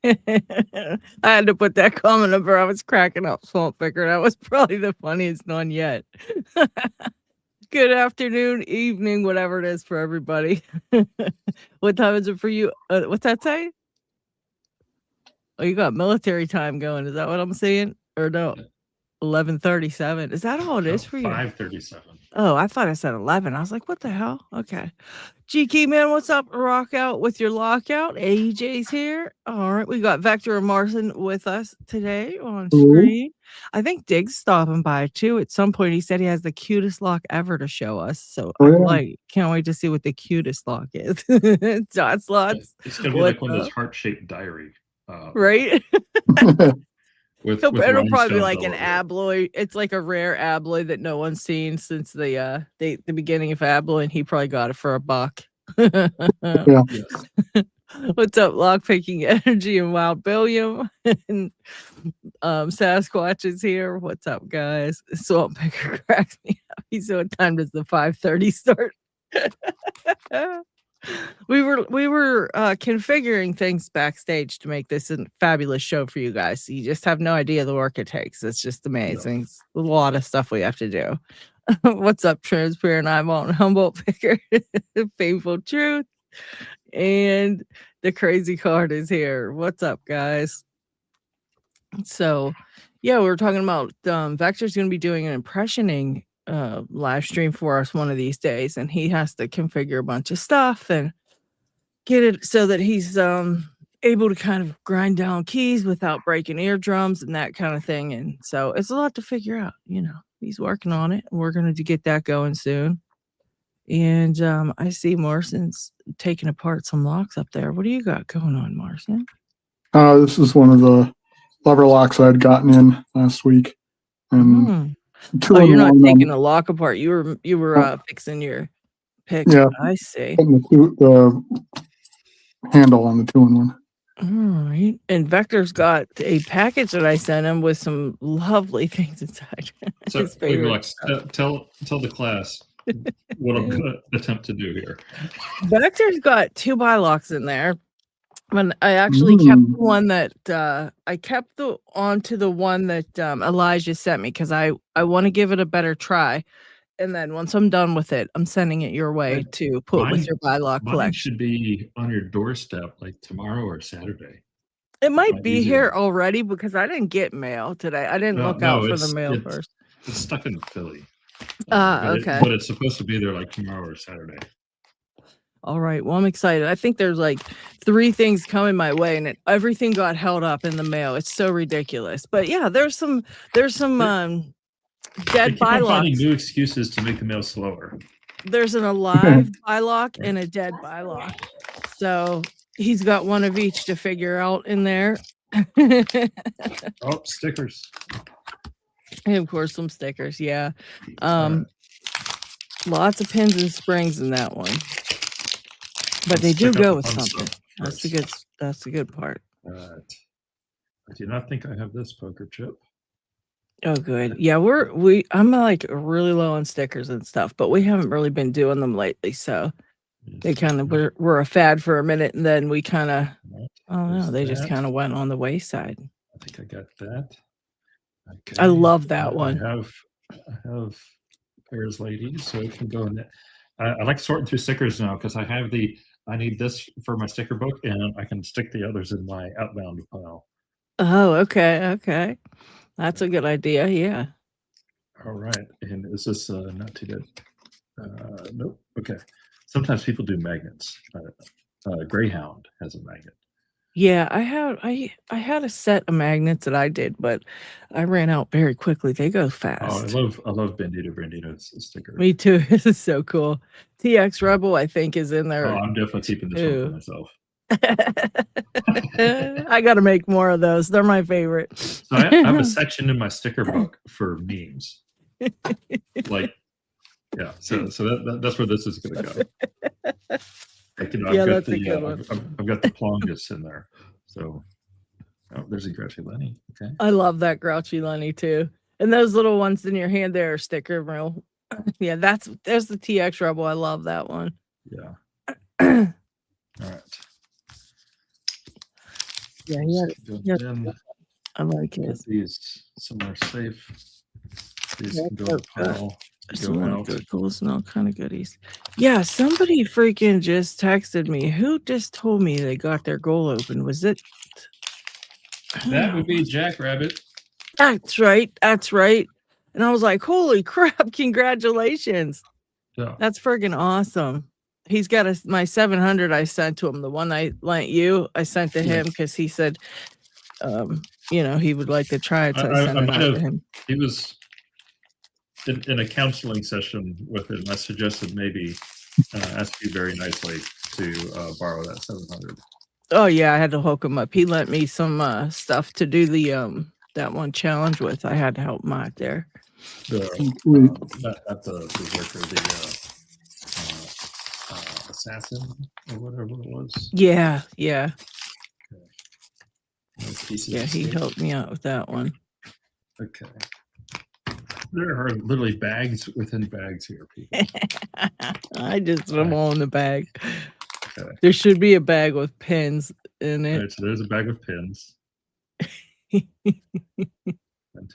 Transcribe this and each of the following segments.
I had to put that comment up, or I was cracking up, Swamp Picker. That was probably the funniest one yet. Good afternoon, evening, whatever it is for everybody. What time is it for you? What's that say? Oh, you got military time going. Is that what I'm seeing? Or no? 11:37. Is that all it is for you? 5:37. Oh, I thought I said 11. I was like, what the hell? Okay. GK man, what's up? Rock out with your lockout. AJ's here. All right. We got Vector and Marson with us today on screen. I think Dig's stopping by too. At some point, he said he has the cutest lock ever to show us. So can't wait to see what the cutest lock is. Dot slots. It's going to be like one of those heart-shaped diary. Right? It'll probably be like an abloy. It's like a rare abloy that no one's seen since the beginning of abloy, and he probably got it for $1. Yeah. Yes. What's up, Lockpicking Energy and Wild Billiam? And Sasquatch is here. What's up, guys? Swamp Picker cracks me up. He said, what time does the 5:30 start? We were configuring things backstage to make this a fabulous show for you guys. You just have no idea the work it takes. It's just amazing. It's a lot of stuff we have to do. What's up, Transparent Eyeball and Humboldt Picker? Painful Truth. And the crazy card is here. What's up, guys? So, yeah, we were talking about Vector's going to be doing an impressioning live stream for us one of these days, and he has to configure a bunch of stuff and get it so that he's able to kind of grind down keys without breaking eardrums and that kind of thing. And so it's a lot to figure out. He's working on it. We're going to get that going soon. And I see Marson's taking apart some locks up there. What do you got going on, Marson? This is one of the lever locks I had gotten in last week. And you're not taking a lock apart. You were fixing your pick. Yeah, I see. The handle on the 2-in-1. All right. And Vector's got a package that I sent him with some lovely things inside. So, tell the class what I'm going to attempt to do here. Vector's got 2 buy locks in there. And I actually kept the one that onto the one that Elijah sent me because I want to give it a better try. And then once I'm done with it, I'm sending it your way to put with your buy lock collection. Should be on your doorstep like tomorrow or Saturday. It might be here already because I didn't get mail today. I didn't look out for the mail first. It's stuck in Philly. Okay. But it's supposed to be there like tomorrow or Saturday. All right. Well, I'm excited. I think there's like 3 things coming my way, and everything got held up in the mail. It's so ridiculous. But yeah, there's some dead buy locks. Finding new excuses to make the mail slower. There's an alive buy lock and a dead buy lock. So he's got one of each to figure out in there. Oh, stickers. And of course, some stickers. Yeah. Lots of pins and springs in that one. But they do go with something. That's the good part. All right. I do not think I have this poker chip. Oh, good. Yeah, I'm like really low on stickers and stuff, but we haven't really been doing them lately. So they kind of were a fad for a minute, and then we kind of, I don't know, they just kind of went on the wayside. I think I got that. Okay. I love that one. I have pairs ladies, so it can go in there. I like sorting through stickers now because I need this for my sticker book, and I can stick the others in my outbound pile. Oh, okay. That's a good idea, yeah. All right. And is this not too good? Nope. Okay. Sometimes people do magnets. Greyhound has a magnet. Yeah, I had a set of magnets that I did, but I ran out very quickly. They go fast. Oh, I love Bandito's sticker. Me too. This is so cool. TX Rebel, I think, is in there. Oh, I'm definitely keeping this one for myself. I got to make more of those. They're my favorite. So I have a section in my sticker book for memes. Like, yeah. So that's where this is going to go. Like, that's a good one. I've got the Plongus in there. So, there's a Grouchy Lenny. Okay. I love that Grouchy Lenny too. And those little ones in your hand there are sticker real. Yeah, there's the TX Rebel. I love that one. Yeah. All right. Yeah, he had, Go he had- in, I like put his. these somewhere safe. These Yeah, can go in a pile. There's Go some out. goggles and all kind of goodies. Yeah, somebody freaking just texted me. Who just told me they got their goal open? Was it? That would be Jackrabbit. That's right. That's right. And I was like, holy crap, congratulations. Yeah. That's friggin' awesome. He's got my 700 I sent to him. The one I lent you, I sent to him because he said, he would like to try it. So I sent it out to him. He was in a counseling session with him. I suggested maybe ask you very nicely to borrow that 700. Oh yeah, I had to hook him up. He lent me some stuff to do the that one challenge with. I had to help him out there. Not the berserker, the assassin or whatever it was. Yeah, yeah. Okay. Yeah, he helped me out with that one. Okay. There are literally bags within bags here, people. I just put them all in the bag. Okay. There should be a bag with pins in it. All right, so there's a bag of pins. 1, 2,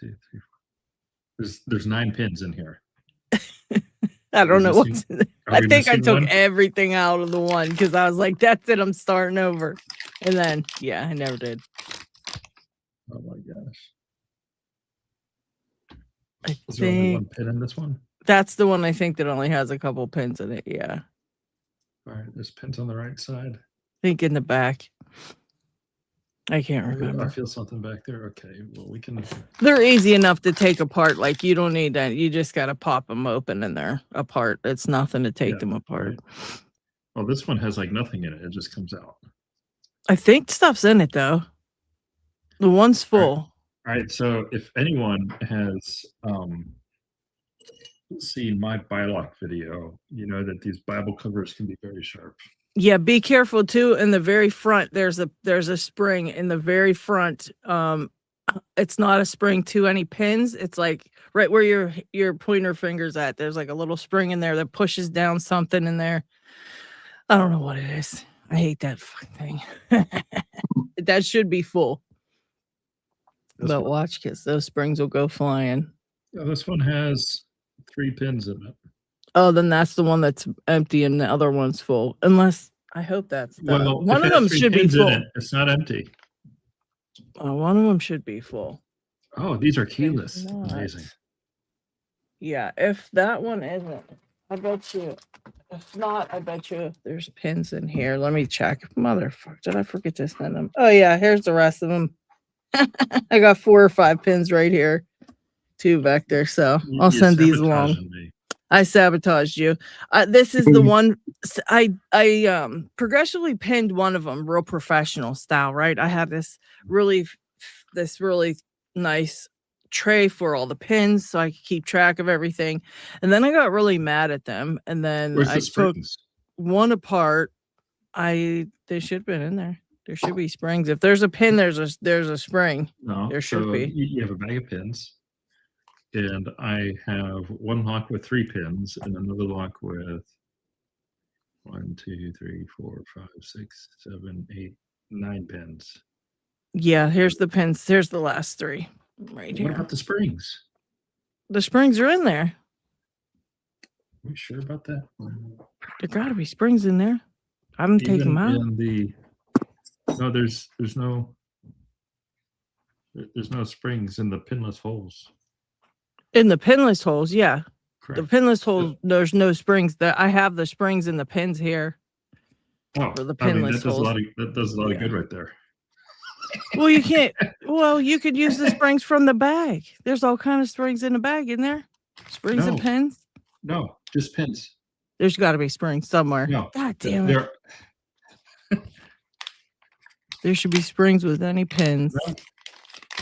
3, 4. There's 9 pins in here. I don't know what's in there. I think I took one? everything out of the one because I was like, that's it, I'm starting over. And then, yeah, I never did. Oh my gosh. I Is there only one think pin in this one? that's the one I think that only has a couple pins in it. Yeah. All right, there's pins on the right side. I think in the back. I can't I remember. feel something back there. Okay, well, we can. They're easy enough to take apart. Like you don't need that. You just got to pop them open and they're apart. It's nothing to take them apart. Right. Well, this one has like nothing in it. It just comes out. I think stuff's in it though. The one's full. All right, so if anyone has seen my Bylock video, you know that these Bible covers can be very sharp. Yeah, be careful too. In the very front, there's a spring in the very front. It's not a spring to any pins. It's like right where your pointer finger's at. There's like a little spring in there that pushes down something in there. I don't know what it is. I hate that fucking thing. That should be full. But watch, because those springs will go flying. Yeah, this one has 3 pins in it. Oh, then that's the one that's empty and the other one's full. Unless, I hope that's one of them should be full. It's not empty. One of them should be full. Oh, these are keyless. Amazing. Yeah, if that one isn't, I bet you. If not, I bet you there's pins in here. Let me check. Motherfucker, did I forget to send them? Oh yeah, here's the rest of them. I got 4 or 5 pins right here. 2 back there, so I'll send these along. I sabotaged you. This is the one I progressively pinned one of them real professional style, right? I had this really nice tray for all the pins so I could keep track of everything. And then I got really mad at them. And then I took one apart. They should have been in there. There should be springs. If there's a pin, there's a spring. No, there should be. You have a bag of pins. And I have one lock with 3 pins and another lock with 1, 2, 3, 4, 5, 6, 7, 8, 9 pins. Yeah, here's the pins. Here's the last 3 right here. What about the springs? The springs are in there. Are you sure about that? There gotta be springs in there. I haven't taken them out. No, there's no springs in the pinless holes. In the pinless holes, yeah. Correct. The pinless holes, there's no springs. I have the springs in the pins here. Oh, for the pinless holes. That does a lot of good right there. Well, you can't. Well, you could use the springs from the bag. There's all kind of springs in the bag, in there? Springs and pins? No, just pins. There's got to be springs somewhere. No. God damn it. There should be springs with any pins.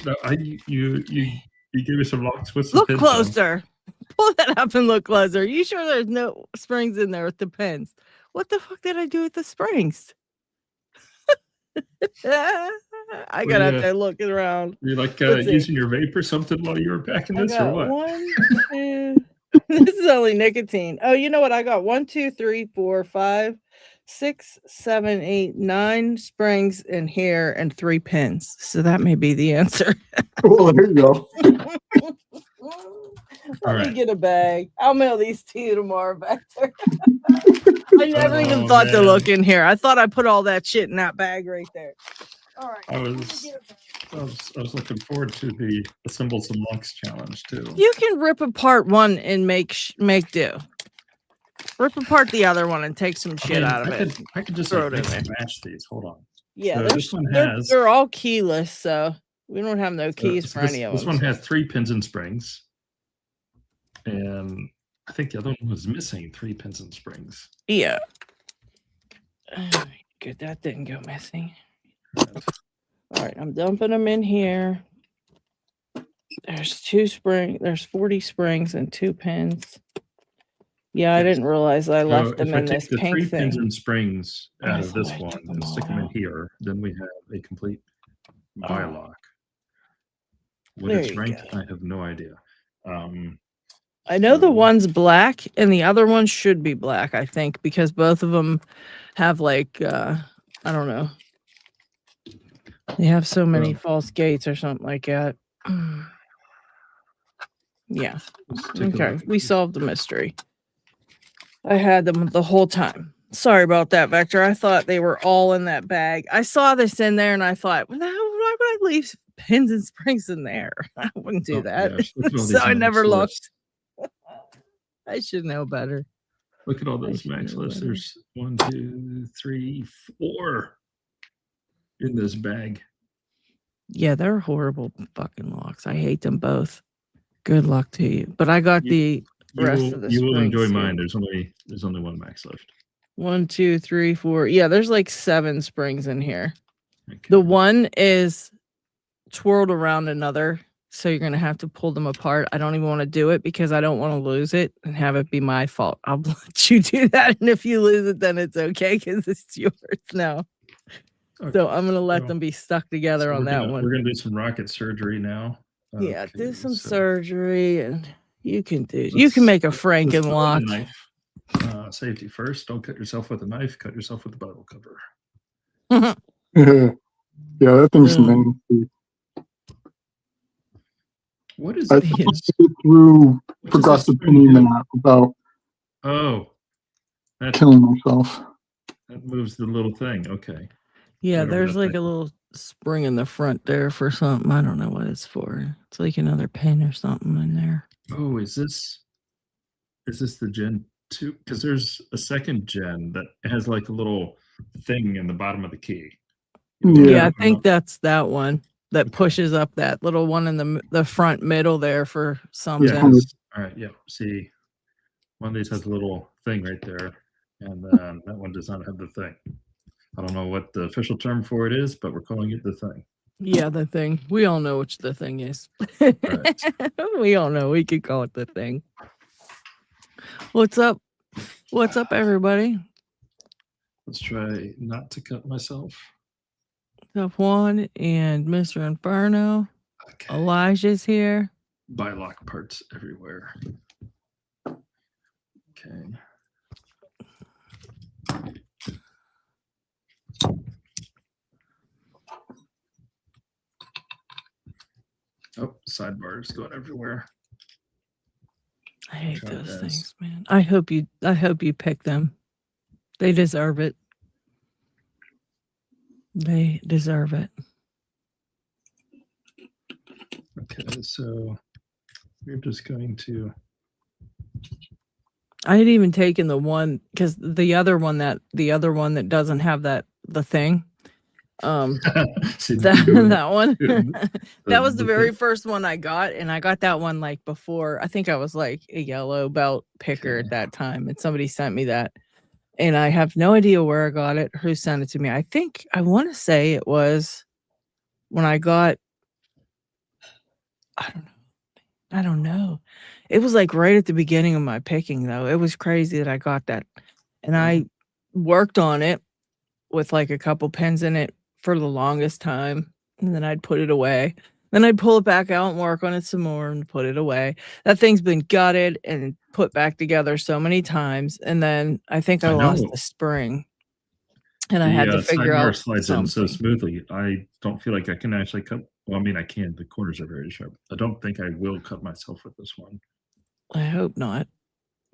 No, you gave me some locks with some look pins. Look closer. Pull that up and look closer. You sure there's no springs in there with the pins? What the fuck did I do with the springs? I gotta have to look around. You're like using your vape or something while you were packing this, or what? 1, 2. This is only nicotine. Oh, you know what? I got 1, 2, 3, 4, 5, 6, 7, 8, 9 springs in here and 3 pins. So that may be the answer. Well, there you go. Let me right. get a bag. I'll mail these to you tomorrow, Vector. I never even Oh, thought to man. look in here. I thought I put all that shit in that bag right there. All right. I let me was- get a bag. I was looking forward to the Assemble Some Locks challenge too. You can rip apart one and make do. Rip apart the other one and take some shit out of it. I could just Throw like it in mix and there. match these. Hold on. Yeah, So this one they're, has- they're all keyless, so we don't have no So- keys so for any of this them. one so- has 3 pins and springs, and I think the other one was missing 3 pins and springs. Yeah. Good, that didn't go missing. All right, I'm dumping them in here. There's 40 springs and 2 pins. Yeah, I Yes. didn't realize I So left them if I in take this the pink 3 pins thing. and springs out I of this thought I one took them and stick all them in out. here, then we have a complete Oh. bilock. What There it's you ranked, go. I have no idea. I know the so- one's black and the other one should be black, I think, because both of them have like I don't know. They have so many false gates or something like that. Yeah. let's take a Okay. look. We solved the mystery. I had them the whole time. Sorry about that, Vector. I thought they were all in that bag. I saw this in there and I thought, well, why would I leave pins and springs in there? I wouldn't do Oh, that. gosh, look at all So these I max never lists. looked. I should know better. Look at all I those should max know lists. better. There's 1, 2, 3, 4 in this bag. Yeah, they're horrible fucking locks. I hate them both. Good luck to you. But I got the rest of the You will enjoy springs here. mine. There's only 1 max left. 1, 2, 3, 4. Yeah, there's like 7 springs in here. Okay. The one is twirled around another, so you're gonna have to pull them apart. I don't even want to do it because I don't want to lose it and have it be my fault. I'll let you do that, and if you lose it, then it's okay because it's yours now. Okay, So I'm gonna let so- them be stuck together so on that We're one. gonna do some rocket surgery now. Yeah, do Okay, some so surgery, and you can let's- make a let's Franken start with the lock. knife. Safety first. Don't cut yourself with a knife. Cut yourself with a bottle cover. Yeah, that thing's Mm. nasty. What is I it? can't Yes. get through What does this progressive spring pinning do? that without Oh, that killing myself. moves the little thing. Okay. Yeah, Whatever there's that like thing- a little spring in the front there for something. I don't know what it's for. It's like another pin or something in there. Oh, is this the Gen 2? Because there's a second gen that has like a little thing in the bottom of the key. Yeah. Yeah, I think that's that one that pushes up that little one in the front middle there for something. Yeah. it's- All right. Yeah. See, one of these has a little thing right there, and then that one does not have the thing. I don't know what the official term for it is, but we're calling it the thing. Yeah, the thing. We all know which the thing is. Right. We all know. We could call it the thing. What's up? What's up, everybody? Let's try not to cut myself. Top One and Mr. Inferno. Okay. Elijah's here. Bilock parts everywhere. Okay. Oh, sidebars going everywhere. I hate Try those this. things, man. I hope you pick them. They deserve it. They deserve it. Okay, so we're just going to. I had even taken the one because the other one that doesn't have the thing. See, That one. the- That was the the very thing. first one I got, and I got that one like before. I think I was like a yellow belt picker Okay. at that time, and somebody sent me that, and I have no idea where I got it, who sent it to me. I think I want to say it was when I got. I don't know. It was like right at the beginning of my picking, though. It was crazy that I got that, and I worked on it with like a couple pins in it for the longest time, and then I'd put it away. Then I'd pull it back out and work on it some more and put it away. That thing's been gutted and put back together so many times. And then I think I I lost know. the spring. And I had to figure sidebar out slides in so something. smoothly. I don't feel like I can actually cut. Well, I mean, I can. The corners are very sharp. I don't think I will cut myself with this one. I hope not.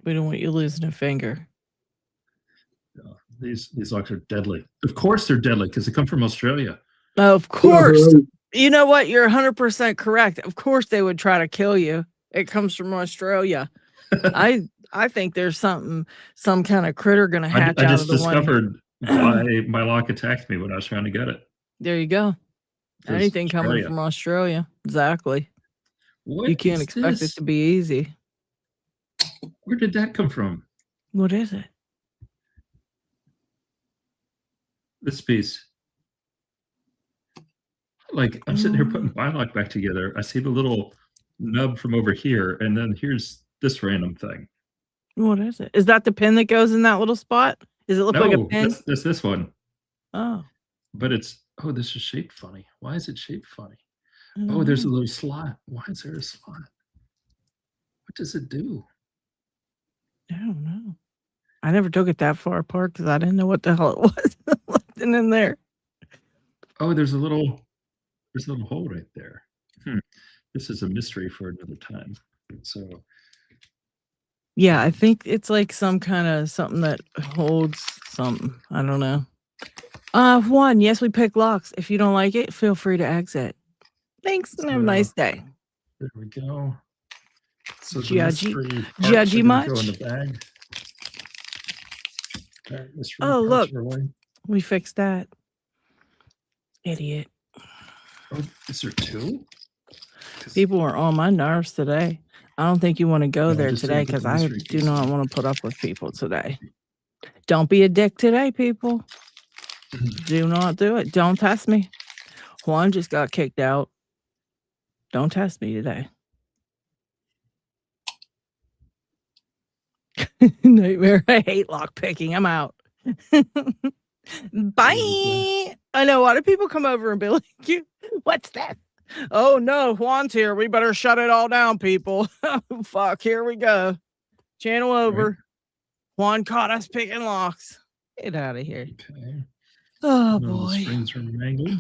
We don't want you losing a finger. These locks are deadly. Of course they're deadly because they come from Australia. Of course. right. You know what? You're 100% correct. Of course they would try to kill you. It comes from Australia. I think there's some kind of critter gonna I hatch out just of the one. discovered why my lock attacked me when I was trying to get it. There you go. It's Anything coming Australia. from Australia. Exactly. What You can't is expect it this? to be easy. Where did that come from? What is it? This piece. Like, I'm sitting here putting my lock back together. I see the little nub from over here, and then here's this random thing. What is it? Is that the pin that goes in that little spot? Does it look like a No, pin? that's this one. Oh. But it's, oh, this is shaped funny. Why is it shaped funny? I don't Oh, there's a know. little slot. Why is there a slot? What does it do? I don't know. I never took it that far apart because I didn't know what the hell it was lifting in there. Oh, there's a little hole right there. This is a mystery for another time. So Yeah, I think it's like some kind of something that holds something. I don't know. One, yes, we pick locks. If you don't like it, feel free to exit. Thanks and have a nice day. there we go. So the Judgy- mystery judgy parts are gonna go much? in the bag. Mystery Oh, parts look. are away. We fixed that. Idiot. Oh, is there two? 'Cause- People were on my nerves today. I don't think you want to go No, there just today put the because I mystery do piece not in. want to put up with people today. Don't be a dick today, people. Do not do it. Don't test me. Juan just got kicked out. Don't test me today. Nightmare. I hate lockpicking. I'm out. Bye. I know. Why do people come over and be like, what's that? Oh no, Juan's here. We better shut it all down, people. Fuck, here we go. Channel over. Right. Juan caught us picking locks. Get out of here. Okay. Oh No, the boy. springs are mangled.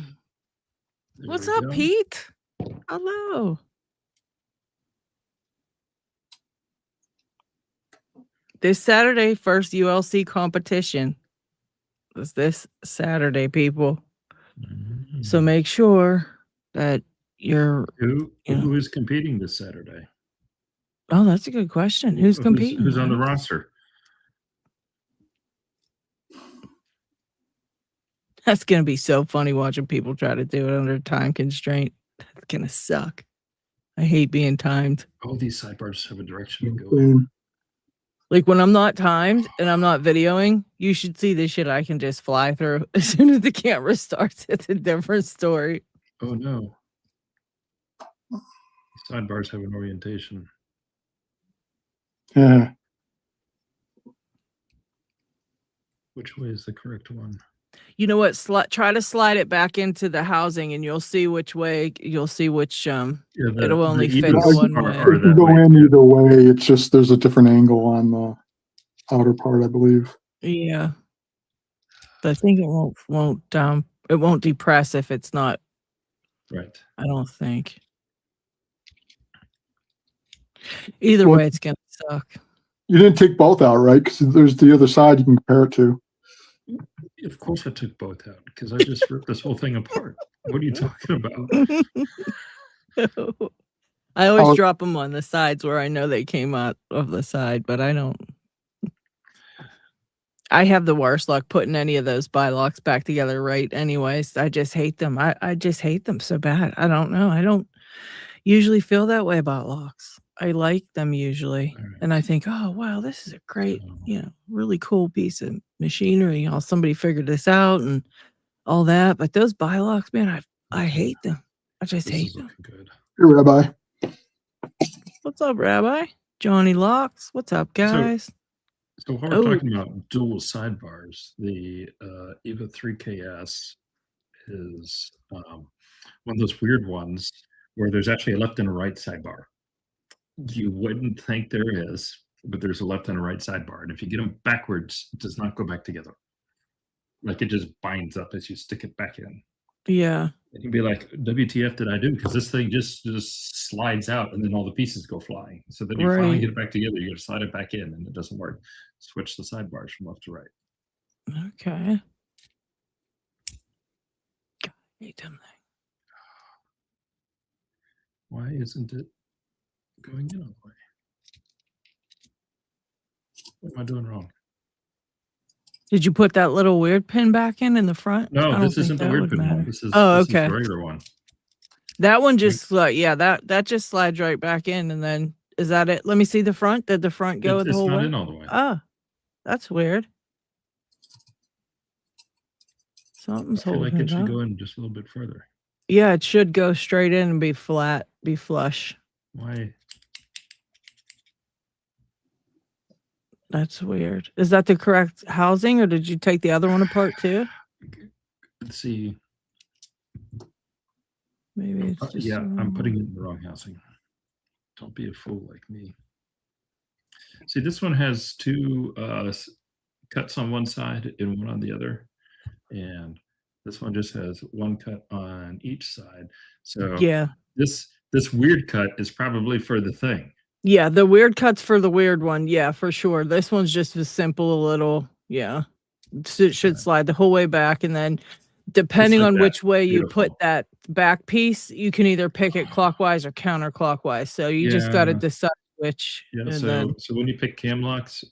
There What's we up, go. Pete? Hello. This Saturday, first ULC competition is this Saturday, people. So make sure that you're. Who you know- is competing this Saturday? Oh, that's a good question. Who's competing? Who's on the Alex? roster? That's gonna be so funny watching people try to do it under time constraint. That's gonna suck. I hate being timed. Oh, these sidebars have a direction to go. Same. Like when I'm not timed and I'm not videoing, you should see the shit I can just fly through. As soon as the camera starts, it's a different story. Oh no. Sidebars have an orientation. Yeah. Which way is the correct one? You know what? Try to slide it back into the housing, and you'll see which way. You'll see which. Yeah, It'll only fit evens one are- way. are It can that go way, in too. either way. It's just there's a different angle on the outer part, I believe. Yeah, but I think it won't depress if it's not. Right. I don't think. Either Well, way, it's gonna suck. You didn't take both out, right? Because there's the other side you can compare it to. Of course I took both out because I just ripped this whole thing apart. What are you talking about? I always Oh. drop them on the sides where I know they came out of the side, but I don't. I have the worst luck putting any of those locks back together right anyways. I just hate them. I just hate them so bad. I don't know. I don't usually feel that way about locks. I like them usually. All right. And I think, oh, wow, this is a great, Oh. really cool piece of machinery. Somebody figured this out and all that. But those locks, man, I hate them. I just This hate is them. looking good. Hey, Rabbi. What's up, Rabbi? Johnny Locks. What's up, guys? So while we're talking about dual sidebars, the EVA 3KS is one of those weird ones where there's actually a left and a right sidebar. You wouldn't think there is, but there's a left and a right sidebar. And if you get them backwards, it does not go back together. like it just binds up as you stick it back in. Yeah. And you'd be like, WTF did I do? Because this thing just slides out and then all the pieces go flying. So then you finally Right. get it back together, you gotta slide it back in and it doesn't work. Switch the sidebars from left to right. Okay. God, I hate them thing. Why isn't it going in all the way? What am I doing wrong? Did you put that little weird pin back in the front? I No, don't this think isn't the that weird would pin matter. one. This is Oh, this is okay. the regular one. That one just yeah, that just slides right back in, and then is that it? Let me see the front. Did the front go the It's whole not way? in all the way. Oh, that's weird. Something's I feel like holding it it should up. go in just a little bit further. Yeah, it should go straight in and be flat, be flush. Why? That's weird. Is that the correct housing, or did you take the other one apart too? Let's see. Maybe it's just Yeah, I'm putting it in the wrong housing. Don't be a fool like me. See, this one has two cuts on one side and one on the other. And this one just has one cut on each side. So yeah. this weird cut is probably for the thing. Yeah, the weird cut's for the weird one. Yeah, for sure. This one's just a simple little, yeah. It should Yeah. slide the whole way back, and then depending like on that. which way you put Beautiful. that back piece, you can either pick it clockwise or counterclockwise. So you just got to Yeah. decide which. Yeah, And so then when you pick cam locks,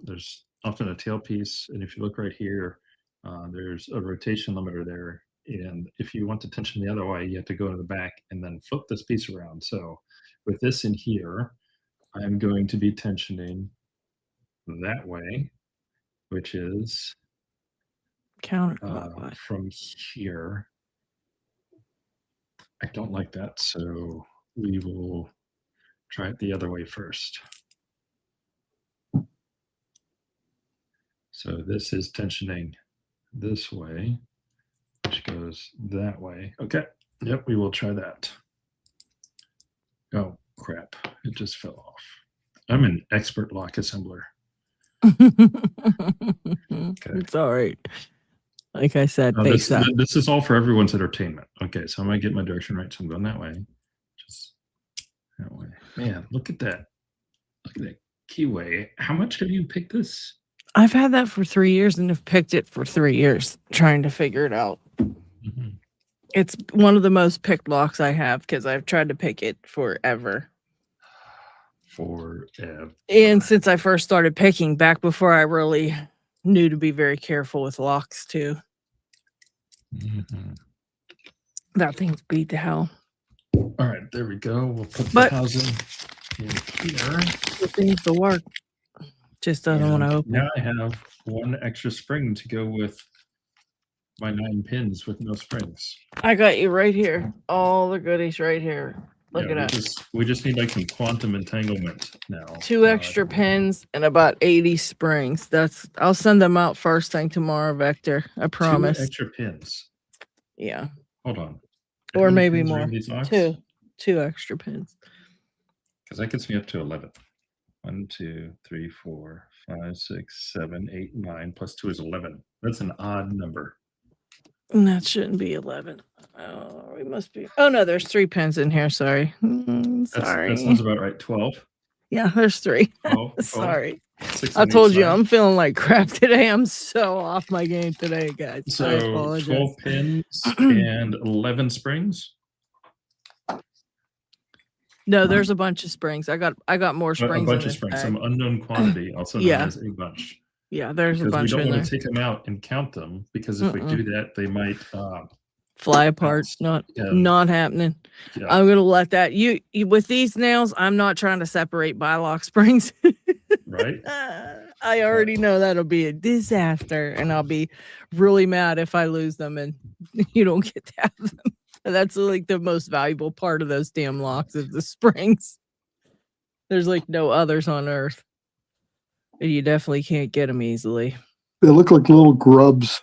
there's often a tail piece, and if you look right here, there's a rotation limiter there. And if you want to tension the other way, you have to go to the back and then flip this piece around. So with this in here, I'm going to be tensioning that way, which is counterclockwise. from here. I don't like that, so we will try it the other way first. So this is tensioning this way, which goes that way. Okay, yep, we will try that. Oh, crap, it just fell off. I'm an expert lock assembler. It's all right. Like I said, No, base up. this is all for everyone's entertainment. Okay, so I'm gonna get my direction right, so I'm going that way. Just that way. Man, look at that. Look at that keyway. How much have you picked this? I've had that for 3 years and have picked it for 3 years, trying to figure it out. Mm-hmm. It's one of the most picked locks I have because I've tried to pick it forever. Forever. And since I first started picking, back before I really knew to be very careful with locks too. Mm-hmm. That thing's beat to hell. All right, there we go. We'll put the But- housing in here. It seems to work. Just doesn't want to And open. now I have one extra spring to go with my 9 pins with no springs. I got you right here. All the goodies right here. Look Yeah, at that. we just need like some quantum entanglement now. 2 extra pins and about 80 springs. I'll send them out first thing tomorrow, Vector. I 2 promise. extra pins. Yeah. Hold on. Or maybe more. 2. 2 extra pins. Because that gets me up to 11. 1, 2, 3, 4, 5, 6, 7, 8, 9 plus 2 is 11. That's an odd number. And that shouldn't be 11. Oh, we must be. Oh, no, there's 3 pins in here. Sorry. Sorry. That sounds about right. 12. Yeah, there's 3. 12, Sorry. 6 I and told 8's you 9. I'm feeling like crap today. I'm so off my game today, guys. I So apologize. 12 pins and 11 springs. No, there's a bunch of springs. I got more A springs. bunch in of this springs, bag. some unknown quantity, also known Yeah. as a bunch. Yeah, there's a Because we bunch don't in there. want to take them out and count them, because if we do that, they might Fly apart. bounce. Not happening. Yeah. I'm gonna let that. You with these nails. I'm not trying to separate bylock springs. Right? I already know that'll be a disaster, and I'll be really mad if I lose them and you don't get to have them. That's like the most valuable part of those damn locks is the springs. There's like no others on earth. And you definitely can't get them easily. They look like little grubs.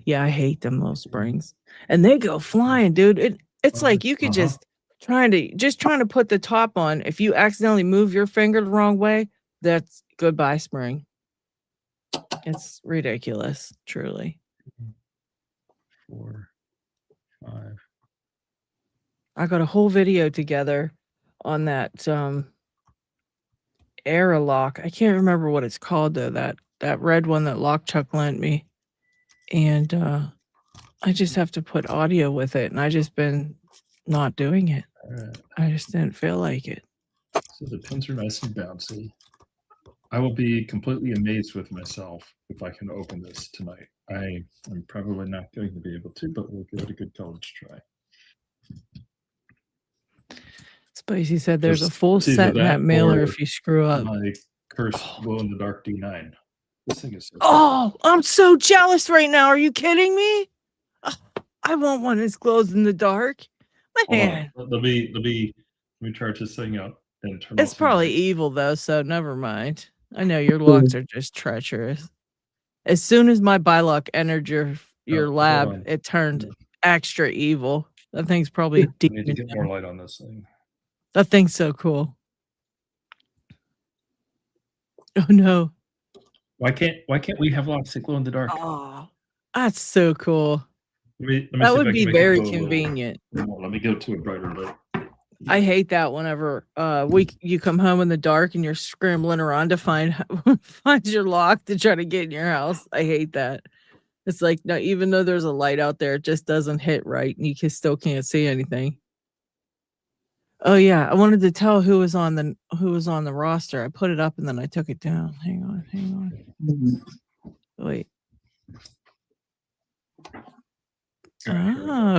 Yeah, I hate them little springs, and they go flying, dude. It's like you could just trying to put the top on. If you accidentally move your finger the wrong way, that's goodbye spring. It's ridiculous, truly. 4, 5. I got a whole video together on that Era lock. I can't remember what it's called though. That red one that Lockchuck lent me, and I just have to put audio with it, and I just been not doing it. All right. I just didn't feel like it. So the pins are nice and bouncy. I will be completely amazed with myself if I can open this tonight. I'm probably not going to be able to, but we'll give it a good college try. Spicy said there's a Just full either set in that that mailer or if you screw up. My cursed glow-in-the-dark D9. This thing is so Oh, I'm so jealous right now. Are you kidding me? Oh, I want one that's glows in the dark. Hold Man, on. Let me charge this thing up and turn it's off probably some- evil though, so never mind. I know your locks are just treacherous. As soon as my bylock entered your hold lab, on. it turned extra evil. That thing's probably a I need to demon. get more light on this thing. That thing's so cool. Oh no. Why can't we have locks that glow in the dark? Oh, that's so cool. Let me see That if I would can be make it very glow a little convenient. more. Let me go to a brighter light. I hate that whenever you come home in the dark and you're scrambling around to find your lock to try to get in your house. I hate that. It's like, no, even though there's a light out there, it just doesn't hit right and you still can't see anything. Oh yeah, I wanted to tell who was on the roster. I put it up and then I took it down. Hang on. Wait.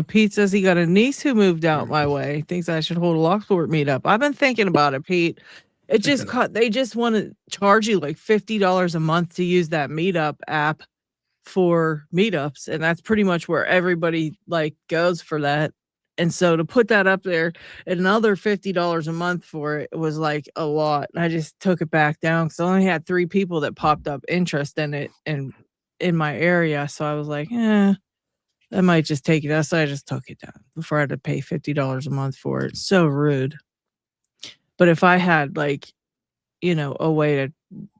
Pete says he got a niece who moved out my way. Thinks I should hold a Locksport meetup. I've been thinking about it, Pete. They just want to charge you like $50 a month to use that meetup app for meetups, and that's pretty much where everybody like goes for that. And so to put that up there, another $50 a month for it was like a lot. And I just took it back down because I only had 3 people that popped up interest in it and in my area. So I was like, I might just take it out. So I just took it down before I had to pay $50 a month for it. So rude. But if I had like, a way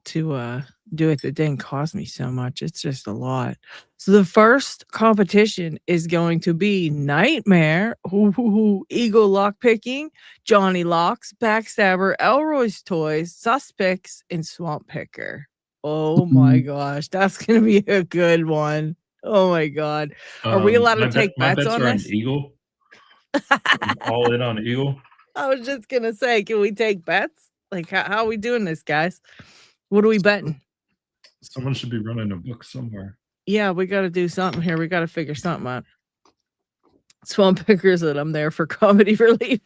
to do it that didn't cost me so much, it's just a lot. So the first competition is going to be Nightmare, Eagle Lockpicking, Johnny Locks, Backstabber, Elroy's Toys, Suspects, and Swamp Picker. Oh my gosh, that's gonna be a good one. Oh my god. Are we allowed to take bets on this? Eagle. I'm all in on Eagle. I was just gonna say, can we take bets? Like, how are we doing this, guys? What are we betting? Someone should be running a book somewhere. Yeah, we got to do something here. We got to figure something out. Swamp Picker said I'm there for comedy relief.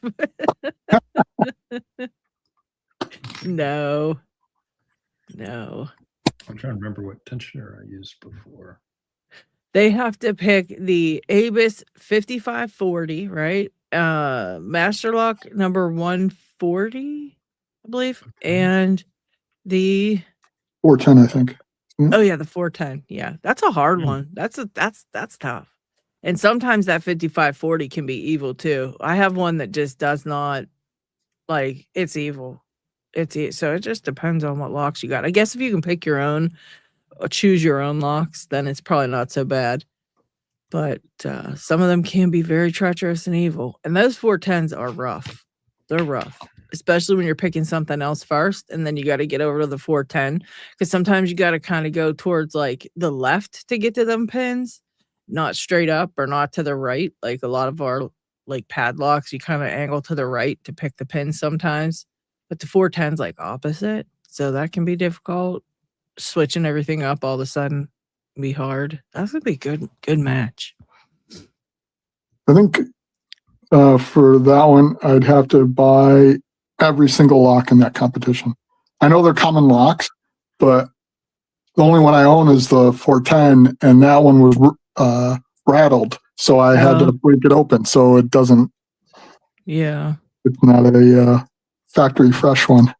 No. I'm trying to remember what tensioner I used before. They have to pick the Abus 5540, right? Master Lock number 140, I believe, and the 410, I think. Oh yeah, the 410. Yeah, that's a hard one. That's tough. And sometimes that 5540 can be evil too. I have one that just does not like it's evil. So it just depends on what locks you got. I guess if you can pick your own or choose your own locks, then it's probably not so bad. But some of them can be very treacherous and evil. And those 410s are rough. They're rough, especially when you're picking something else first. And then you got to get over to the 410 because sometimes you got to kind of go towards like the left to get to them pins, not straight up or not to the right. Like a lot of our like padlocks, you kind of angle to the right to pick the pins sometimes. But the 410's like opposite. So that can be difficult. Switching everything up all of a sudden be hard. That's gonna be a good match. I think for that one, I'd have to buy every single lock in that competition. I know they're common locks, but the only one I own is the 410, and that one was rattled, so I had to break it open so it doesn't. Yeah, it's not a factory fresh one.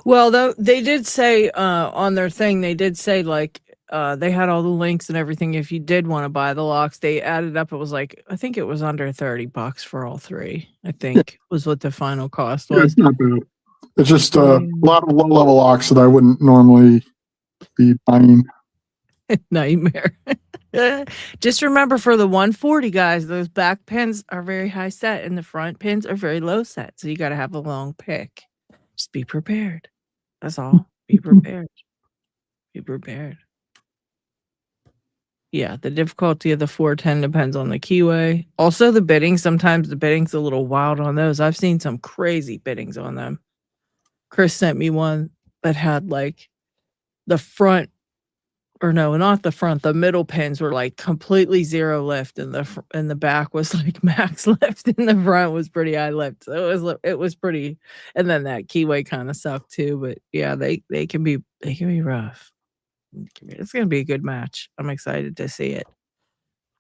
Well, though they did say on their thing, they did say like they had all the links and everything. If you did want to buy the locks, they added up. It was like I think it was under $30 for all 3. I think was what the final cost was. Yeah, it's not bad. It's just a lot of low level locks that I wouldn't normally be buying. Nightmare. Just remember for the 140 guys, those back pins are very high set and the front pins are very low set. So you got to have a long pick. Just be prepared. That's all. Be prepared. Be prepared. Yeah, the difficulty of the 410 depends on the keyway. Also, the bidding. Sometimes the bidding's a little wild on those. I've seen some crazy biddings on them. Chris sent me one that had like the front, or no, not the front. The middle pins were like completely zero lift, and the back was like max lift, and the front was pretty high lift. So it was pretty. And then that keyway kind of sucked too. But yeah, they can be rough. It's gonna be a good match. I'm excited to see it.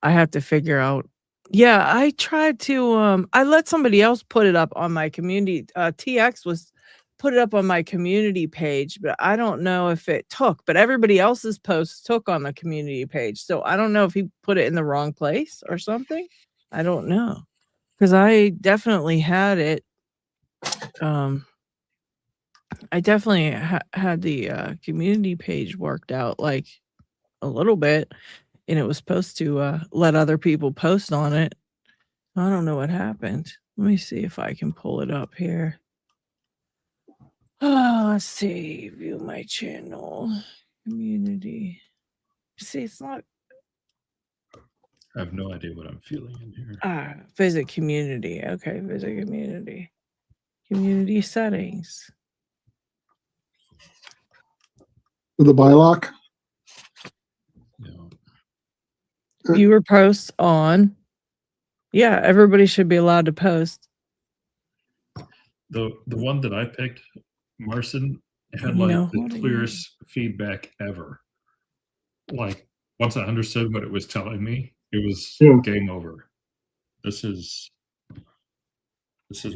I have to figure out. Yeah, I tried to I let somebody else put it up on my community. TX was put it up on my community page, but I don't know if it took. But everybody else's posts took on the community page. So I don't know if he put it in the wrong place or something. I don't know. Because I definitely had it. I definitely had the community page worked out like a little bit, and it was supposed to let other people post on it. I don't know what happened. Let me see if I can pull it up here. Oh, let's see. View my channel. Community. See, it's not. I have no idea what I'm feeling in here. Visit community. Okay, visit community. Community settings. With the buy lock? No. Viewer posts on. Yeah, everybody should be allowed to post. The one that I picked, Marcin, had like the clearest feedback ever. Like once I understood what it was telling me, it was game over. This is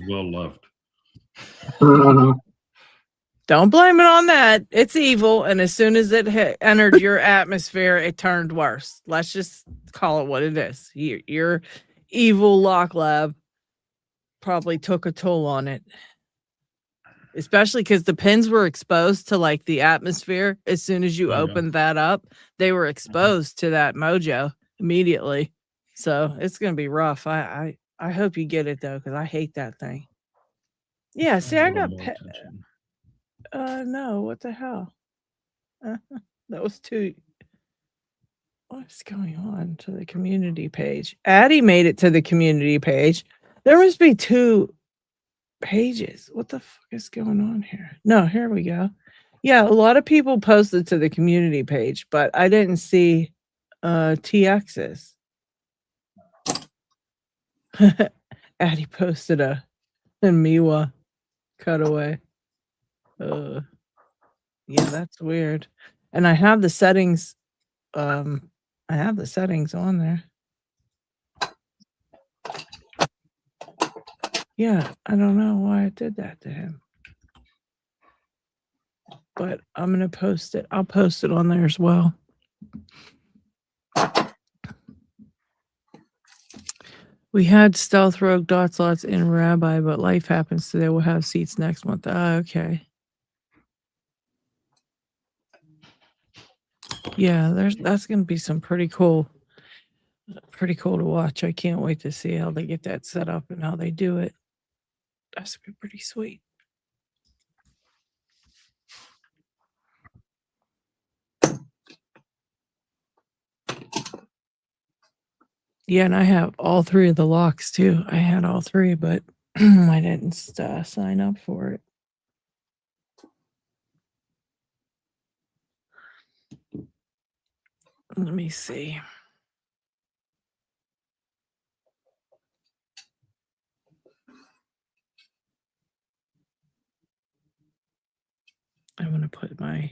well loved. Don't blame it on that. It's evil, and as soon as it entered your atmosphere, it turned worse. Let's just call it what it is. Your evil lock lab probably took a toll on it, especially because the pins were exposed to like the atmosphere. As soon as you opened that up, they were exposed to that mojo immediately. So it's gonna be rough. I hope you get it though, because I hate that thing. Yeah, see, I got no, what the hell? That was too. What's going on to the community page? Addie made it to the community page. There must be 2 pages. What the fuck is going on here? No, here we go. Yeah, a lot of people posted to the community page, but I didn't see TX's. Addie posted a Miwa cutaway. Yeah, that's weird. And I have the settings. I have the settings on there. Yeah, I don't know why I did that to him. But I'm going to post it. I'll post it on there as well. We had Stealth Rogue dot slots in Rabbi, but life happens today. We'll have seats next month. Okay. Yeah, that's going to be some pretty cool to watch. I can't wait to see how they get that set up and how they do it. That's going to be pretty sweet. Yeah, and I have all 3 of the locks too. I had all 3, but I didn't sign up for it. Let me see. I'm going to put my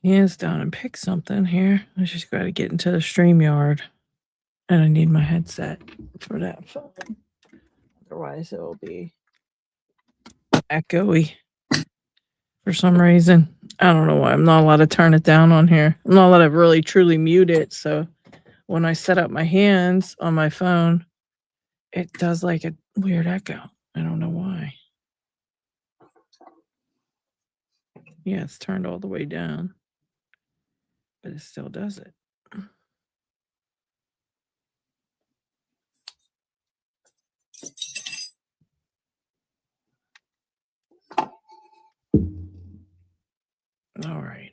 hands down and pick something here. I just got to get into the Streamyard. And I need my headset for that phone. Otherwise, it will be echoey for some reason. I don't know why. I'm not allowed to turn it down on here. I'm not allowed to really truly mute it. So when I set up my hands on my phone, it does like a weird echo. I don't know why. Yeah, it's turned all the way down. But it still does it. All right.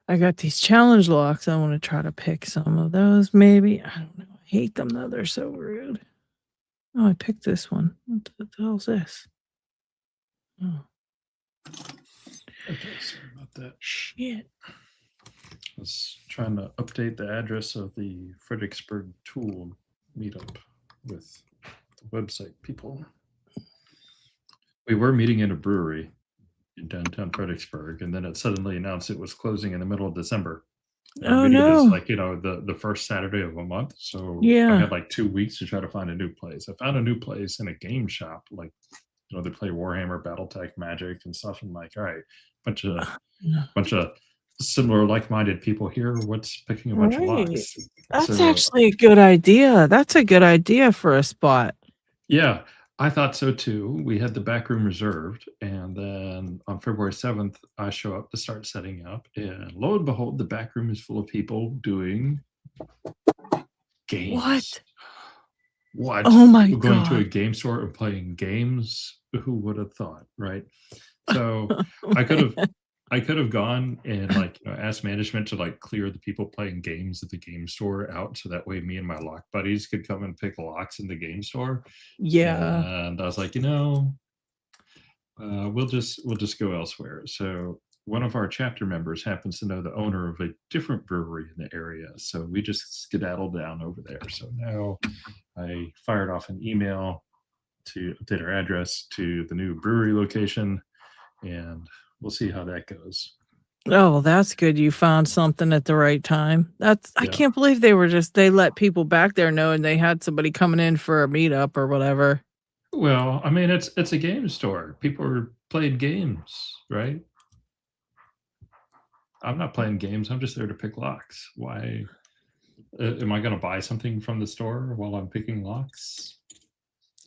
I got these challenge locks. I want to try to pick some of those, maybe. I don't know. I hate them though. They're so rude. Oh, I picked this one. What the hell's this? Oh, Okay, sorry about that. shit. I was trying to update the address of the Fredericksburg Tool meetup with the website people. We were meeting in a brewery in downtown Fredericksburg, and then it suddenly announced it was closing in the middle of December. Oh, Our meetup is no. like, the first Saturday of a month. So I Yeah. had like 2 weeks to try to find a new place. I found a new place in a game shop, like, they play Warhammer, Battletech, Magic, and stuff. I'm like, all right, bunch of similar like-minded people here. What's picking a bunch of Right. locks? That's So, actually a good idea. That's a good idea for a spot. yeah, I thought so too. We had the back room reserved, and then on February 7th, I show up to start setting up, and lo and behold, the back room is full of people doing games. What? What? Oh my People going to a God. game store and playing games? Who would have thought, right? So I could have gone and asked management to clear the people playing games at the game store out, so that way me and my lock buddies could come and pick locks in the game store. Yeah. And I was like, we'll just go elsewhere. So one of our chapter members happens to know the owner of a different brewery in the area, so we just skedaddled down over there. So now I fired off an email to update our address to the new brewery location, and we'll see how that goes. Oh, that's good. You found something at the right time. I Yeah. can't believe they let people back there knowing they had somebody coming in for a meetup or whatever. Well, I mean, it's a game store. People are playing games, right? I'm not playing games. I'm just there to pick locks. Why? Am I going to buy something from the store while I'm picking locks?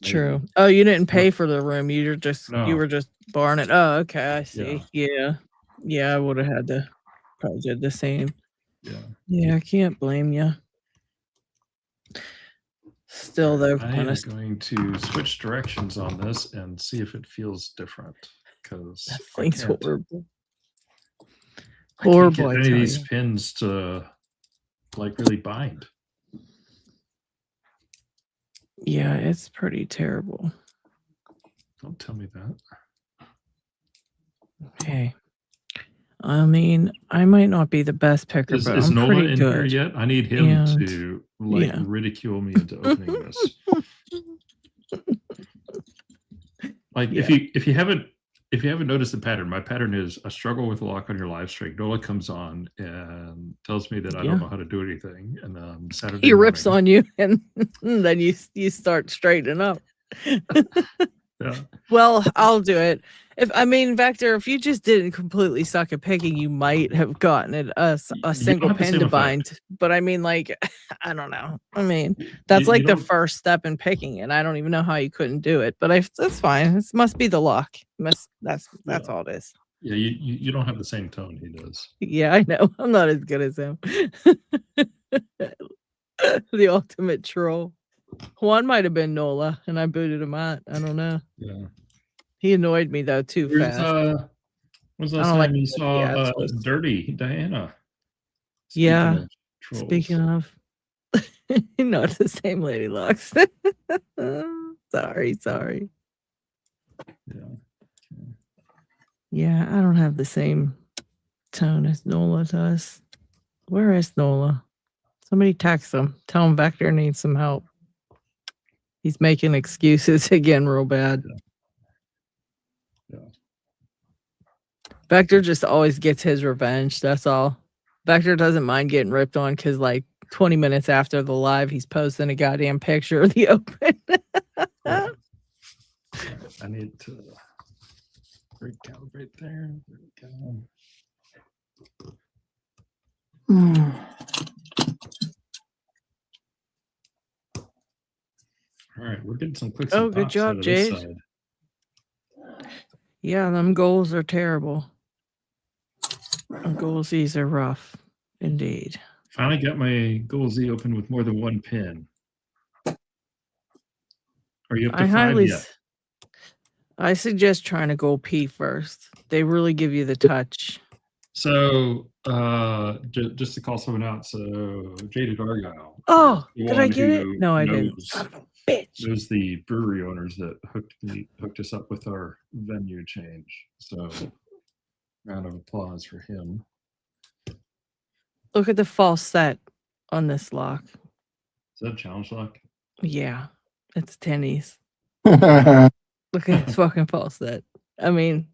Maybe. True. Oh, you didn't pay for the room. You No. were just barring it. Oh, okay. I see. Yeah. Yeah, I would have had to probably did the same. Yeah. Yeah, I can't blame you. Still, though, I am going to switch directions on this and see if it feels different, because that thing's horrible. I can't Horrible, get I any of tell these you. pins to really bind. Yeah, it's pretty terrible. Don't tell me that. Hey, I mean, I might not be the best picker, but Is I'm Nola pretty in here good. yet? I need him And to yeah. ridicule me into opening this. Yeah. If you haven't noticed the pattern, my pattern is a struggle with a lock on your live stream. Nola comes on and tells me that I don't know how to do anything, and then Saturday he rips morning, on you, and then you start straightening up. yeah. Well, I'll do it. Vector, if you just didn't completely suck at picking, you might have gotten it a single pin to bind. But I mean, I don't know. I mean, that's the first step in picking, and I don't even know how you couldn't do it. But that's fine. It must be the luck. That's all it is. Yeah, you don't have the same tone he does. Yeah, I know. I'm not as good as him. The ultimate troll. Juan might have been Nola, and I booted him out. I don't know. Yeah. He annoyed me though too fast. When's the last time you saw Dirty Diana? Speaking of, not the same Lady Lux. Sorry. Yeah, I don't have the same tone as Nola does. Where is Nola? Somebody text him. Tell him Vector needs some help. He's making excuses again real bad. Yeah. Vector just always gets his revenge. That's all. Vector doesn't mind getting ripped on because 20 minutes after the live, he's posting a goddamn picture of the open. Yeah. I need to recalibrate there. There we go. All right, we're getting some clicks Oh, and good pops job, out of this Jade. side. Yeah, them goals are terrible. Goalsies are rough, indeed. Finally got my Goal Z open with more than one pin. Are you up to 5 yet? I suggest trying to go P first. They really give you the touch. So, just to call someone out, so Jaded Argyle. Oh, is the did I one get it? who No, I didn't. knows- Son of a bitch. Those the brewery owners that hooked us up with our venue change. So, round of applause for him. Look at the false set on this lock. Is that a challenge lock? Yeah, it's tennies. Yeah. Look at his fucking false set. I mean,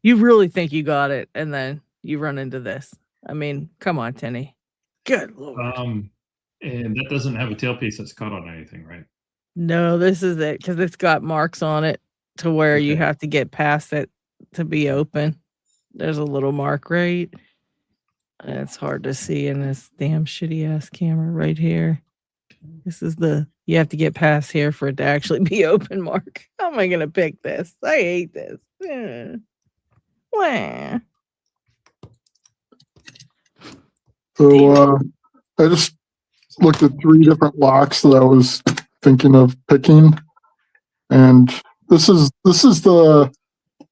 you really think you got it, and then you run into this. I mean, come on, Tenny. Good lord. And that doesn't have a tailpiece that's caught on anything, right? No, this is it because it's got marks on it to where you Okay. have to get past it to be open. There's a little mark, right? And it's hard to see in this damn shitty ass camera right here. This is you have to get past here for it to actually be open, Mark. How am I going to pick this? I hate this. Wah. So I just looked at 3 different locks that I was thinking of picking, and this is the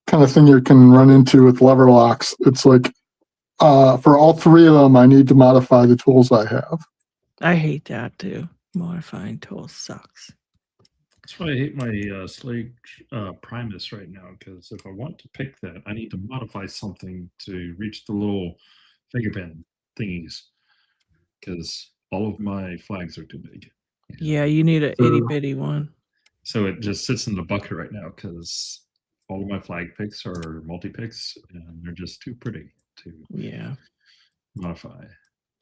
kind of thing you can run into with lever locks. It's like for all 3 of them, I need to modify the tools I have. I hate that too. Modifying tools sucks. That's why I hate my Slade Primus right now, because if I want to pick that, I need to modify something to reach the little fingerpin thingies, because all of my flags are too big. Yeah, you need an itty bitty one. So it just sits in the bucket right now because all of my flag picks are multi-picks, and they're just too pretty to modify.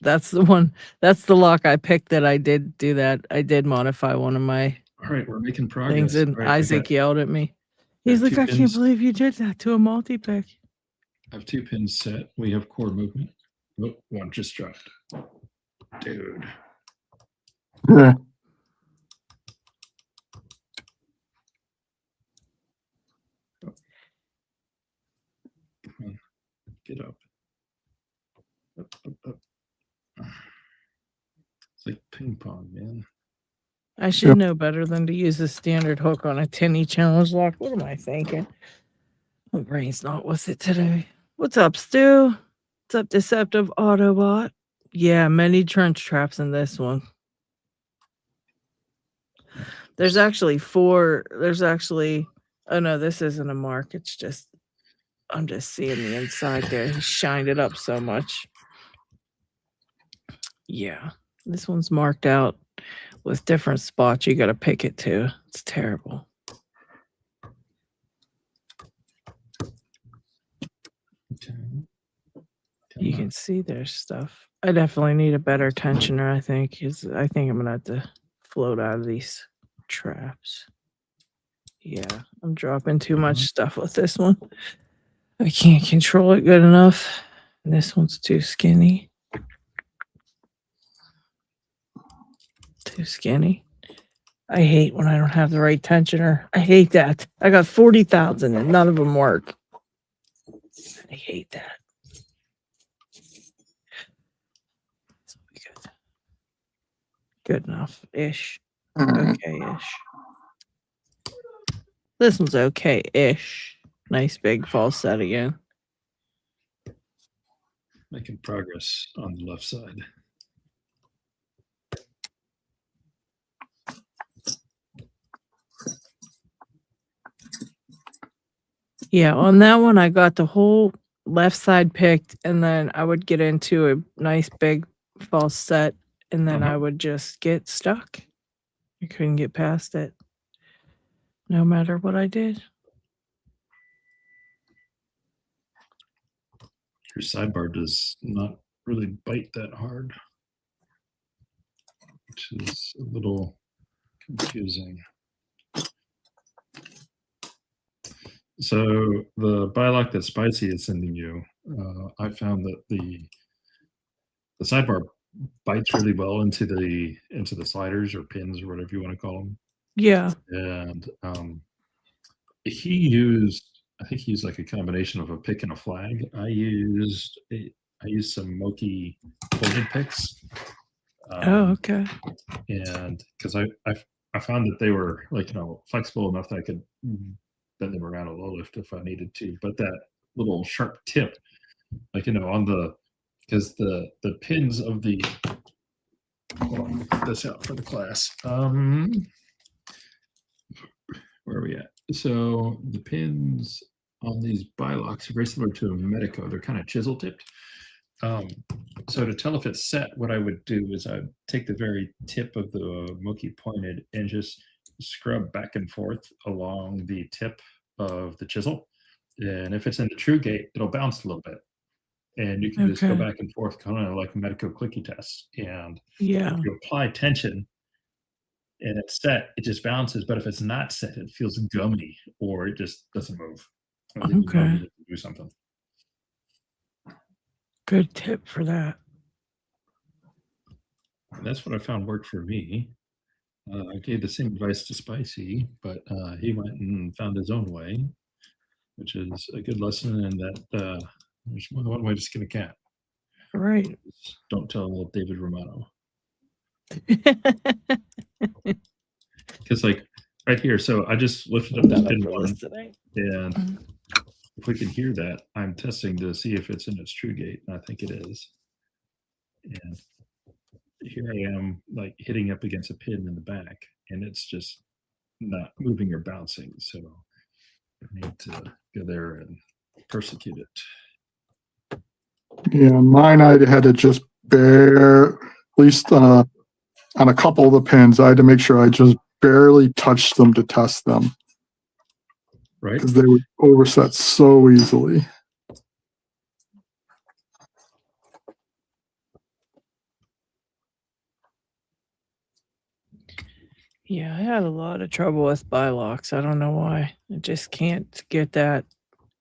That's the one. That's the lock I picked that I did do that. I did modify one of my All right, we're making progress. things, and All right, Isaac yelled at me. He's like, I can't pins. believe you did that to a multi-pick. I have 2 pins set. We have core movement. Oh, one just dropped. Dude. Yeah. Come on. Get up. Up, up, up. It's like ping pong, man. I should know better than to use a standard hook on a tinny challenge lock. What am I thinking? My brain's not with it today. What's up, Stu? What's up, Deceptive Autobot? Yeah, many trench traps in this one. There's actually 4. Oh no, this isn't a mark. It's just, I'm just seeing the inside there. He shined it up so much. Yeah, this one's marked out with different spots. You got to pick it too. It's terrible. Okay. You can see there's stuff. I definitely need a better tensioner, I think. I think I'm going to have to float out of these traps. Yeah, I'm dropping too much stuff with this one. I can't control it good enough. And this one's too skinny. Too skinny. I hate when I don't have the right tensioner. I hate that. I got 40,000 and none of them work. I hate that. Good. Good enough-ish. Okay-ish. This one's okay-ish. Nice big false set again. Making progress on the left side. Yeah, on that one, I got the whole left side picked, and then I would get into a nice big false set, and then I would just get stuck. I couldn't get past it, no matter what I did. Your sidebar does not really bite that hard, which is a little confusing. So the bilock that Spicy is sending you, I found that the sidebar bites really well into the sliders or pins or whatever you want to call them. Yeah. And he used, I think he used like a combination of a pick and a flag. I used some Moki pointed picks. Oh, okay. And because I found that they were like, flexible enough that I could bend them around a low lift if I needed to. But that little sharp tip, like, on the, because the pins of the, hold on, put this out for the class. Where are we at? So the pins on these bilocks are very similar to a Medico. They're kind of chisel tipped. So to tell if it's set, what I would do is I'd take the very tip of the Moki pointed and just scrub back and forth along the tip of the chisel. And if it's in the true gate, it'll bounce a little bit. And you can just go Okay. back and forth, kind of like a Medico clicky test. And Yeah. if you apply tension and it's set, it just bounces. But if it's not set, it feels gummy or it just doesn't move. And then you know you Okay. need to do something. Good tip for that. And that's what I found worked for me. I gave the same advice to Spicy, but he went and found his own way, which is a good lesson in that there's more than one way to skin a cat. Right. Just don't tell David Romano. Because like right here, so I just lifted up this pin one, and if we can hear that, I'm testing to see if it's in its true gate, and I think it is. And here I am, like hitting up against a pin in the back, and it's just not moving or bouncing. So I need to go there and persecute it. Yeah, mine I had to just at least on a couple of the pins, I had to make sure I just barely touched them to test them. Right. Because they would overset so easily. Yeah, I had a lot of trouble with bilocks. I don't know why. I just can't get that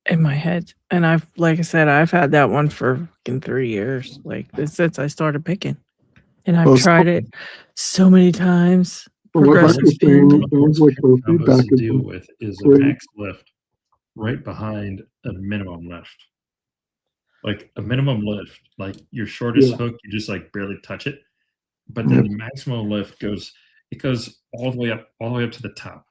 in my head. And like I said, I've had that one for 3 years, like since I started picking. And I've Well, tried it so many times. What Progressive you're saying, spin. it sounds like the feedback to is deal with is a great. max lift right behind a minimum lift. Like a minimum lift, like your shortest hook, you just like barely touch it. But then the maximum lift goes all the way up to the top.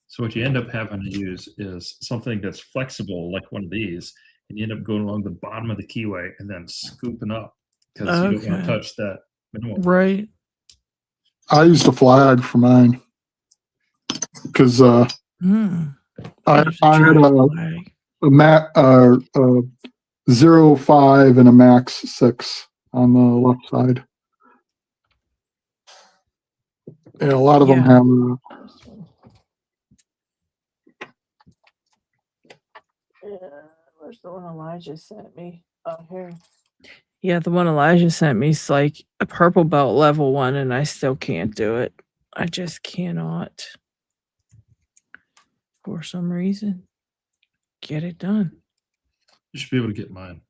So what you end up having to use is something that's flexible, like one of these, and you end up going along the bottom of the keyway and then scooping up because you don't want to touch that minimum. Right. I used a flag for mine because I had a 0.5 and a max 6 on the left side. Yeah, a lot of them have. Where's the one Elijah sent me? Oh, here. Yeah, the one Elijah sent me is like a purple belt level 1, and I still can't do it. I just cannot, for some reason, get it done. You should be able to get mine.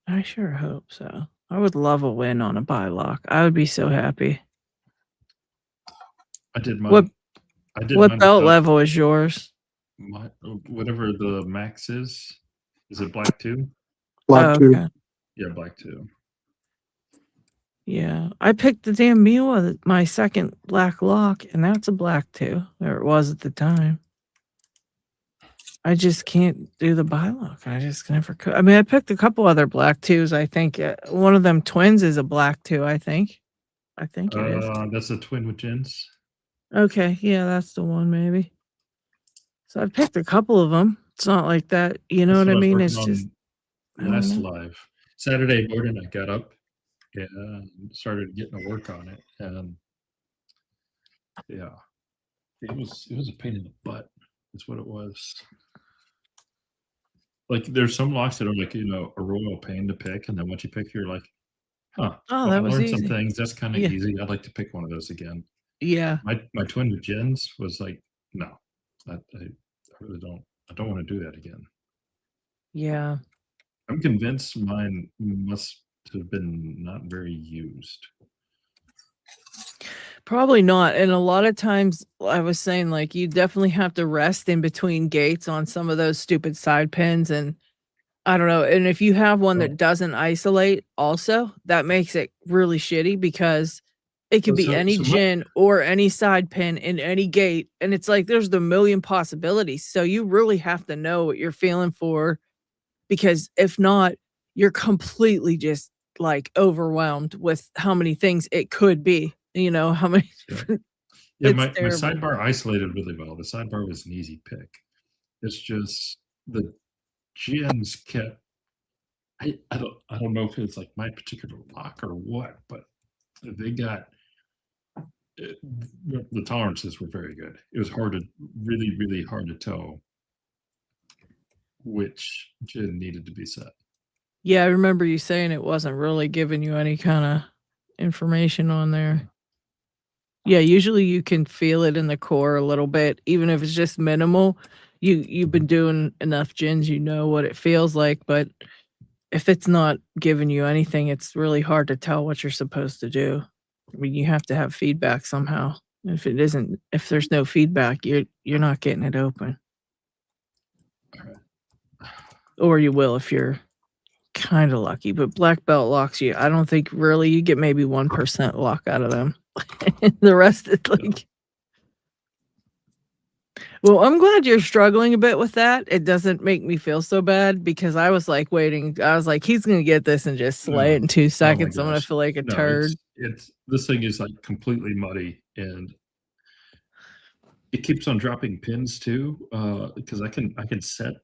I sure hope so. I would love a win on a bilock. I would be so happy. I did mine. What belt level is yours? Whatever the max is. Is it black 2? Black 2. Okay. Yeah, black 2. Yeah, I picked the damn Miwa, my second black lock, and that's a black 2, or it was at the time. I just can't do the bilock. I just never could. I mean, I picked a couple other black 2s. I think one of them twins is a black 2. I think it is. That's a twin with gins. Okay, yeah, that's the one maybe. So I've picked a couple of them. It's not like that, you know what I mean? It's just last live Saturday morning. I got up and started getting to work on it, and yeah, it was a pain in the butt. That's what it was. Like there's some locks that are like a royal pain to pick, and then once you pick, you're like, huh. Oh, that was easy. Some things. That's kind of easy. I'd like to pick one of those again. Yeah. My twin with gins was like, no, I really don't. I don't want to do that again. Yeah. I'm convinced mine must have been not very used. Probably not. And a lot of times I was saying like you definitely have to rest in between gates on some of those stupid side pins and I don't know. And if you have one that Well, doesn't isolate also, that makes it really shitty because it could well, be any so my, gin or any side pin in any gate. And it's like there's the million possibilities. So you really have to know what you're feeling for because if not, you're completely just like overwhelmed with how many things it could be. You know, how many yeah, different yeah, it's my terrible. sidebar isolated really well. The sidebar was an easy pick. It's just the gins kept. I don't know if it's like my particular lock or what, but they got the tolerances were very good. It was really hard to tell which gin needed to be set. Yeah, I remember you saying it wasn't really giving you any kind of information on there. Yeah, usually you can feel it in the core a little bit, even if it's just minimal. You've been doing enough gins, you know what it feels like, but if it's not giving you anything, it's really hard to tell what you're supposed to do. I mean, you have to have feedback somehow. If there's no feedback, you're not getting it open. Or you will if you're kind of lucky, but black belt locks I don't think really you get maybe 1% lock out of them. The rest is like well, I'm glad you're struggling a bit with that. It doesn't make me feel so bad because I was like waiting. I was like, he's gonna get this and just slay it in 2 Oh my seconds. I'm gonna gosh. feel like a No, turd. it's this thing is like completely muddy and it keeps on dropping pins too. Because I can set.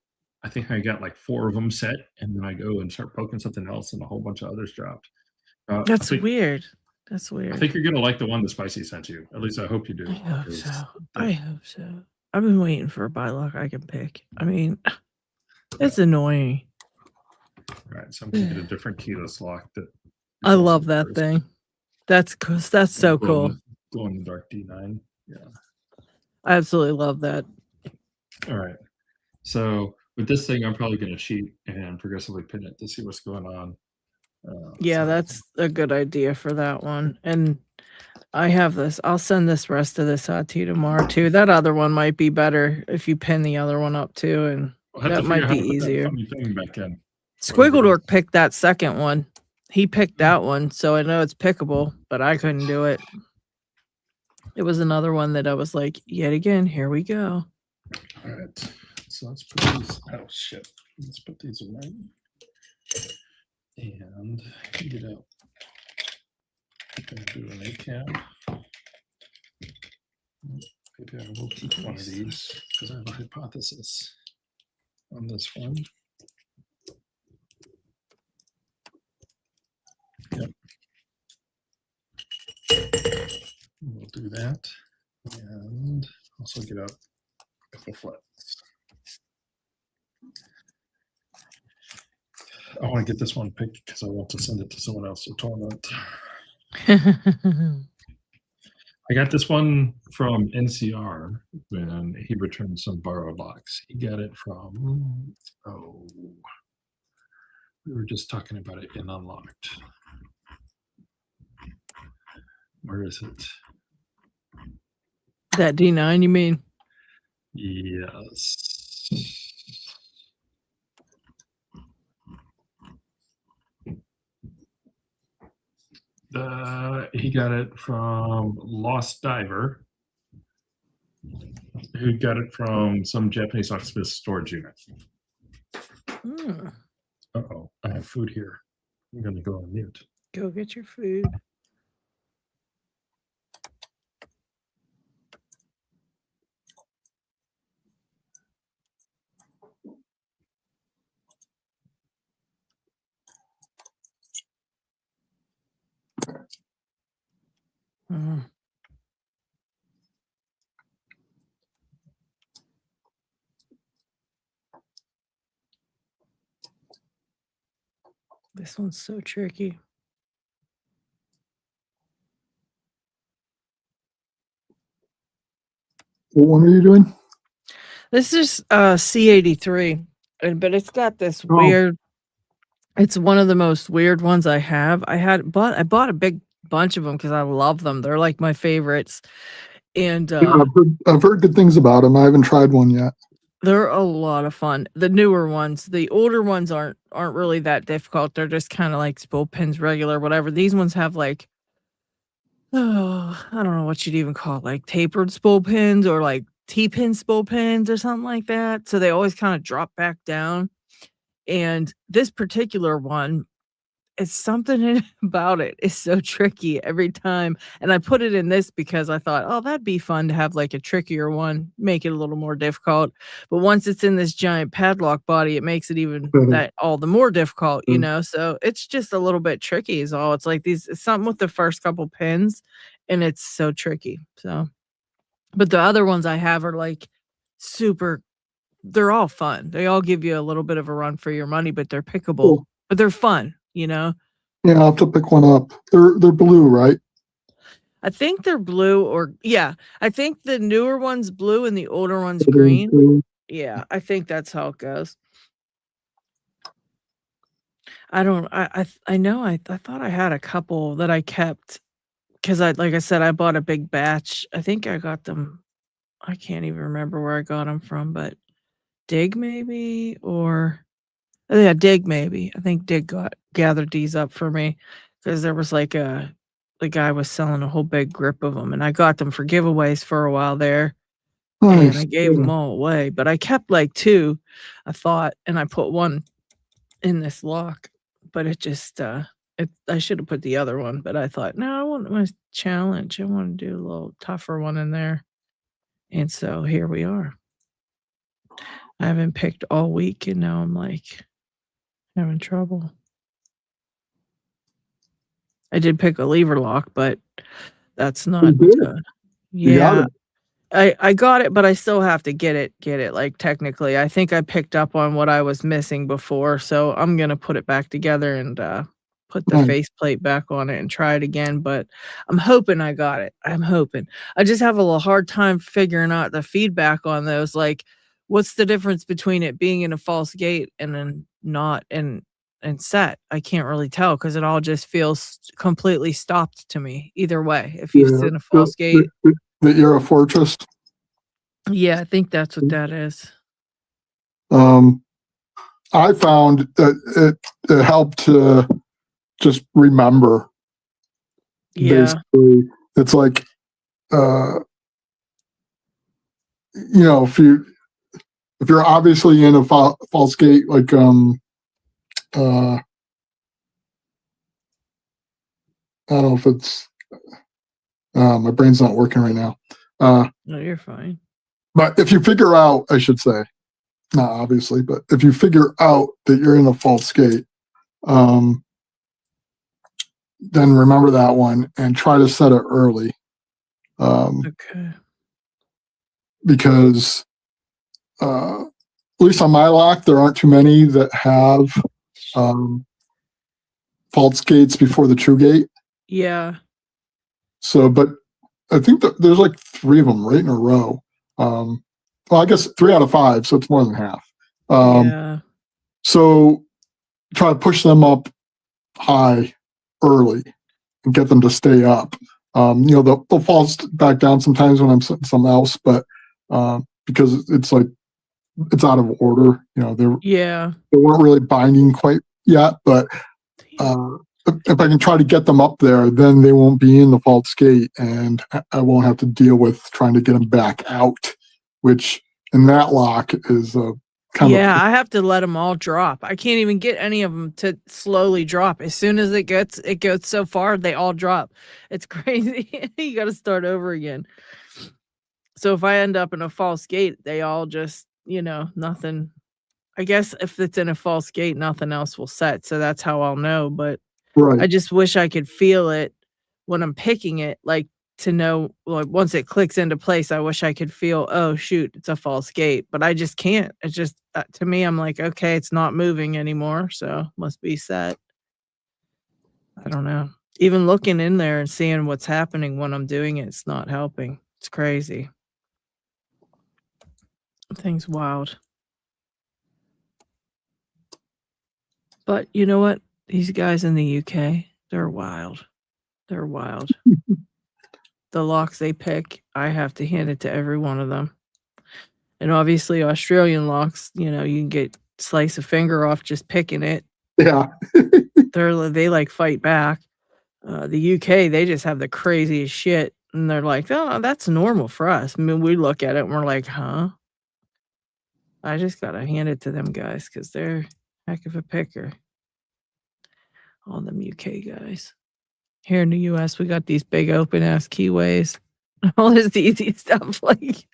I think I got like 4 of them set, and then I go and start poking something else, and a whole bunch of others dropped. I That's think weird. That's I weird. think you're gonna like the one that Spicy sent you. At least I hope you do. I hope 'cause so. that- I hope so. I've been waiting for a buy lock I can pick. I mean, it's annoying. All right, so I'm gonna get a different keyless lock that. I love that thing. That's so cool. Glow in the dark D9. Yeah. I absolutely love that. All right. So with this thing, I'm probably going to cheat and progressively pin it to see what's going on. Yeah, so- that's a good idea for that one. And I have this. I'll send this rest of this out to you tomorrow too. That other one might be better if you pin the other one up too, and I'll have to that figure might out how be to put that easier. funny thing back in. Squiggledork picked that second one. He picked that one, so I know it's pickable, but I couldn't do it. It was another one that I was like, yet again, here we go. All right. So let's put these. Oh shit. Let's put these away and get out. I'm gonna do an ACAB. Maybe I will keep one of these because I have a hypothesis on this one. Yep. We'll do that and also get out a couple flats. I want to get this one picked because I want to send it to someone else to torment. I got this one from NCR when he returned some borrowed locks. He got it from, we were just talking about it in Unlocked. Where is it? That D9, you mean? Yes. He got it from Lost Diver, who got it from some Japanese locksmith storage unit. Hmm. Uh-oh, I have food here. I'm going to go on mute. Go get your food. This one's so tricky. What one are you doing? This is C83, but it's got this Oh. weird. It's one of the most weird ones I have. I bought a big bunch of them because I love them. They're like my favorites. And Yeah, I've heard good things about them. I haven't tried one yet. they're a lot of fun. The newer ones, the older ones aren't really that difficult. They're just kind of like spool pins, regular, whatever. These ones have like, oh, I don't know what you'd even call it, like tapered spool pins or like T-pin spool pins or something like that. So they always kind of drop back down. And this particular one, it's something about it is so tricky every time. And I put it in this because I thought, oh, that'd be fun to have like a trickier one, make it a little more difficult. But once it's in this giant padlock body, it makes it even that all the more difficult, you know? So it's just a little bit tricky is all. It's like it's something with the first couple pins and it's so tricky. So, but the other ones I have are like super, they're all fun. They all give you a little bit of a run for your money, but they're pickable, Cool. but they're fun, you know? Yeah, I'll have to pick one up. They're blue, right? I think they're blue or yeah, I think the newer one's blue and the older one's green. Yeah, I think that's how it goes. I don't I know I thought I had a couple that I kept because like I said, I bought a big batch. I think I got them. I can't even remember where I got them from, but Dig maybe or yeah, Dig maybe. I think Dig gathered these up for me because there was like the guy was selling a whole big grip of them, and I got them for giveaways for a while there, and Nice. I gave them all away. But I kept like 2, I thought, and I put 1 in this lock. But it just I should have put the other one, but I thought, no, I want my challenge. I want to do a little tougher one in there, and so here we are. I haven't picked all week, and now I'm like having trouble. I did pick a lever lock, but that's not, You did? You got yeah, it. I got it, but I still have to get it, like, technically. I think I picked up on what I was missing before, so I'm gonna put it back together and, put the Nice. faceplate back on it and try it again, but I'm hoping I got it. I'm hoping. I just have a little hard time figuring out the feedback on those, like, what's the difference between it being in a false gate and then not and set? I can't really tell because it all just feels completely stopped to me either way. If you Yeah. sit in a false gate, The Era Fortress. yeah, I think that's what that is. I found that it helped to just remember. Yeah. Basically, it's like, you know, if you're obviously in a false gate, like I don't know if it's my brain's not working right now. No, you're fine. But if you figure out, I should say, not obviously, but if you figure out that you're in a false gate, then remember that one and try to set it early. Okay. Because at least on my lock, there aren't too many that have false gates before the true gate. Yeah. So, but I think that there's like 3 of them right in a row. Well, I guess 3 out of 5, so it's more than half. Yeah. So try to push them up high early and get them to stay up. You know, they'll fall back down sometimes when I'm setting something else, but because it's like it's out of order. You know, they weren't really binding quite yet, but if I can try to get them up there, then they won't be in the false gate, and I won't have to deal with trying to get them back out, which in that lock is kind of. Yeah, I have to let them all drop. I can't even get any of them to slowly drop. As soon as it goes so far, they all drop. It's crazy. You got to start over again. So if I end up in a false gate, they all just, you know, nothing. I guess if it's in a false gate, nothing else will set. So that's how I'll know. But Right. I just wish I could feel it when I'm picking it, like to know, like once it clicks into place, I wish I could feel, oh shoot, it's a false gate, but I just can't. It's just to me, I'm like, okay, it's not moving anymore, so must be set. I don't know. Even looking in there and seeing what's happening when I'm doing it, it's not helping. It's crazy. Thing's wild. But you know what? These guys in the UK, they're wild. They're wild. The locks they pick, I have to hand it to every one of them. And obviously Australian locks, you know, you can get slice a finger off just picking it. Yeah. They like fight back. The UK, they just have the craziest shit. And they're like, oh, that's normal for us. I mean, we look at it and we're like, huh? I just got to hand it to them guys because they're heck of a picker. All them UK guys. Here in the US, we got these big open ass keyways. All this easy stuff. Like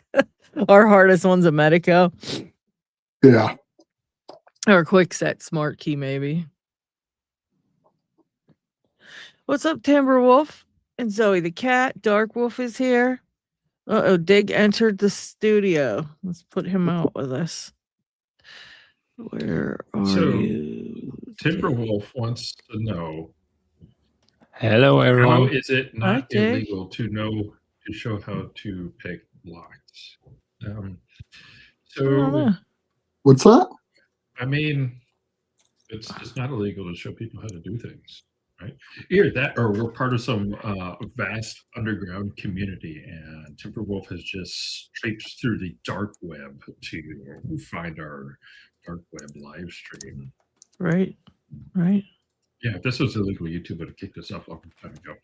our hardest one's a Medico Yeah. or quick set smart key, maybe. What's up, Timberwolf? And Zoe the cat. Dark Wolf is here. Uh-oh, Dig entered the studio. Let's put him out with us. Where are you? Timberwolf wants to know, Hello, how everyone. is it Hi, not Dig. illegal to show how to pick locks? I don't So, know. What's that? I mean, it's not illegal to show people how to do things, right? Either that, or we're part of some vast underground community, and Timberwolf has just traipsed through the dark web to find our dark web live stream. Right. Right. Yeah, if this was illegal, YouTube would have kicked us off a long time ago.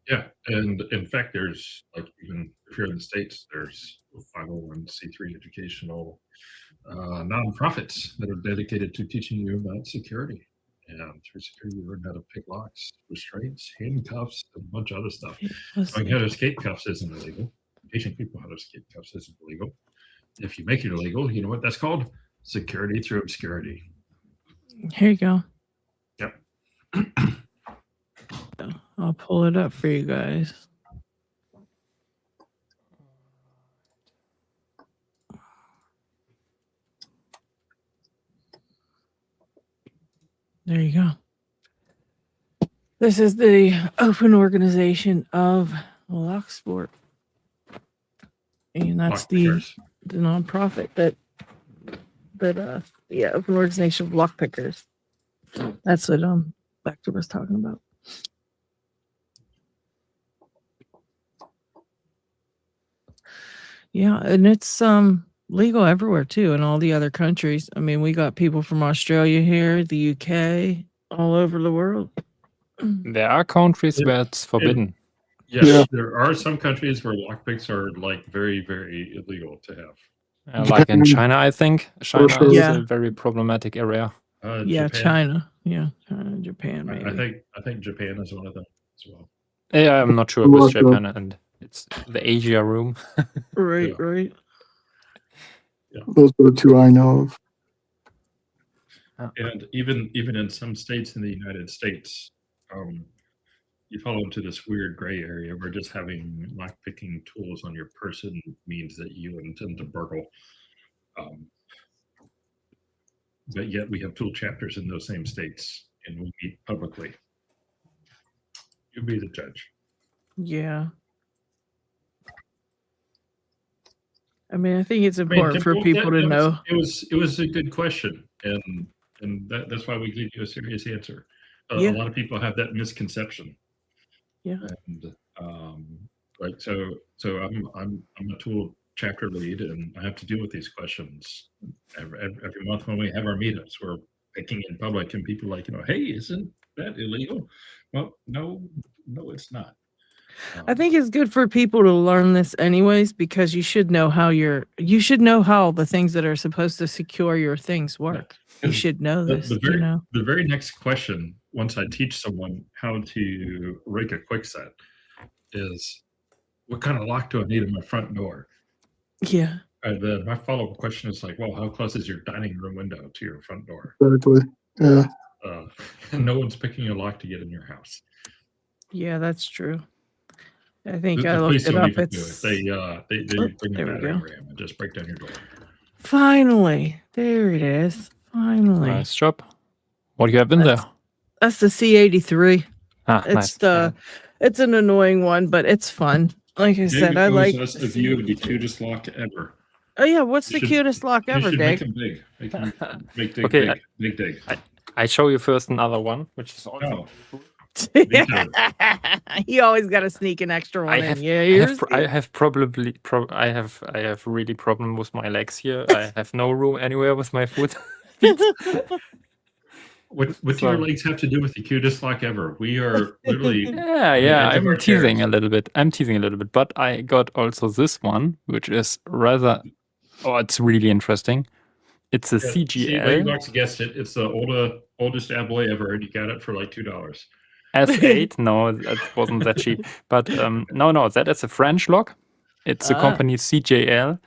Yeah, and in fact, there's like, even if you're in the States, there's 501c3 educational nonprofits that are dedicated to teaching you about security. And through security, you learn how to pick locks, restraints, handcuffs, and a bunch of other stuff. Knowing how to escape cuffs isn't illegal. Teaching people how to escape cuffs isn't illegal. If you make it illegal, you know what that's called? Security through obscurity. Here you go. Yep. I'll pull it up for you guys. There you go. This is the open organization of Locksport. And that's the nonprofit that open organization of lockpickers. That's what Vector was talking about. Yeah, and it's legal everywhere too, in all the other countries. I mean, we got people from Australia here, the UK, all over the world. There are countries where it's forbidden. Yes, Yeah. there are some countries where lockpicks are like very, very illegal to have. Like in China, I think. China sure. is Yeah. a very problematic area. Yeah, Japan, China. Yeah, China, Japan, maybe. I think Japan is one of them as well. Yeah, I'm not sure if it's Russia. Japan and it's the Asia room. Right, Yeah. right. Those are the two I know of. And even in some states in the United States, you fall into this weird gray area where just having lockpicking tools on your person means that you intend to burgle. But yet we have tool chapters in those same states, and we meet publicly. You be the judge. Yeah. I mean, I think it's important for Timberwolf, people to know. It was a good question, and that's why we gave you a serious answer. Yeah. A lot of people have that misconception. Yeah. And like so I'm a tool chapter lead, and I have to deal with these questions every month when we have our meetups. We're picking in public, and people are like, hey, isn't that illegal? Well, no, it's not. I think it's good for people to learn this anyways, because you should know how the things that are supposed to secure your things work. You should know this. The very next question, once I teach someone how to rig a quick set, is what kind of lock do I need in my front door? Yeah. And then my follow-up question is like, well, how close is your dining room window to your front door? Exactly. Yeah. No one's picking a lock to get in your house. Yeah, that's true. I think The I police looked it don't up. even do It's it. They bring a there we battering go. ram and just break down your door. Finally. There it is. Finally. Nice job. What do you have in there? That's the C83. Ah, It's nice. it's an annoying one, but it's fun. Like I said, I like. us a view of the cutest lock ever. Oh yeah, what's You the should- cutest lock You ever, should make Dig? them big. Make Dig Okay, big. Big Dig. I show you first another one, which is also. Oh, me too. You always got to sneak an extra one I in. have, Yeah, I have probably, I have really problem with my legs here. I have no room anywhere with my feet. What do So- your legs have to do with the cutest lock ever? We are literally Yeah, the yeah, edge of I'm our teasing chairs. a little bit. I'm teasing a little bit, but I got also this one, which is rather. Oh, it's really interesting. It's a Yeah, see, Lady CGL Box guessed it. It's the oldest alloy ever, and you got it for like $2. S8. No, that wasn't that cheap. But no, that is a French lock. It's a company CJL,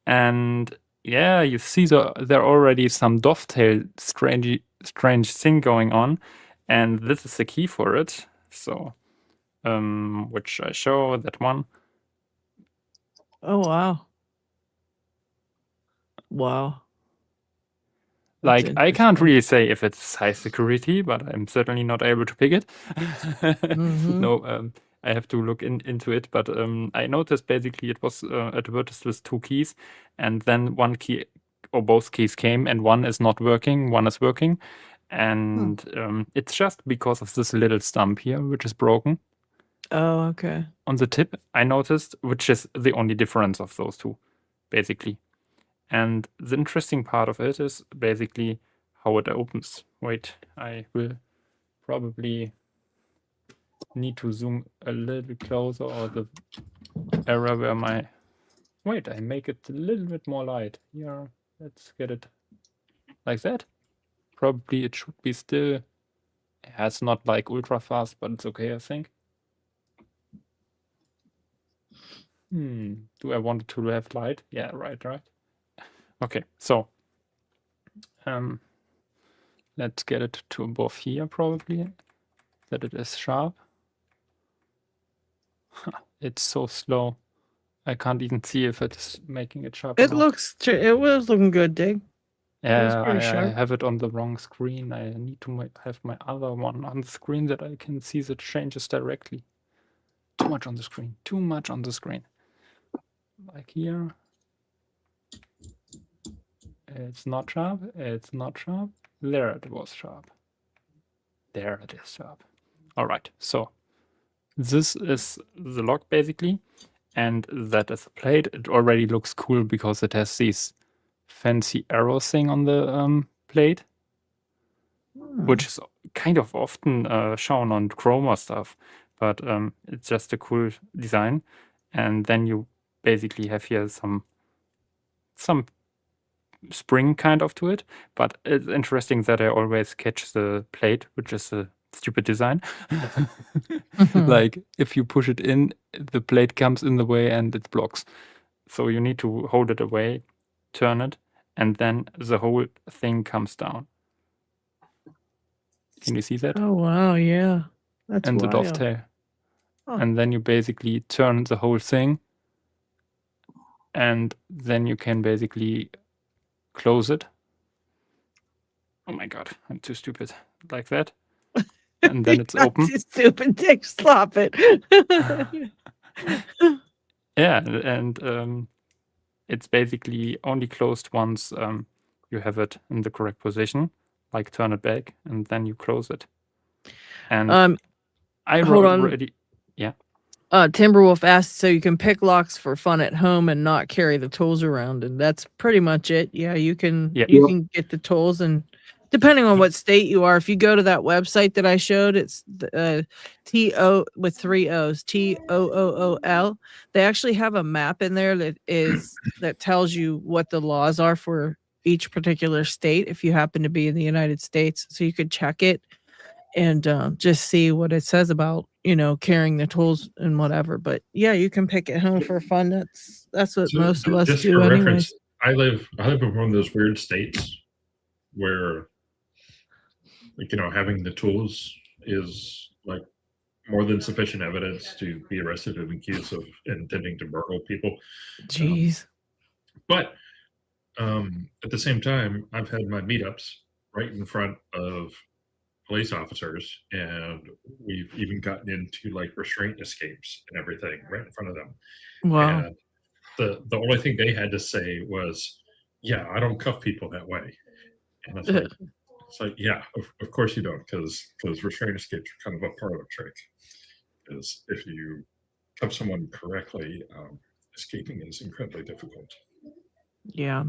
and yeah, you see there already some dovetail strange thing going on, and this is the key for it. So, which I show that one. Oh wow. Wow. Like, That's I can't interesting. really say if it's high security, but I'm certainly not able to pick it. Mhm. No, I have to look into it. But I noticed basically it was advertised with 2 keys, and then one key or both keys came, and one is not working, one is working. And it's just because of this little stump here, which is broken Oh, okay. on the tip, I noticed, which is the only difference of those two, basically. And the interesting part of it is basically how it opens. Wait, I will probably need to zoom a little closer, or the area where my... Wait, I make it a little bit more light. Yeah, let's get it like that. Probably it should be still... Yeah, it's not like ultra fast, but it's okay, I think. Do I want it to have light? Yeah, right. Okay, so let's get it to above here, probably, that it is sharp. It's so slow. I can't even see if it's making it sharp. It was looking good, Dig. Yeah, pretty I sharp. have it on the wrong screen. I need to have my other one on the screen that I can see the changes directly. Too much on the screen. Too much on the screen. Like here. It's not sharp. It's not sharp. There it was sharp. There it is sharp. All right. So this is the lock basically, and that is a plate. It already looks cool because it has these fancy arrow thing on the plate, which is kind of often shown on chroma stuff, but it's just a cool design. And then you basically have here some spring kind of to it, but it's interesting that I always catch the plate, which is a stupid design. Like, if you push it in, the plate comes in the way and it blocks. So you need to hold it away, turn it, and then the whole thing comes down. Can you see that? Oh wow, yeah. That's And the wild. dovetail. Huh. And then you basically turn the whole thing, and then you can basically close it. Oh my god, I'm too stupid. Like that. And then it's open. You stupid Dick, stop it. Yeah, and it's basically only closed once you have it in the correct position, like turn it back, and then you close it. And I hold on. already... Yeah. Timberwolf asked, so you can pick locks for fun at home and not carry the tools around, and that's pretty much it. Yeah, you can can get the tools, and depending on what state you are, if you go to that website that I showed, it's TO with 3 O's, TOOOL. They actually have a map in there that tells you what the laws are for each particular state if you happen to be in the United States, so you could check it and just see what it says about, carrying the tools and whatever. But yeah, you can pick it home for fun. That's what most of us just do for anyways. reference, I live in one of those weird states where, like, having the tools is like more than sufficient evidence to be arrested and accused of intending to burgle people. Jeez. But at the same time, I've had my meetups right in front of police officers, and we've even gotten into like restraint escapes and everything right in front of them. Wow. And the only thing they had to say was, "Yeah, I don't cuff people that way." And it's like, It's like, yeah, of course you don't, because restraint escapes are kind of a part of a trick. Is if you have someone correctly, escaping is incredibly difficult. Yeah.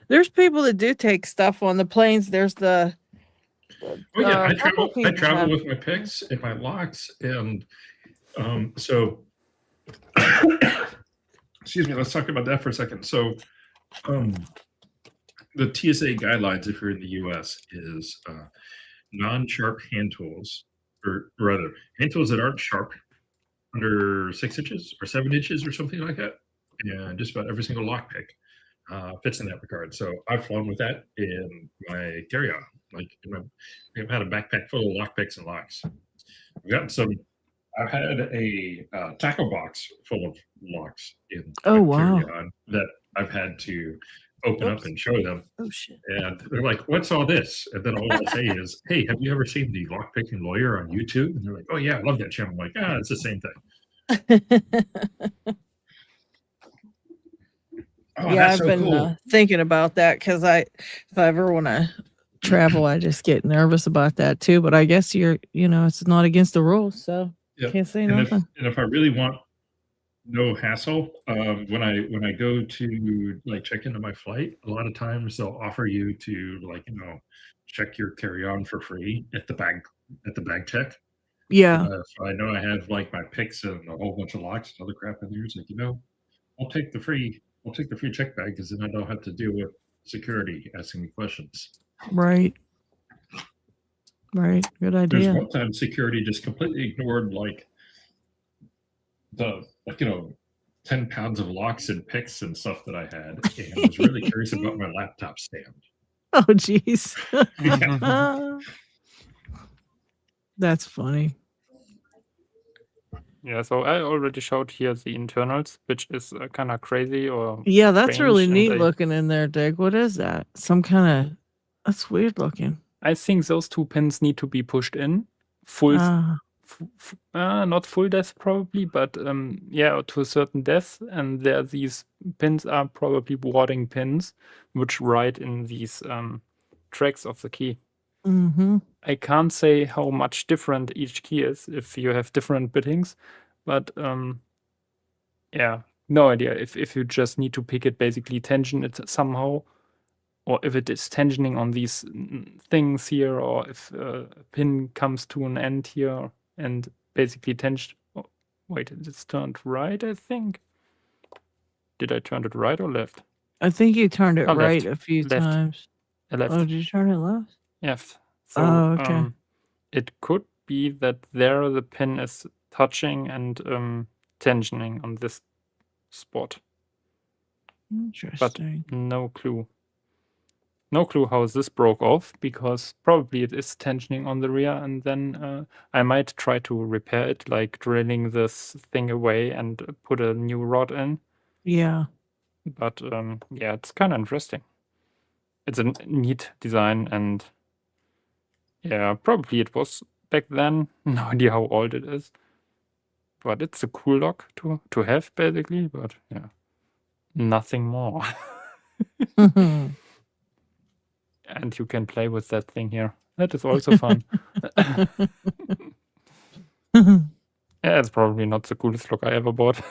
There's people that do take stuff on the planes. There's the Oh yeah, I couple travel people have- with my picks and my locks, and so excuse me, let's talk about that for a second. So the TSA guidelines, if you're in the US, is non-sharp hand tools, or rather hand tools that aren't sharp, under 6 inches or 7 inches or something like that. And just about every single lockpick fits in that regard. So I've flown with that in my carry-on. Like I've had a backpack full of lockpicks and locks. I've had a tackle box full of locks in Oh, my wow. carry-on that I've had to open up and show them. Oh shit. And they're like, "What's all this?" And then all I say is, "Hey, have you ever seen the Lockpicking Lawyer on YouTube?" And they're like, "Oh yeah, I love that channel." I'm like, it's the same thing. Oh, Yeah, that's I've so been cool. thinking about that because if I ever want to travel, I just get nervous about that too. But I guess it's not against the rules, so Yep. can't say And nothing. if I really want no hassle, when I go to like check into my flight, a lot of times they'll offer you to check your carry-on for free at the bag check. Yeah. So I know I have like my picks and a whole bunch of locks and other crap in there. It's like, I'll take the free check bag, because then I don't have to deal with security asking me questions. Right. Right. Good There's idea. one time security just completely ignored the 10 pounds of locks and picks and stuff that I had, and was really curious about my laptop stand. Oh, jeez. Yeah. That's funny. Yeah, so I already showed here the internals, which is kind of crazy or Yeah, that's really strange, and neat looking in there, Dig. What is that? Some kind of that's weird looking. I think those 2 pins need to be pushed in full, not full depth probably, but to a certain depth, and these pins are probably warding pins, which write in these tracks of the key. Mm-hmm. I can't say how much different each key is if you have different bittings, but yeah, no idea if you just need to pick it, basically tension it somehow, or if it is tensioning on these things here, or if a pin comes to an end here and basically tension. Oh, wait, it's turned right, I think. Did I turn it right or left? I think you turned it Oh, right left. a few Left. times. Left. Oh, did you turn it left? Left. So, Oh, okay. it could be that there the pin is touching and tensioning on this spot, but Interesting. no clue. No clue how this broke off, because probably it is tensioning on the rear, and then I might try to repair it, like drilling this thing away and put a new rod in. Yeah. But yeah, it's kind of interesting. It's a neat design, and yeah, probably it was back then. No idea how old it is. But it's a cool lock to have, basically. But yeah, nothing more. And you can play with that thing here. That is also fun. Yeah, it's probably not the coolest lock I ever bought.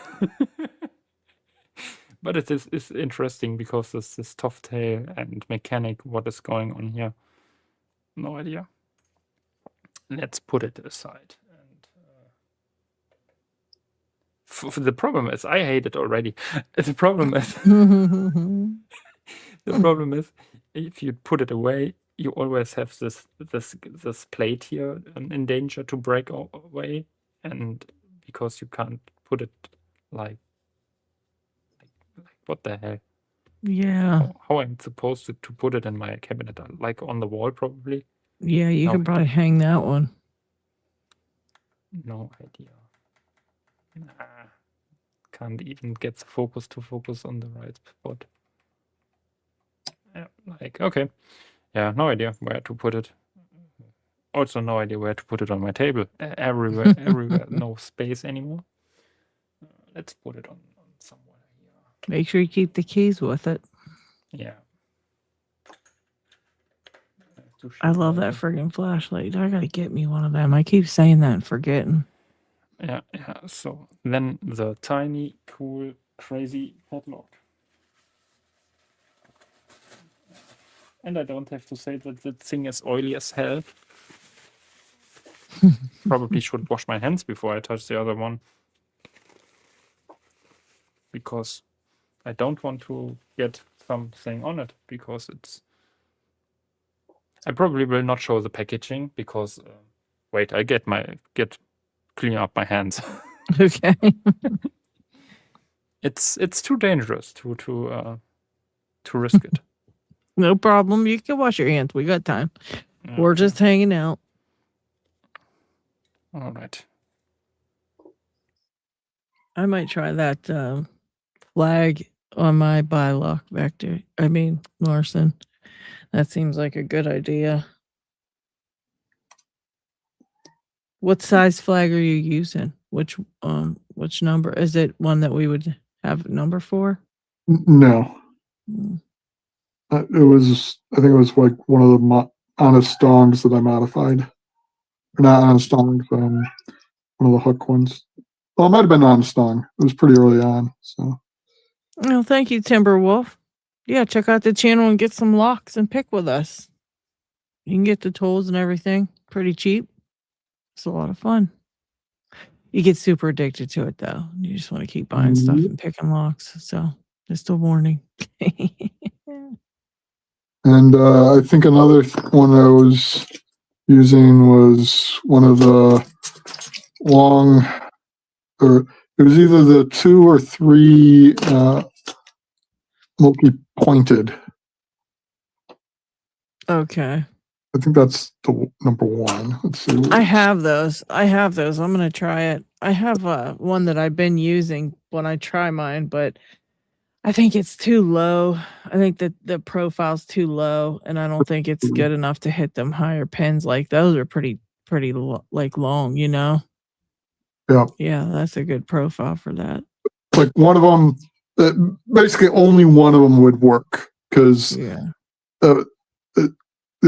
But it is interesting because there's this tough tail and mechanic. What is going on here? No idea. Let's put it aside. And the problem is, I hate it already. The problem is, if you put it away, you always have this plate here in danger to break away, and because you can't put it like what the hell? Yeah. How I'm supposed to put it in my cabinet? Like on the wall, probably? Yeah, you can probably hang that one. No idea. Nah. Can't even get the focus to focus on the right spot. Yeah, okay. Yeah, no idea where to put it. Also, no idea where to put it on my table. Everywhere, no space anymore. Let's put it on somewhere here. Make sure you keep the keys with it. Yeah. to show I love that the- friggin' flashlight. I gotta get me one of them. I keep saying that and forgetting. Yeah. So then the tiny, cool, crazy padlock. And I don't have to say that the thing is oily as hell. Probably should wash my hands before I touch the other one. Because I don't want to get something on it. Because it's... I probably will not show the packaging because... wait, I clean up my hands. Okay. It's too dangerous to risk it. No problem. You can wash your hands. We got time. We're Okay. just hanging out. All right. I might try that flag on my bylock vector. I mean, Larson. That seems like a good idea. What size flag are you using? Which number? Is it one that we would have a number for? No, Mm. I think it was like one of the honest stongs that I modified. Or not honest stongs, one of the hook ones. Well, it might have been honest stong. It was pretty early on, so. Well, thank you, Timberwolf. Yeah, check out the channel and get some locks and pick with us. You can get the tools and everything pretty cheap. It's a lot of fun. You get super addicted to it though. You just want to keep buying stuff and picking locks. So just a warning. And I think another one I was using was one of the long, or it was either the 2 or 3 multi-pointed. Okay. I think that's the number 1. Let's see. I have those. I'm going to try it. I have one that I've been using when I try mine, but I think it's too low. I think that the profile's too low, and I don't think it's good enough to hit them higher pins. Like those are pretty like long, you know? Yeah. Yeah, that's a good profile for that. Like one of them, basically only one of them would work because Yeah. the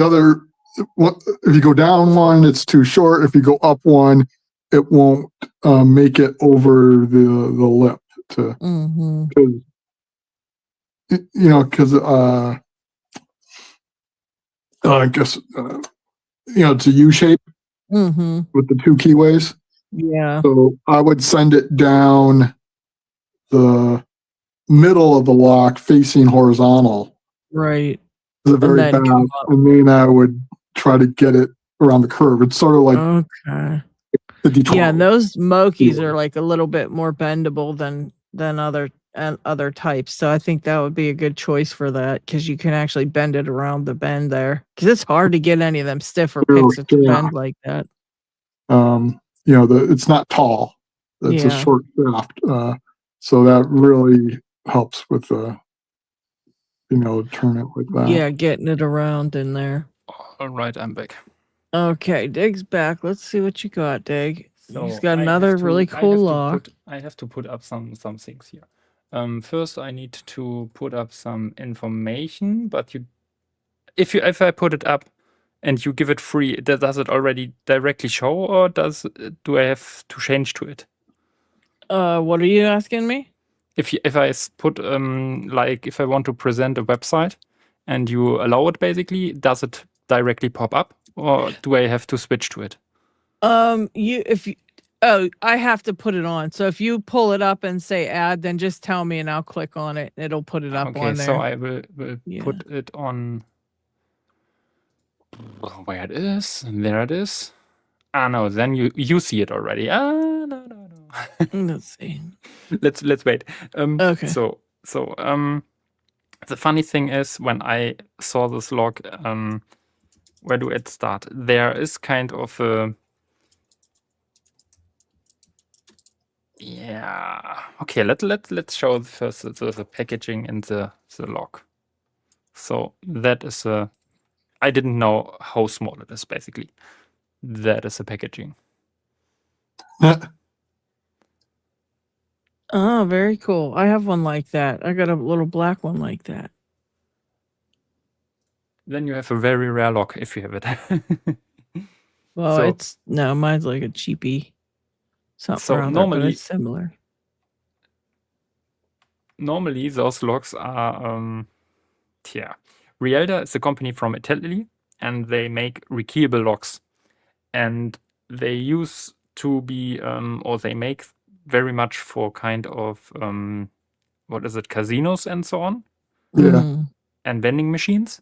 other, if you go down one, it's too short. If you go up one, it won't make it over the lip to, Mm-hmm. because I guess it's a U shape Mm-hmm. with the 2 keyways. Yeah. So I would send it down the middle of the lock facing horizontal Right. to the very then back, come up. and then I would try to get it around the curve. It's sort of like Okay. the D12. Yeah, and those Mokies are like a little bit more bendable than other types. So I think that would be a good choice for that because you can actually bend it around the bend there. Because it's hard to get any of them stiffer picks to bend like that. It's not tall. It's a Yeah. short shaft. So that really helps with turn it like that. Yeah, getting it around in there. All right, I'm back. Okay, Dig's back. Let's see what you got, Dig. So He's got I another have to- really I cool have to lock. I have to put up some things here. First, I need to put up some information. But if I put it up and you give it free, does it already directly show, or do I have to change to it? What are you asking me? If I put like if I want to present a website and you allow it, basically, does it directly pop up, or do I have to switch to it? I have to put it on. So if you pull it up and say add, then just tell me and I'll click on it. It'll put it up Okay, on there. so I will Yeah. put it on where it is. There it is. Ah, no, then you see it already. Ah, no. Let's see. Let's wait. Okay. So the funny thing is, when I saw this log, where do it start? There is kind of a... Yeah. Okay, let's show first the packaging and the log. So that is I didn't know how small it is, basically. That is the packaging. Oh, very cool. I have one like that. I got a little black one like that. then you have a very rare lock if you have it. Well, So- it's no, mine's like a cheapie. Something So around there, but normally- it's similar. Normally, those locks are, Rielda is a company from Italy, and they make rekeyable locks. And they use to be, or they make very much for kind of, casinos and so on, Yeah. Mhm. and vending machines.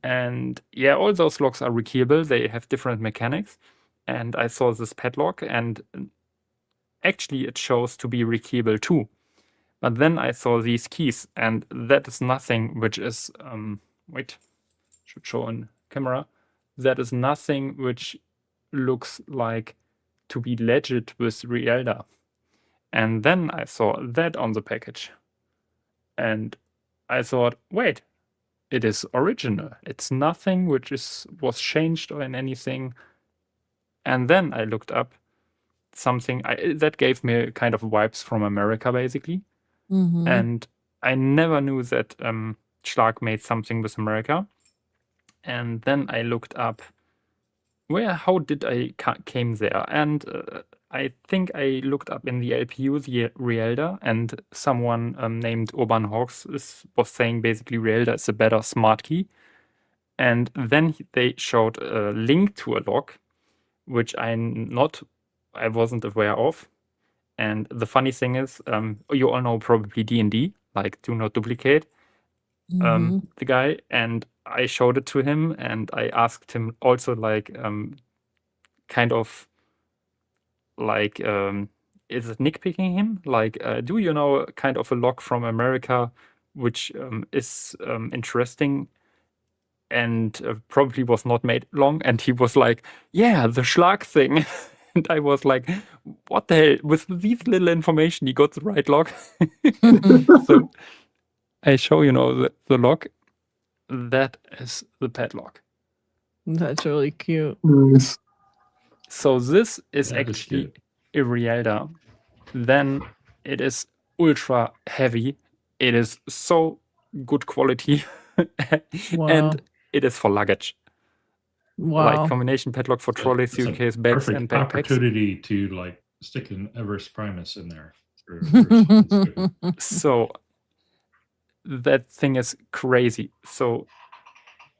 And yeah, all those locks are rekeyable. They have different mechanics. And I saw this padlock, and actually it shows to be rekeyable too. But then I saw these keys, and that is nothing which is, should show on camera. That is nothing which looks like to be legit with Rielda. And then I saw that on the package. And I thought, wait, it is original. It's nothing which was changed or in anything. And then I looked up something that gave me kind of vibes from America, basically. Mhm. And I never knew that Schlag made something with America. And then I looked up how did I came there? And I think I looked up in the LPU the Rielda, and someone named Urban Hawks was saying basically Rielda is a better smart key. And then they showed a link to a lock, which I wasn't aware of. And the funny thing is, you all know probably D&D, like do not duplicate. Mhm. The guy, and I showed it to him, and I asked him also kind of like, is it nitpicking him? Like, do you know kind of a lock from America which is interesting and probably was not made long? And he was like, yeah, the Schlag thing. And I was like, what the hell? With this little information, you got the right lock. So I show the lock. That is the padlock. That's really cute. Nice. So this is That is actually good. a Rielda. Then it is ultra heavy. It is so good quality. Wow. And it is for luggage. Wow. Like combination padlock for trolley, It's a suitcase, bags, and perfect backpacks. opportunity to like stick an Everest Primus in there. for someone stupid. So that thing is crazy. So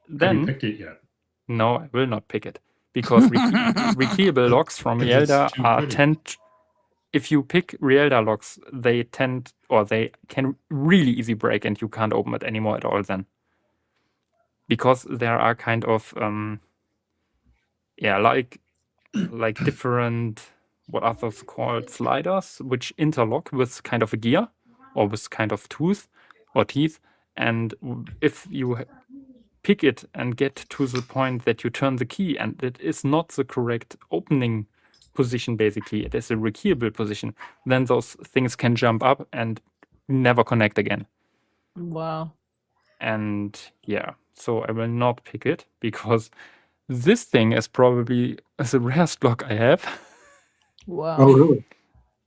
Have you then, picked it yet? no, I will not pick it because rekeyable locks from Because it's Rielda too are pretty. if you pick Rielda locks, they can really easy break and you can't open it anymore at all then. Because there are kind of like different, what are those called, sliders, which interlock with kind of a gear or with kind of tooth or teeth. And if you pick it and get to the point that you turn the key and it is not the correct opening position, basically, it is a rekeyable position, then those things can jump up and never connect again. Wow. And yeah, so I will not pick it because this thing is probably the rarest lock I have. Wow. Oh, really?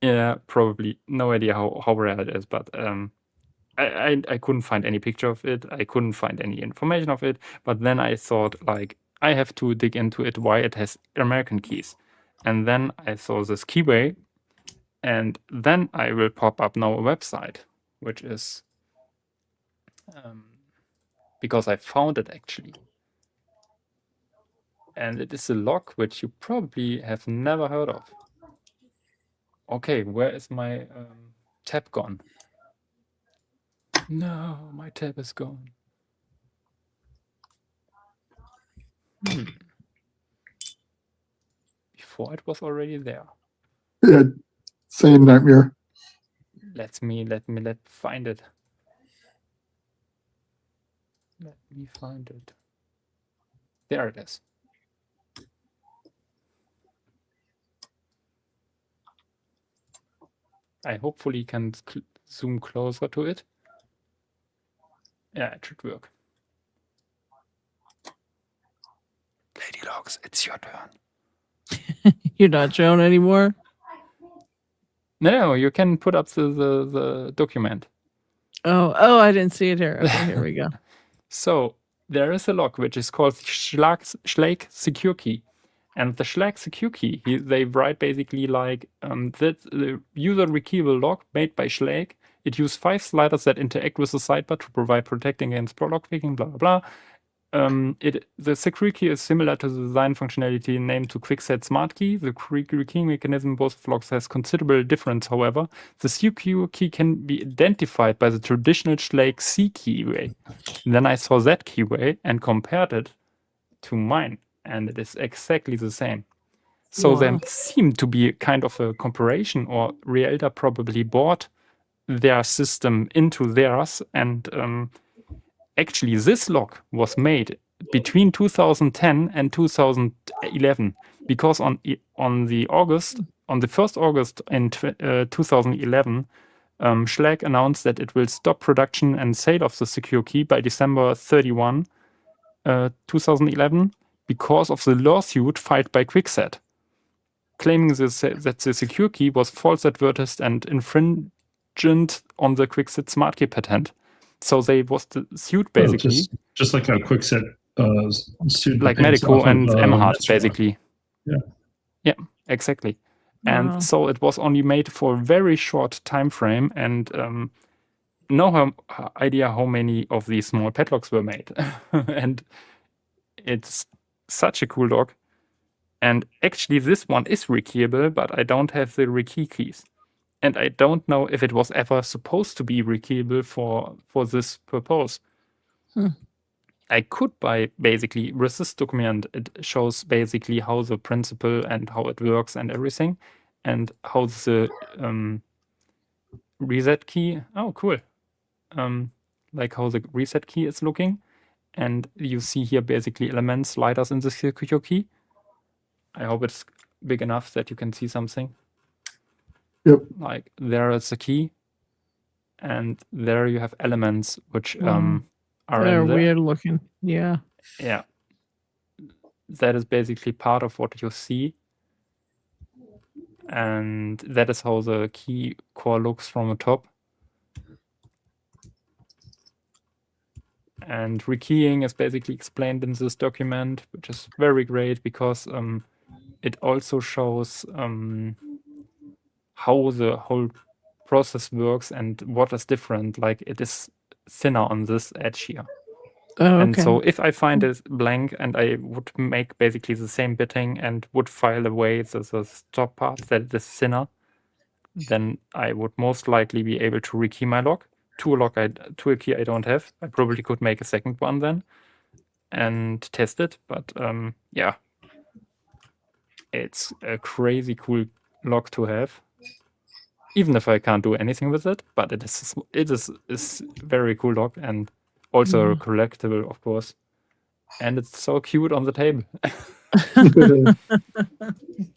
Yeah, probably. No idea how rare it is, but I couldn't find any picture of it. I couldn't find any information of it. But then I thought, like, I have to dig into it, why it has American keys. And then I saw this keyway, and then I will pop up now a website, which is because I found it actually. And it is a lock which you probably have never heard of. Okay, where is my tab gone? No, my tab is gone. Before it was already there. Yeah. Same nightmare. Let find it. Let me find it. There it is. I hopefully can zoom closer to it. Yeah, it should work. Lady Logs, it's your turn. You're not shown anymore? No, you can put up the document. Oh, I didn't see it here. Okay, here we go. So there is a lock which is called Schlag secure key. And the Schlag secure key, they write basically like that the user rekeyable lock made by Schlag. It uses 5 sliders that interact with the sidebar to provide protection against lockpicking, blah, blah, blah. The secure key is similar to the design functionality named to quickset smart key. The keying mechanism both of locks has considerable difference, however. The secure key can be identified by the traditional Schlag C keyway. And then I saw that keyway and compared it to mine, and it is exactly the same. So there seemed to be kind of a comparison, or Realtor probably bought their system into theirs, and actually this lock was made between 2010 and 2011, because on the 1st August in 2011, Schlag announced that it will stop production and sale of the secure key by December 31, 2011, because of the lawsuit filed by Quickset, claiming that the secure key was false advertised and infringent on the Quickset smart key patent. So they was sued basically. Just like how Quickset sued like Medico and Emhart, Metzger. basically. Yeah, exactly. And so it was only made for a very short time frame, and no idea how many of these small padlocks were made. And it's such a cool lock. And actually this one is rekeyable, but I don't have the rekey keys. And I don't know if it was ever supposed to be rekeyable for this purpose. I could buy basically resist document. It shows basically how the principle and how it works and everything, and how the reset key. Oh, cool! Like how the reset key is looking, and you see here basically elements, sliders in the secure key. I hope it's big enough that you can see something. Yep. Like there is a key, and there you have elements which are They're in there. weird looking. Yeah. Yeah. That is basically part of what you see. And that is how the key core looks from the top. And rekeying is basically explained in this document, which is very great because it also shows how the whole process works and what is different. Like it is thinner on this edge here. Oh, And okay. so if I find it blank and I would make basically the same bitting and would file away the top part that it is thinner, then I would most likely be able to rekey my lock to a key I don't have. I probably could make a second one then and test it. But yeah, it's a crazy cool lock to have. Even if I can't do anything with it, but it is very cool lock, and also collectible, of course. And it's so cute on the table.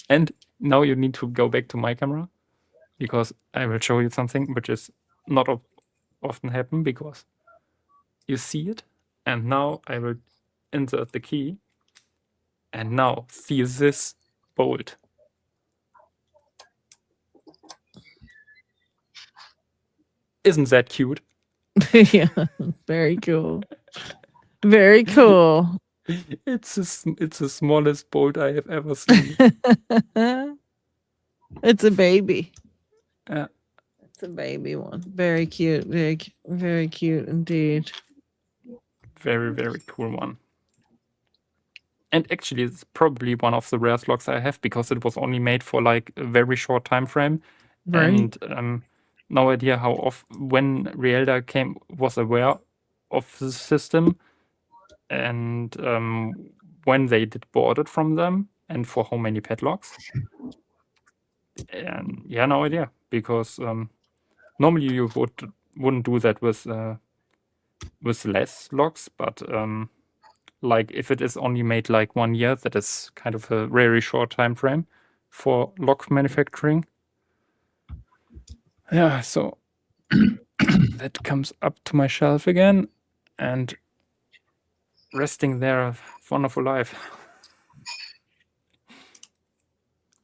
And now you need to go back to my camera, because I will show you something which is not often happen, because you see it, and now I will insert the key, and now see this bolt. Isn't that cute? Yeah. Very cool. Very cool. It's the smallest bolt I have ever seen. It's a baby. Yeah. It's a baby one. Very cute. Very cute indeed. Very, very cool one. And actually, it's probably one of the rarest locks I have, because it was only made for like a very short time frame. Right. And no idea when Realtor was aware of the system, and when they bought it from them, and for how many padlocks. And yeah, no idea, because normally you wouldn't do that with less locks, but like if it is only made like 1 year, that is kind of a very short time frame for lock manufacturing. Yeah, so that comes up to my shelf again and resting there a wonderful life.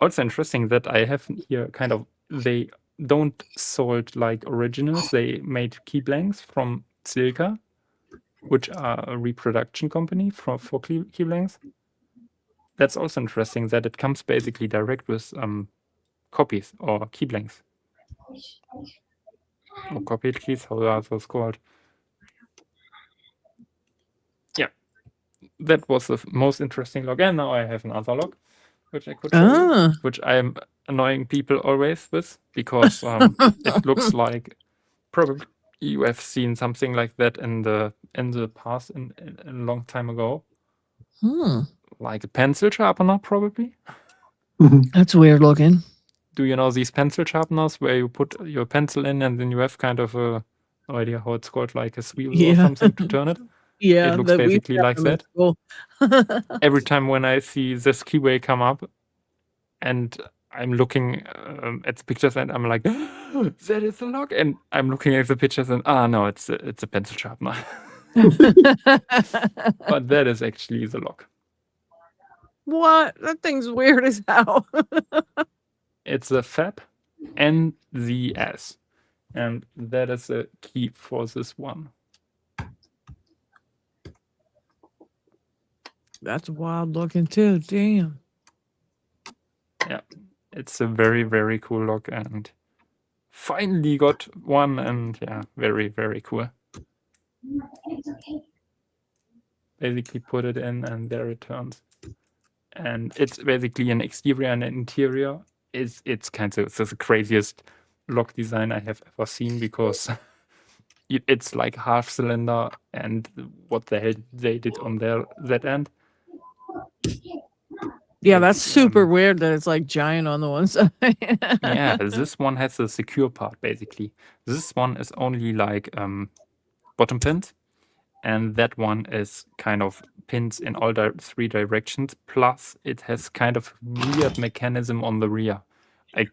Also interesting that I have here kind of, they don't sold like originals, they made key blanks from Silka, which are a reproduction company for keyblanks. That's also interesting that it comes basically direct with copies or keyblanks. Or copied keys, how are those called? Yeah, that was the most interesting log. And now I have another log, which I could show you, which I'm annoying people always with, because it looks like probably you have seen something like that in the past, in a long time ago. Like a pencil sharpener, probably. That's weird looking. Do you know these pencil sharpeners where you put your pencil in and then you have kind of no idea how it's called, like a swivel or something to turn it? Yeah, it looks basically like that. Cool. Every time when I see this keyway come up and I'm looking at the pictures and I'm like, oh, that is a log. And I'm looking at the pictures and no, it's a pencil sharpener. But that is actually the log. What? That thing's weird as hell. It's a FAB and the S. And that is a key for this one. That's wild looking too. Damn. Yeah, it's a very, very cool log, and finally got one, and yeah, very, very cool. Basically put it in and there it turns. And it's basically an exterior and an interior. It's kind of the craziest log design I have ever seen, because it's like half cylinder, and what the hell they did on that end. Yeah, that's super weird that it's like giant on the one side. Yeah, this one has a secure part, basically. This one is only like bottom pins, and that one is kind of pins in all three directions, plus it has kind of weird mechanism on the rear. I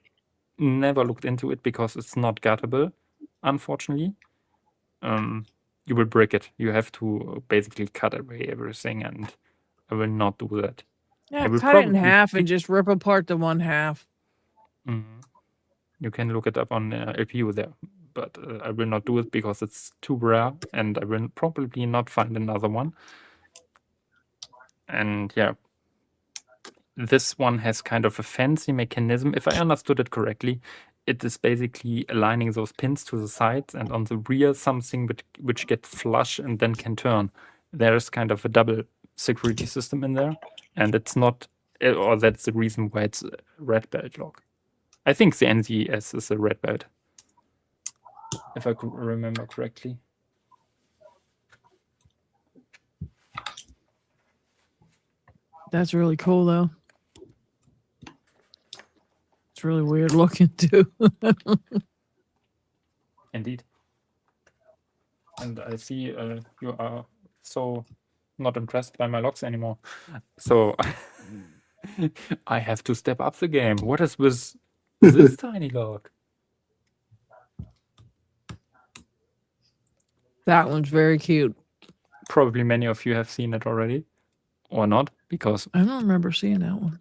never looked into it because it's not guttable, unfortunately. You will break it. You have to basically cut away everything, and I will not do that. Yeah, cut it in half and just rip apart the one half. You can look it up on LPU there, but I will not do it because it's too rare, and I will probably not find another one. And yeah, this one has kind of a fancy mechanism. If I understood it correctly, it is basically aligning those pins to the sides, and on the rear something which gets flush and then can turn. There's kind of a double security system in there, and it's not, or that's the reason why it's a red belt log. I think the NZS is a red belt, if I could remember correctly. That's really cool, though. It's really weird looking, too. Indeed. And I see you are so not impressed by my logs anymore. So I have to step up the game. What is with this tiny log? That one's very cute. Probably many of you have seen it already, or not, because I don't remember seeing that one.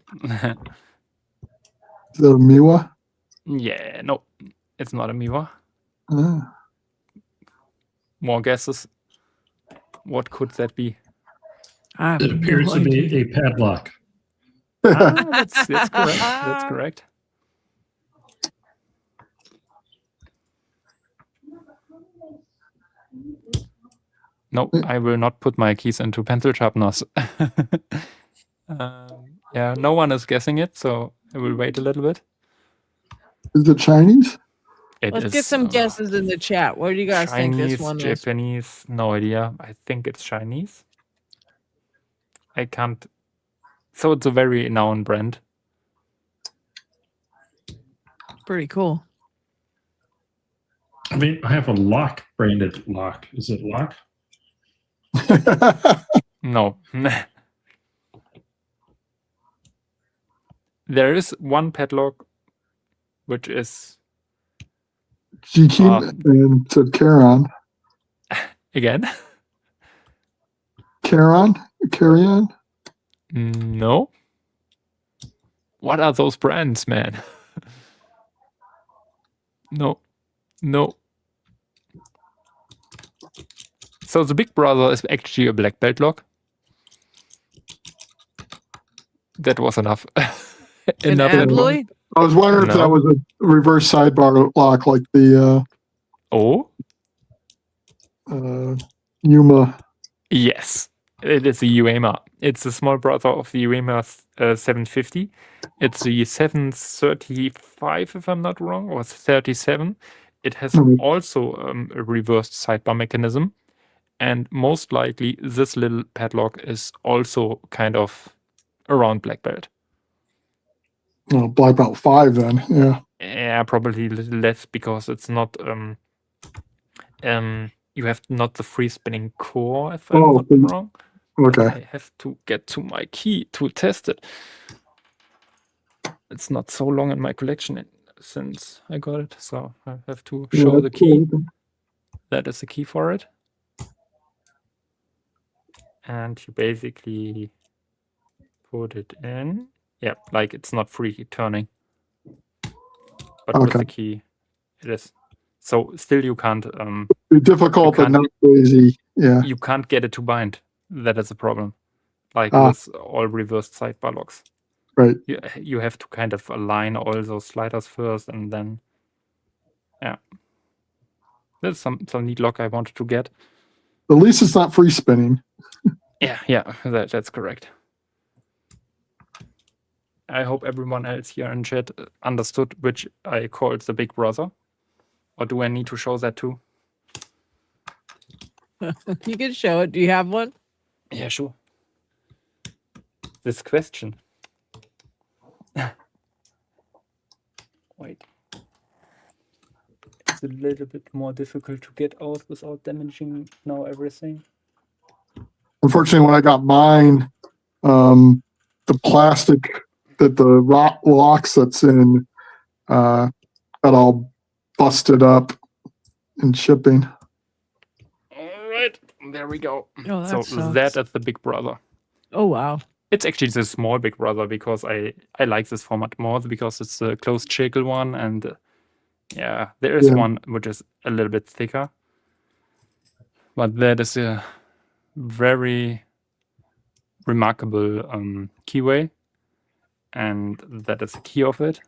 Is that a Miwa? Yeah, no, it's not a Miwa. Ah. More guesses. What could that be? It appears to be a padlock. That's correct. That's correct. No, I will not put my keys into pencil sharpeners. Yeah, no one is guessing it, so I will wait a little bit. Is it Chinese? Let's get some guesses in the chat. What do you guys think this one is? Japanese, no idea. I think it's Chinese. I can't. So it's a very known brand. Pretty cool. I mean, I have a lock branded lock. Is it lock? No. There is one padlock, which is Jikin and said Charon. again. Charon? Carrion? No. What are those brands, man? No. So the Big Brother is actually a black belt lock. That was enough. An enough. alloy? I was wondering if No. that was a reverse sidebar lock like the Oh, Yuma. yes. It is the UEMA. It's the small brother of the UEMA 750. It's the 735, if I'm not wrong, or 37. It has Mhm. also a reversed sidebar mechanism. And most likely, this little padlock is also kind of around black belt. Oh, black belt 5 then. Yeah. Yeah, probably a little less because it's not. You have not the free spinning core, if I'm not wrong. Okay. I have to get to my key to test it. It's not so long in my collection since I got it, so I have to show the key. That is the key for it. And you basically put it in. Yeah, like it's not free turning. But with the key, it is. So still you can't... difficult, but not crazy. Yeah. You can't get it to bind. That is a problem. Like with all reversed sidebar locks. Right. You have to kind of align all those sliders first, and then... Yeah. There's some neat lock I wanted to get. At least it's not free spinning. Yeah, that's correct. I hope everyone else here in chat understood which I called the Big Brother. Or do I need to show that too? You can show it. Do you have one? Yeah, sure. This question. Wait. It's a little bit more difficult to get out without damaging now everything. Unfortunately, when I got mine, the plastic that the locks that's in got all busted up in shipping. All right, there we go. Oh, so sucks. that is the Big Brother. Oh, wow. It's actually the small Big Brother because I like this format more because it's a closed shackle one, and yeah, there is one which is a little bit thicker. But that is a very remarkable keyway, and that is the key of it.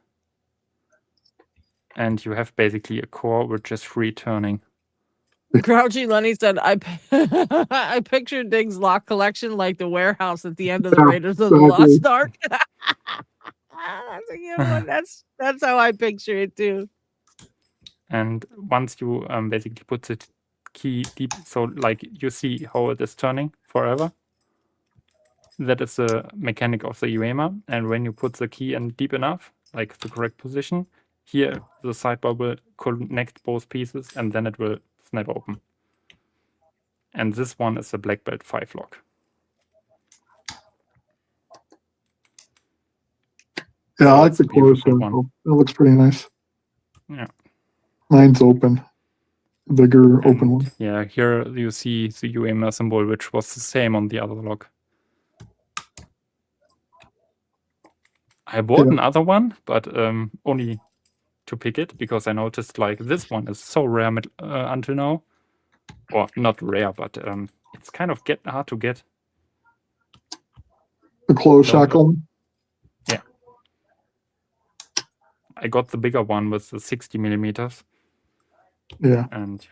And you have basically a core which is free turning. Grouchy Lenny said, I pictured Dig's lock collection like the warehouse at the end of the Raiders of the Lost Ark. That's a good one. That's how I picture it too. And once you basically put the key deep, so like you see how it is turning forever. That is the mechanic of the UEMA. And when you put the key in deep enough, like the correct position, here the sidebar will connect both pieces and then it will snap open. And this one is a black belt 5 lock. Yeah, I like the closed circle. It looks pretty nice. Yeah. Mine's open. Bigger open one. Yeah, here you see the UEMA symbol, which was the same on the other lock. I bought another one, but only to pick it because I noticed like this one is so rare until now. Or not rare, but it's kind of hard to get. The closed shackle? Yeah. I got the bigger one with the 60 millimeters. Yeah. And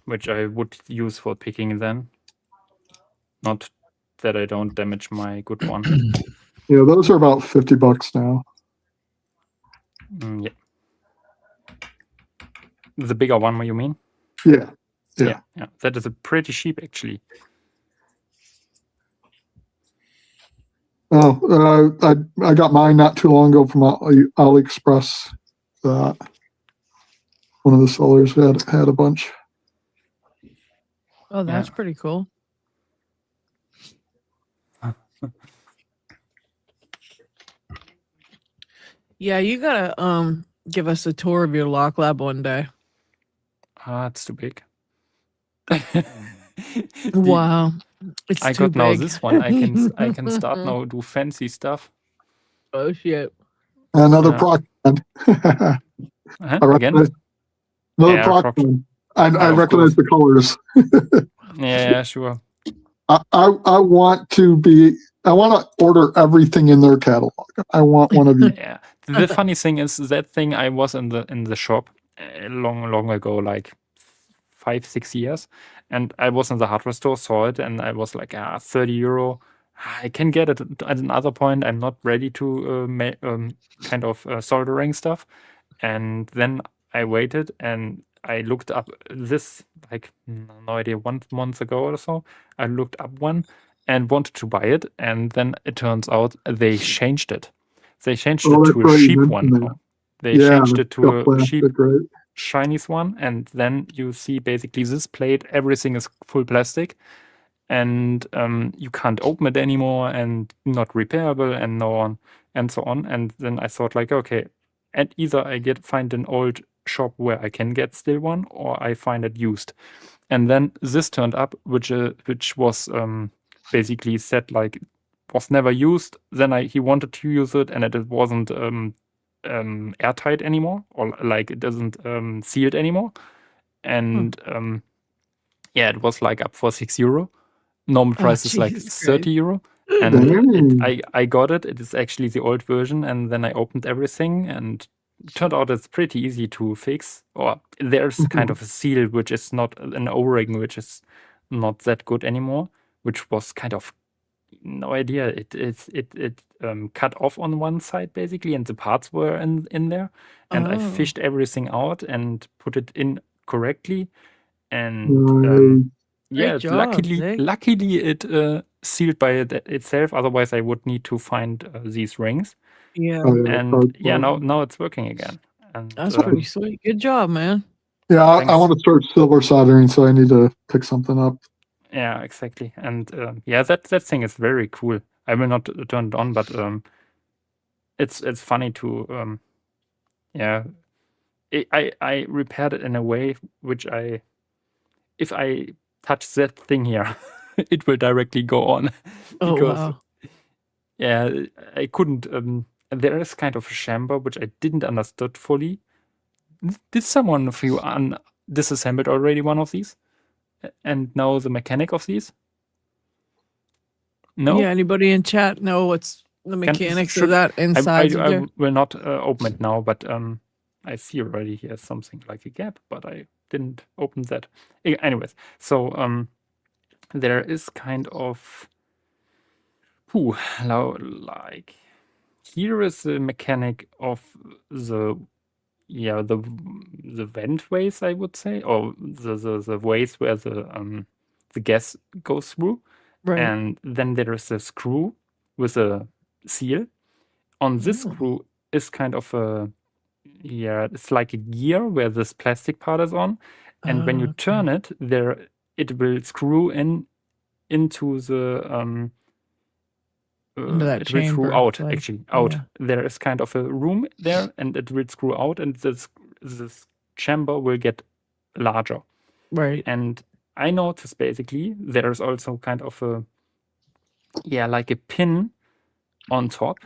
which I would use for picking then. Not that I don't damage my good one. Yeah, those are about $50 now. Yeah. The bigger one, you mean? Yeah. Yeah. That is a pretty cheap, actually. Oh, I got mine not too long ago from AliExpress. One of the sellers had a bunch. Oh, that's pretty cool. Yeah, you gotta give us a tour of your lock lab one day. It's too big. Wow, it's I too got now big. this one. I can start now do fancy stuff. Oh shit! Another proc. Again? Another proc. I of recognize course. the colors. Yeah, sure. I want to order everything in their catalog. I want one of each. Yeah. The funny thing is that thing I was in the shop long ago, like 5-6 years, and I was in the hardware store, saw it, and I was like, €30. I can get it at another point. I'm not ready to kind of soldering stuff. And then I waited and I looked up this, like, no idea, 1 month ago or so. I looked up one and wanted to buy it, and then it turns out they changed it. They changed Oh, it that's to a right. You cheap one mentioned that. now. They Yeah, changed it to got a plastic, cheap right? Chinese one, and then you see basically this plate, everything is full plastic, and you can't open it anymore, and not repairable, and no on and so on. And then I thought, like, okay, and either I find an old shop where I can get still one, or I find it used. And then this turned up, which was basically said, like, was never used. Then he wanted to use it, and it wasn't airtight anymore, or like it doesn't sealed anymore. And yeah, it was like up for €6. Normal price is like Jesus Christ. €30. Dang. And I got it. It is actually the old version, and then I opened everything, and it turned out it's pretty easy to fix. Or there's kind of a seal, which is not an O-ring, which is not that good anymore, which was kind of no idea. It cut off on one side basically, and the parts were in there, and I Oh. fished everything out and put it in correctly, and Right. yeah, Great job, Zig. luckily it sealed by itself. Otherwise, I would need to find these rings. Yeah. Oh, yeah, And hard yeah, part. now it's working again. And That's pretty sweet. Good job, man. Yeah, I Thanks. want to start silver soldering, so I need to pick something up. yeah, exactly. And yeah, that thing is very cool. I will not turn it on, but it's funny to yeah. I repaired it in a way which if I touch that thing here, it will directly go on. Oh, because wow. yeah, I couldn't. There is kind of a chamber which I didn't understood fully. Did someone of you disassembled already one of these, and know the mechanic of these? No. Yeah, anybody in chat know what's the mechanics of that inside? I will not open it now, but I see already here something like a gap, but I didn't open that. Anyways, so there is kind of like here is the mechanic of the vent ways, I would say, or the ways where the gas goes through. Right. And then there is a screw with a seal. On this screw is kind of it's like a gear where this plastic part is on. And when you turn it, it will screw into the into that it will chamber, screw out, like, actually out. yeah. There is kind of a room there, and it will screw out, and this chamber will get larger. Right. And I noticed basically there's also kind of a like a pin on top,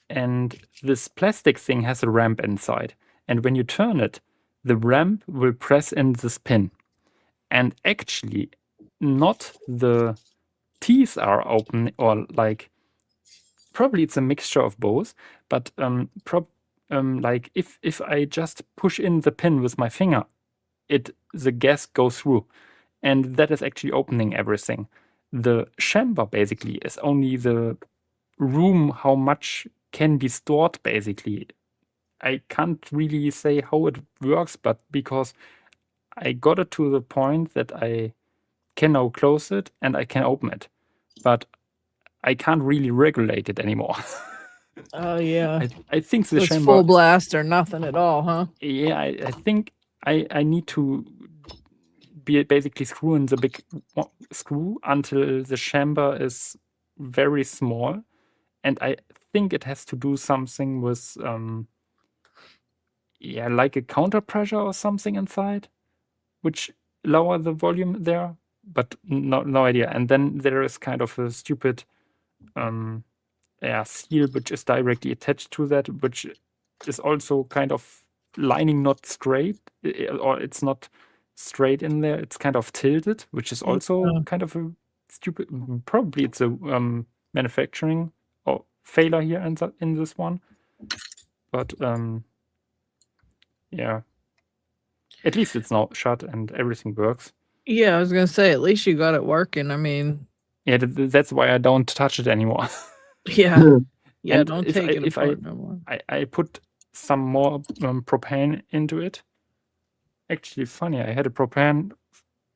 and this plastic thing has a ramp inside. And when you turn it, the ramp will press in this pin. And actually, not the teeth are open, or like probably it's a mixture of both. But like if I just push in the pin with my finger, the gas goes through, and that is actually opening everything. The chamber basically is only the room how much can be stored basically. I can't really say how it works, but because I got it to the point that I can now close it and I can open it, but I can't really regulate it anymore. Oh, yeah. I think the So it's chamber full blast or nothing at all, huh? Yeah, I think I need to basically screw in the big screw until the chamber is very small, and I think it has to do something with like a counter pressure or something inside, which lower the volume there, but no idea. And then there is kind of a stupid seal which is directly attached to that, which is also kind of lining not straight, or it's not straight in there. It's kind of tilted, which is also Yeah. kind of a stupid. Probably it's a manufacturing or failure here in this one. But yeah, at least it's now shut and everything works. Yeah, I was gonna say, at least you got it working. I mean, Yeah, that's why I don't touch it anymore. yeah, yeah, And don't if take it if apart no more. I put some more propane into it. Actually, funny, I had a propane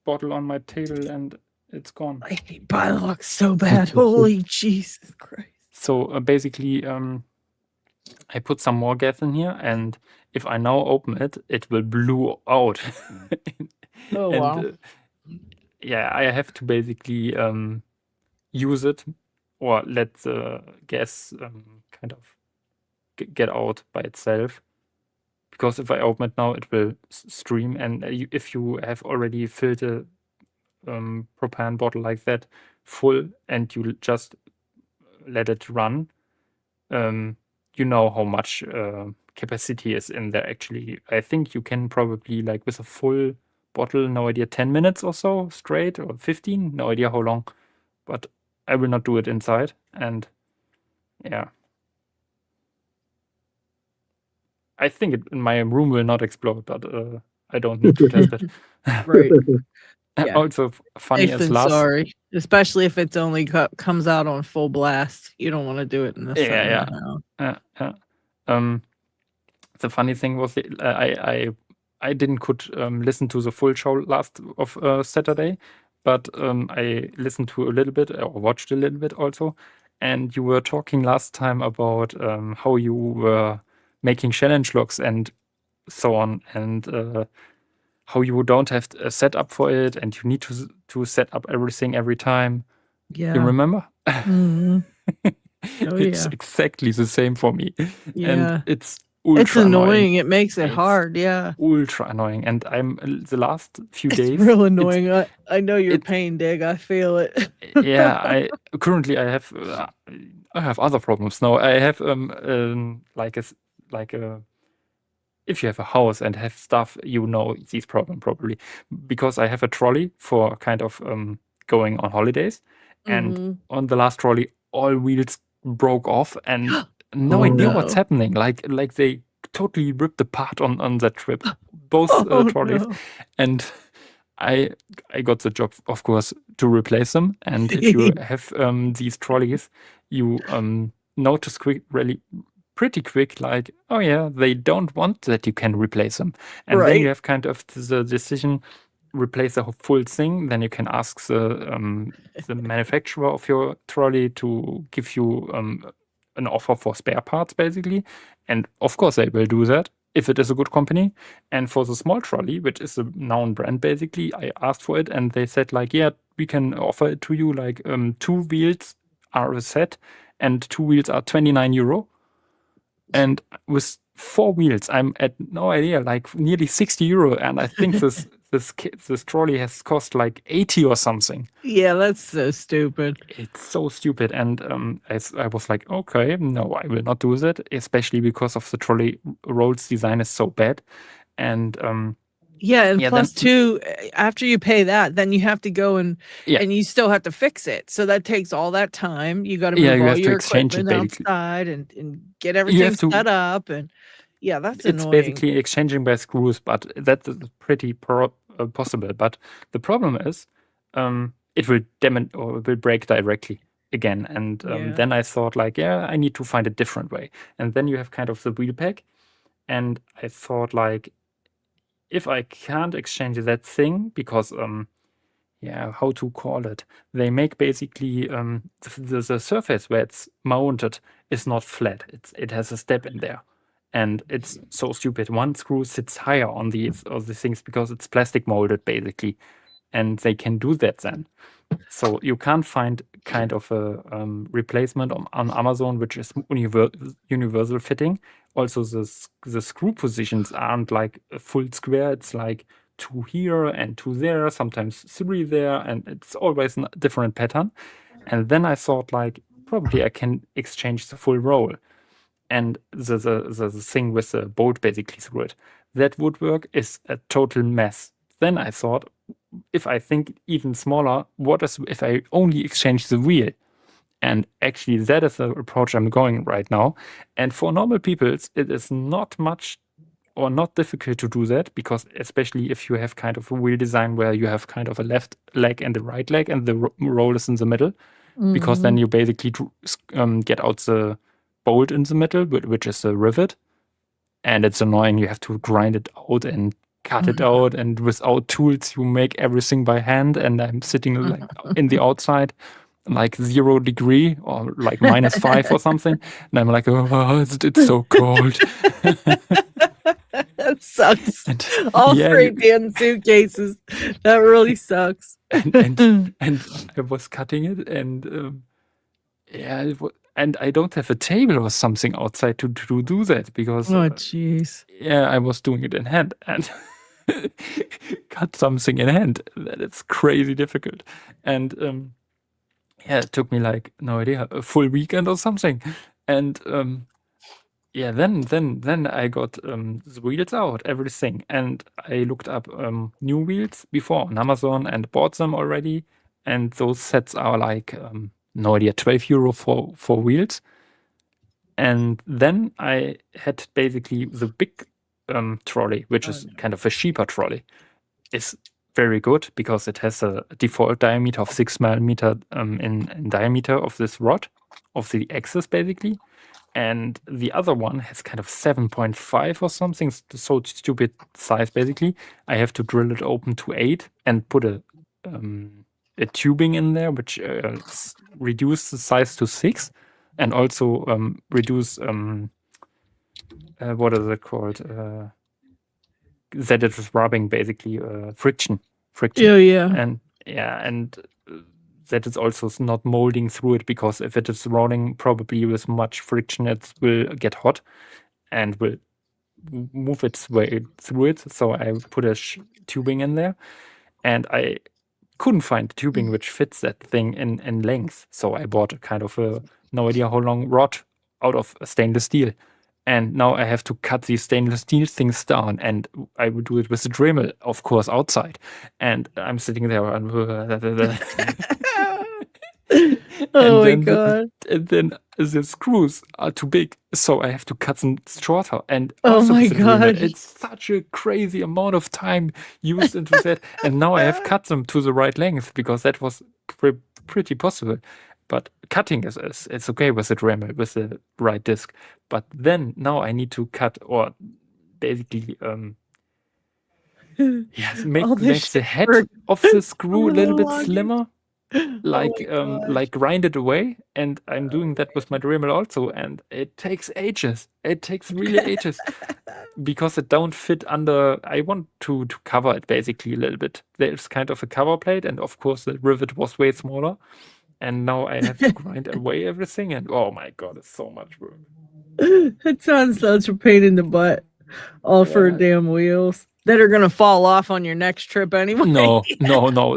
bottle on my table and it's gone. I hate Bylocks so bad. Holy Jesus Christ. So basically, I put some more gas in here, and if I now open it, it will blow out. Oh, And wow. yeah, I have to basically use it or let the gas kind of get out by itself. Because if I open it now, it will stream. And if you have already filled a propane bottle like that full and you just let it run, you know how much capacity is in there actually. I think you can probably, like with a full bottle, no idea, 10 minutes or so straight, or 15, no idea how long. But I will not do it inside. And yeah, I think my room will not explode, but I don't need to test it. Right. Yeah. Also funny Safe as than last. sorry, especially if it's only comes out on full blast. You don't want to do it in the sun. Yeah, right now. yeah. The funny thing was I didn't could listen to the full show last of Saturday, but I listened to a little bit or watched a little bit also. And you were talking last time about how you were making challenge logs and so on, and how you don't have a setup for it, and you need to set up everything every time. Yeah. You remember? Mhm. Oh, It's yeah. exactly the same for me. Yeah. And it's ultra It's annoying. annoying. It makes it It's hard. Yeah. Ultra annoying. And I'm the last few It's days. real annoying. I know your it- pain, Dig. I feel it. Yeah, I have other problems now. I have like a if you have a house and have stuff, you know these problems probably, because I have a trolley for kind of going on holidays, and Mhm. on the last trolley, all wheels broke off, and no Oh, idea what's no. happening. Like they totally ripped apart on that trip, both Oh, trolleys, no. and I got the job, of course, to replace them. And if you have these trolleys, you notice pretty quick, like, oh yeah, they don't want that you can replace them. And then you Right. have kind of the decision, replace the full thing. Then you can ask the manufacturer of your trolley to give you an offer for spare parts, basically. And of course, they will do that if it is a good company. And for the small trolley, which is a known brand, basically, I asked for it, and they said, like, yeah, we can offer it to you. Like, 2 wheels are a set, and 2 wheels are €29. And with 4 wheels, I'm at no idea, like nearly €60. And I think this trolley has cost like 80 or something. Yeah, that's so stupid. It's so stupid. And I was like, okay, no, I will not do that, especially because of the trolley rolls design is so bad. And Yeah, and yeah, plus then- two, after you pay that, then you have to go and Yeah. and you still have to fix it. So that takes all that time. You got to move Yeah, you all have to your exchange it, equipment basically. outside and get everything to- set up. And yeah, that's it's annoying. basically exchanging by screws, but that is pretty possible. But the problem is, it will or it will break directly again. And Yeah. then I thought, like, yeah, I need to find a different way. And then you have kind of the wheel pack, and I thought, like, if I can't exchange that thing, because yeah, how to call it? They make basically the surface where it's mounted is not flat. It has a step in there. And it's so stupid. One screw sits higher on these things because it's plastic molded, basically. And they can do that then. So you can't find kind of a replacement on Amazon, which is universal fitting. Also, the screw positions aren't like a full square. It's like 2 here and 2 there, sometimes 3 there, and it's always a different pattern. And then I thought, like, probably I can exchange the full roll. And the thing with the bolt basically through it, that woodwork is a total mess. then I thought, if I think even smaller, what is if I only exchange the wheel? And actually, that is the approach I'm going right now. And for normal people, it is not much or not difficult to do that, because especially if you have kind of a wheel design where you have kind of a left leg and the right leg and the roll is in the middle, because then you basically get out the bolt in the middle, which is a rivet. And it's annoying. You have to grind it out and cut it out. And without tools, you make everything by hand. And I'm sitting like in the outside, like 0 degree or like -5 or something. And I'm like, oh, it's so cold. That sucks. And, All yeah, 3 damn suitcases. That really sucks. and I was cutting it, and and I don't have a table or something outside to do that, because Oh, jeez. I was doing it in hand and cut something in hand. That is crazy difficult. And it took me like, no idea, a full weekend or something. And then I got the wheels out, everything, and I looked up new wheels before on Amazon and bought them already. And those sets are like no idea, €12 for wheels. And then I had basically the big trolley, which is kind of a cheaper trolley. It's very good because it has a default diameter of 6 millimeter in diameter of this rod, of the axis basically. And the other one has kind of 7.5 or something, so stupid size basically. I have to drill it open to 8 and put a tubing in there, which reduce the size to 6, and also reduce what is it called? That it is rubbing basically friction. Yeah. And that is also not molding through it, because if it is rolling probably with much friction, it will get hot and will move its way through it. So I put a tubing in there, and I couldn't find tubing which fits that thing in length. So I bought a kind of no idea how long rod out of stainless steel. And now I have to cut these stainless steel things down, and I will do it with a Dremel, of course, outside. And I'm sitting there and Oh my god. And then the screws are too big, so I have to cut them shorter. And Oh also my with the Dremel, god. it's such a crazy amount of time used into that. And now I have cut them to the right length, because that was pretty possible. But cutting is it's okay with the Dremel, with the right disc. But then now I need to cut, or basically make the head of the screw a little bit slimmer, like grind it away. And I'm doing that with my Dremel also, and it takes ages. It takes really ages, because it don't fit under. I want to cover it basically a little bit. There's kind of a cover plate, and of course the rivet was way smaller. And now I have to grind away everything, and oh my god, it's so much work. It sounds such a pain in the butt. All for damn wheels that are gonna fall off on your next trip anyway. No.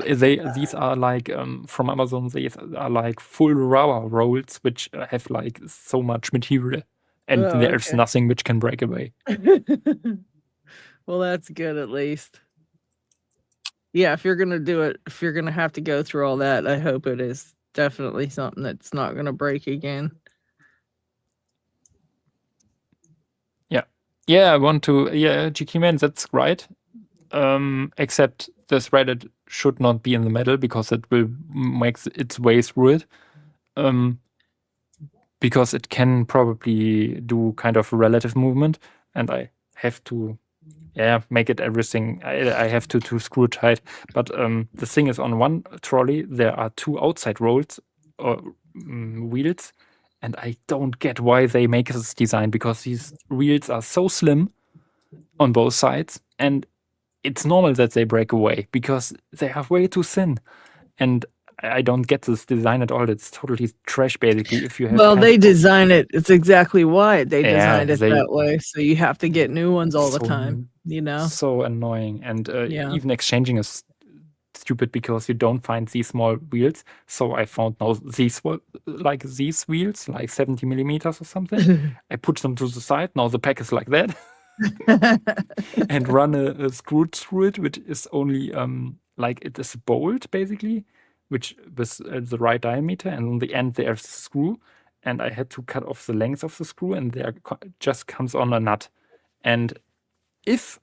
These are like from Amazon. These are like full rubber rolls, which have like so much material, and there's nothing which can break away. Well, that's good at least. Yeah, if you're gonna do it, if you're gonna have to go through all that, I hope it is definitely something that's not gonna break again. Yeah, I want to. Yeah, GK Man, that's right. Except the threaded should not be in the middle, because it will make its way through it. Because it can probably do kind of a relative movement, and I have to, make it everything. I have to screw it tight. But the thing is, on one trolley there are 2 outside rolls or wheels. And I don't get why they make this design, because these wheels are so slim on both sides, and it's normal that they break away because they are way too thin. And I don't get this design at all. It's totally trash, basically. If you have they design it. It's exactly why they designed it that way. So you have to get new ones all the time. You know, so annoying. And even exchanging is stupid, because you don't find these small wheels. So I found now these wheels, like 70 millimeters or something. I put them to the side. Now the pack is like that. and run a screw through it, which is only like it is a bolt basically, which was the right diameter, and on the end there's a screw, and I had to cut off the length of the screw, and there just comes on a nut. And if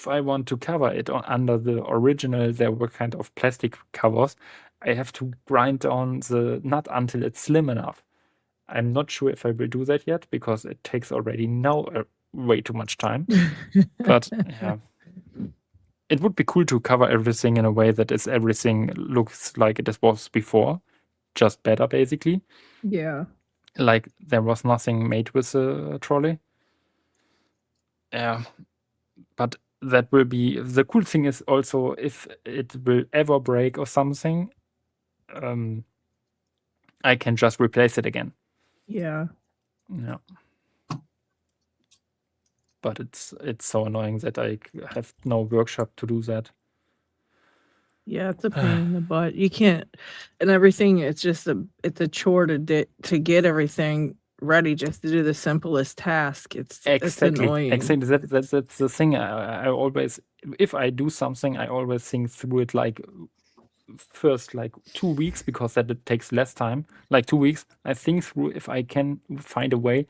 I want to cover it under the original, there were kind of plastic covers, I have to grind down the nut until it's slim enough. I'm not sure if I will do that yet because it takes already now way too much time. But yeah, it would be cool to cover everything in a way that everything looks like it was before, just better basically. Yeah. Like there was nothing made with the trolley. Yeah, but that will be the cool thing is also if it will ever break or something, I can just replace it again. Yeah. Yeah. But it's so annoying that I have no workshop to do that. Yeah, it's a pain in the butt. You can't, and everything. It's just it's a chore to get everything ready just to do the simplest task. It's annoying. Exactly. That's the thing. I always, if I do something, I always think through it like first like 2 weeks because that it takes less time. Like 2 weeks, I think through if I can find a way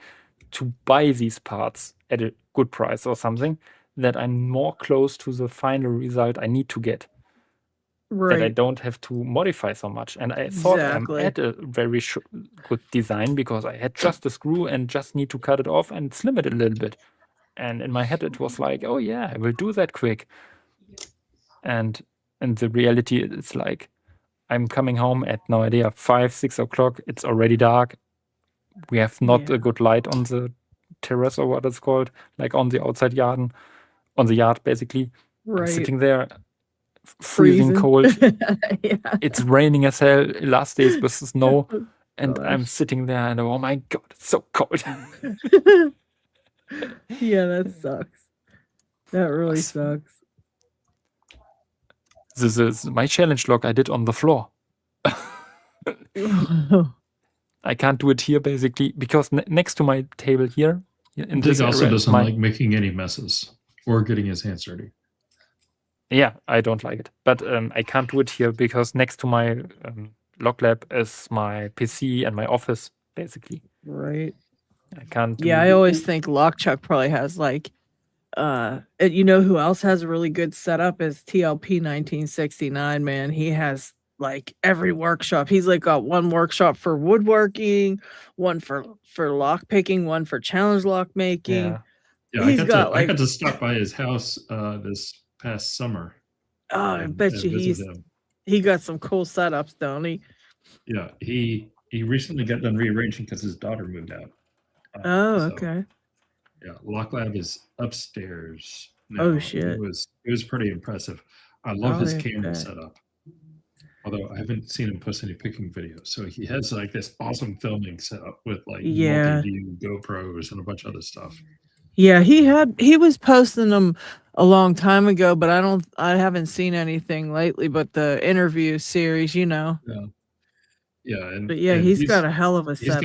to buy these parts at a good price or something that I'm more close to the final result I need to get. That I don't have to modify so much. And I thought I had a very good design because I had just a screw and just need to cut it off and slim it a little bit. And in my head, it was like, oh yeah, I will do that quick. And the reality is like, I'm coming home at, no idea, 5, 6 o'clock. It's already dark. We have not a good light on the terrace or what it's called, like on the outside yard, on the yard basically. I'm sitting there. Freezing cold. Yeah. It's raining as hell. Last days with snow, and I'm sitting there and oh my god, it's so cold. Yeah, that sucks. That really sucks. This is my challenge log I did on the floor. I can't do it here basically because next to my table here. And this also doesn't like making any messes or getting his hands dirty. Yeah, I don't like it. But I can't do it here because next to my log lab is my PC and my office, basically. Right. I can't. Yeah, I always think Lockchuck probably has like, you know who else has a really good setup is TLP 1969, man. He has like every workshop. He's like got one workshop for woodworking, one for lock picking, one for challenge lock making. Yeah, I got to stop by his house this past summer. Oh, I bet you he got some cool setups, don't he? Yeah, he recently got done rearranging because his daughter moved out. Okay. Yeah, Lock Lab is upstairs now. Oh shit! It was pretty impressive. I love his camera setup. Although I haven't seen him post any picking videos, so he has like this awesome filming setup with like multi-view GoPros and a bunch of other stuff. Yeah, he was posting them a long time ago, but I haven't seen anything lately. But the interview series, you know. Yeah, but he's got a hell of a setup. He's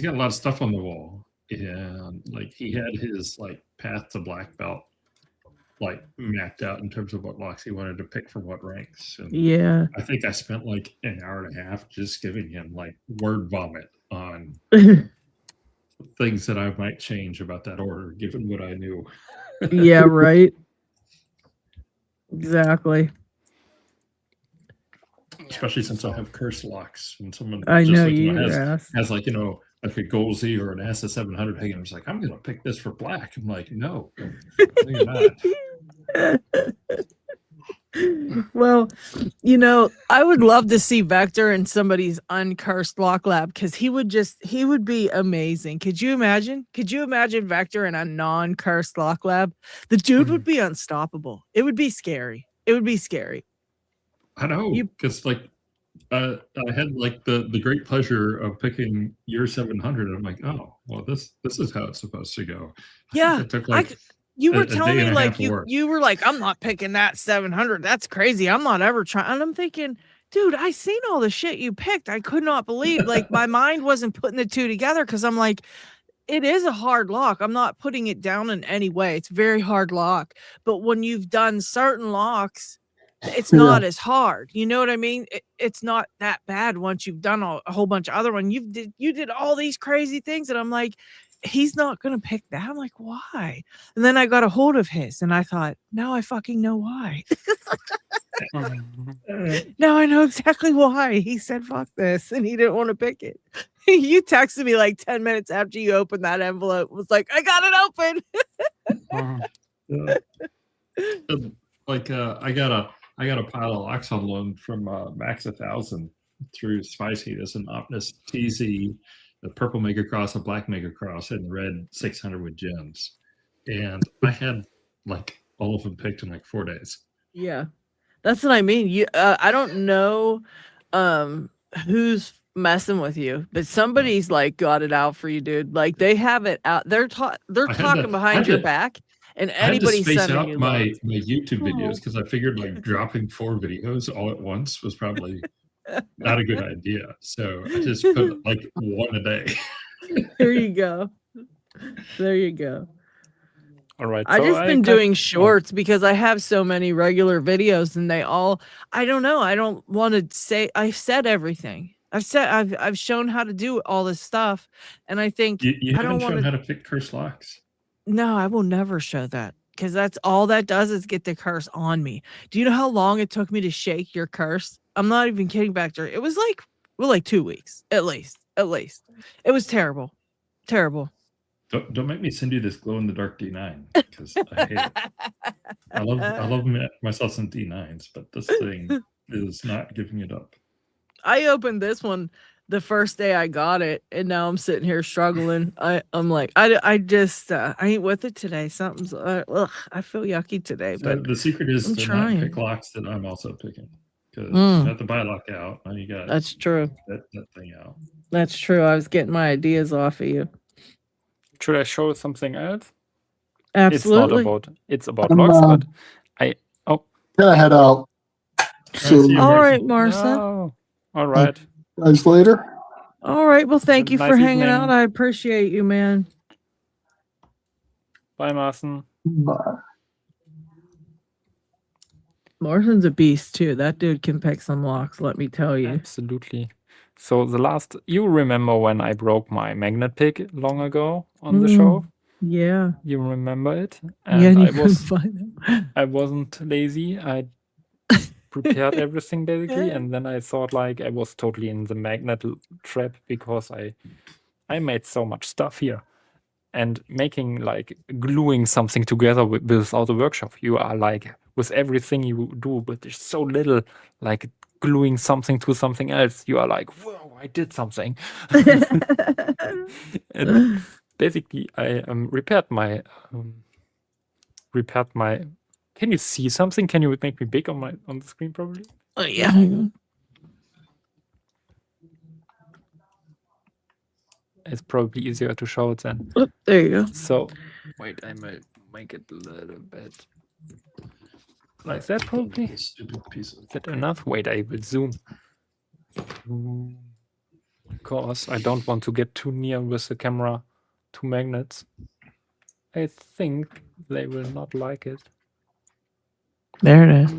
got a lot of stuff on the wall, and like he had his like path to black belt like mapped out in terms of what locks he wanted to pick for what ranks. And I think I spent like an hour and a half just giving him like word vomit on things that I might change about that order, given what I knew. Yeah, right. Exactly. Especially since I have curse locks, and someone I know has like like a Goldsy or an Assa 700 hanging. I was like, I'm going to pick this for black. I'm like, no, you're not. Well, I would love to see Vector in somebody's uncursed lock lab because he would be amazing. Could you imagine Vector in a non-cursed lock lab? The dude would be unstoppable. It would be scary. I know, because like I had like the great pleasure of picking year 700. And I'm like, oh, well, this is how it's supposed to go. Yeah, it took like you were telling me like you were like, I'm not picking that 700. That's crazy. I'm not ever trying. And I'm thinking, dude, I seen all the shit you picked. I could not believe like my mind wasn't putting the two together because I'm like, it is a hard lock. I'm not putting it down in any way. It's a very hard lock. But when you've done certain locks, it's not as hard. You know what I mean? It's not that bad once you've done a whole bunch of other one. You did all these crazy things, and I'm like, he's not gonna pick that. I'm like, why? And then I got a hold of his, and I thought, now I fucking know why. Now I know exactly why. He said, fuck this, and he didn't want to pick it. You texted me like 10 minutes after you opened that envelope. Was like, I got it open. I got a pile of locks on loan from Max 1000 through Spicy. There's an Optus TZ, the purple Mega Cross, a black Mega Cross, and the red 600 with gems. And I had like all of them picked in like 4 days. Yeah, that's what I mean. You, I don't know who's messing with you, but somebody's like got it out for you, dude. Like they have it out. They're talking behind your back, and anybody's sending you my loads. YouTube videos because I figured like dropping 4 videos all at once was probably not a good idea. So I just put like 1 a day. There you go. There you go. All right. I just been doing shorts because I have so many regular videos, and they all, I don't know. I don't want to say I've said everything. I've shown how to do all this stuff, and I think You I don't haven't shown want how to pick curse locks. No, I will never show that because that's all that does is get the curse on me. Do you know how long it took me to shake your curse? I'm not even kidding back there. It was like 2 weeks at least. It was terrible. Don't make me send you this glow in the dark D9 because I hate it. I love myself some D9s, but this thing is not giving it up. I opened this one the first day I got it, and now I'm sitting here struggling. I'm like, I just I ain't with it today. Something's I feel yucky today. But the secret is I'm to trying. not pick locks that I'm also picking because you have to buy a lock out. Now you got That's true. that thing out. That's true. I was getting my ideas off of you. Should I show something else? Absolutely. It's about locks, but Gotta head out. So, See you, All Marcy. right, Marcia. No. All right. guys, later. All right. Well, thank you Nice for hanging evening. out. I appreciate you, man. Bye, Marcin. Bye. Morrison's a beast too. That dude can pick some locks, let me tell you. Absolutely. So you remember when I broke my magnet pick long ago on the show? Yeah. You remember it? And you I couldn't find them. I wasn't lazy. I prepared everything basically, and then I thought like I was totally in the magnet trap because I made so much stuff here. And making like gluing something together without a workshop, you are like with everything you do, but there's so little like gluing something to something else. You are like, whoa, I did something. And basically, I repaired my. Can you see something? Can you make me big on the screen? Probably. Oh, yeah. It's probably easier to show it then. Oh, there you go. So, wait, I might make it a little bit like that. Probably. Stupid piece of Is that enough? Wait, I will zoom. Because I don't want to get too near with the camera to magnets. I think they will not like it. There it is.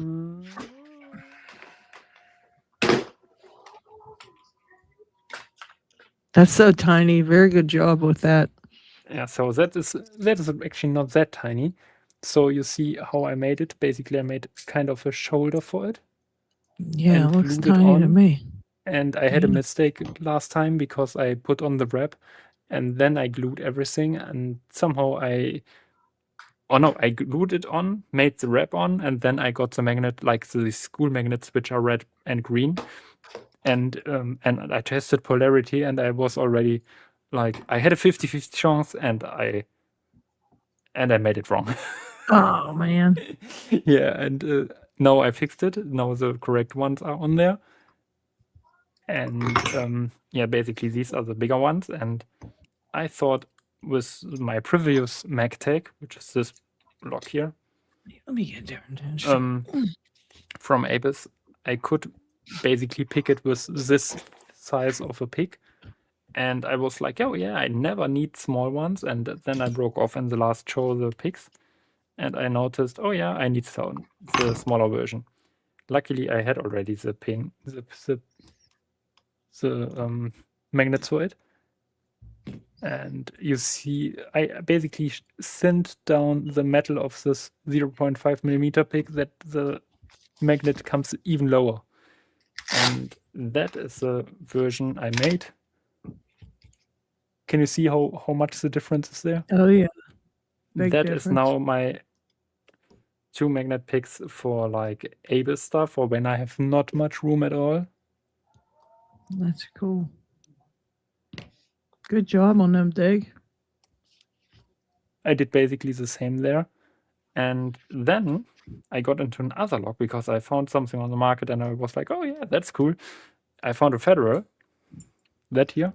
That's so tiny. Very good job with that. Yeah, so that is actually not that tiny. So you see how I made it. Basically, I made kind of a shoulder for it. Yeah, and it looks glued it tiny to on. me. And I had a mistake last time because I put on the wrap and then I glued everything and somehow I glued it on, made the wrap on, and then I got the magnet, like the school magnets, which are red and green. And I tested polarity and I was already like, I had a 50-50 chance and I made it wrong. Oh, man. Yeah, and now I fixed it. Now the correct ones are on there. And yeah, basically these are the bigger ones. And I thought with my previous MagTag, which is this block here, Let me get different. from Apis, I could basically pick it with this size of a pick. And I was like, oh yeah, I never need small ones. And then I broke off in the last show the pics, and I noticed, oh yeah, I need the smaller version. Luckily, I had already the pin, the magnet for it. And you see, I basically thinned down the metal of this 0.5 millimeter pick that the magnet comes even lower. And that is the version I made. Can you see how much the difference is there? Oh yeah. Big That is difference. now my 2 magnet picks for like able stuff, or when I have not much room at all. That's cool. Good job on them, Dig. I did basically the same there. And then I got into another lock because I found something on the market and I was like, oh yeah, that's cool. I found a Federal, that here.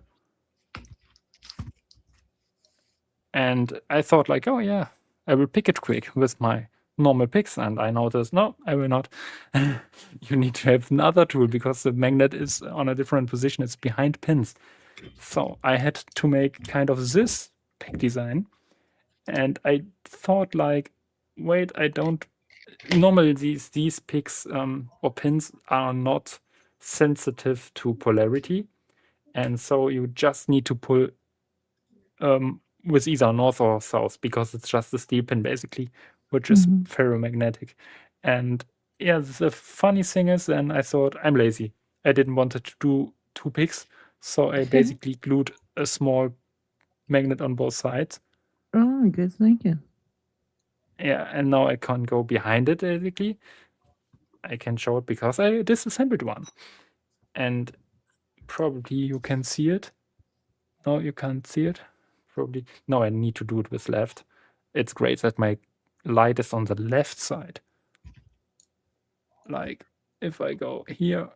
And I thought like, oh yeah, I will pick it quick with my normal picks. And I noticed, no, I will not. You need to have another tool because the magnet is on a different position. It's behind pins. So I had to make kind of this pick design. And I thought like, wait, I don't, normally these picks or pins are not sensitive to polarity. And so you just need to pull with either north or south because it's just a steel pin basically, which is ferromagnetic. And yeah, the funny thing is then I thought I'm lazy. I didn't want to do 2 picks. So I basically glued a small magnet on both sides. Oh, good thinking. Yeah, and now I can go behind it basically. I can show it because I disassembled one. And probably you can see it. No, you can't see it. Probably. No, I need to do it with left. It's great that my light is on the left side. Like, if I go here,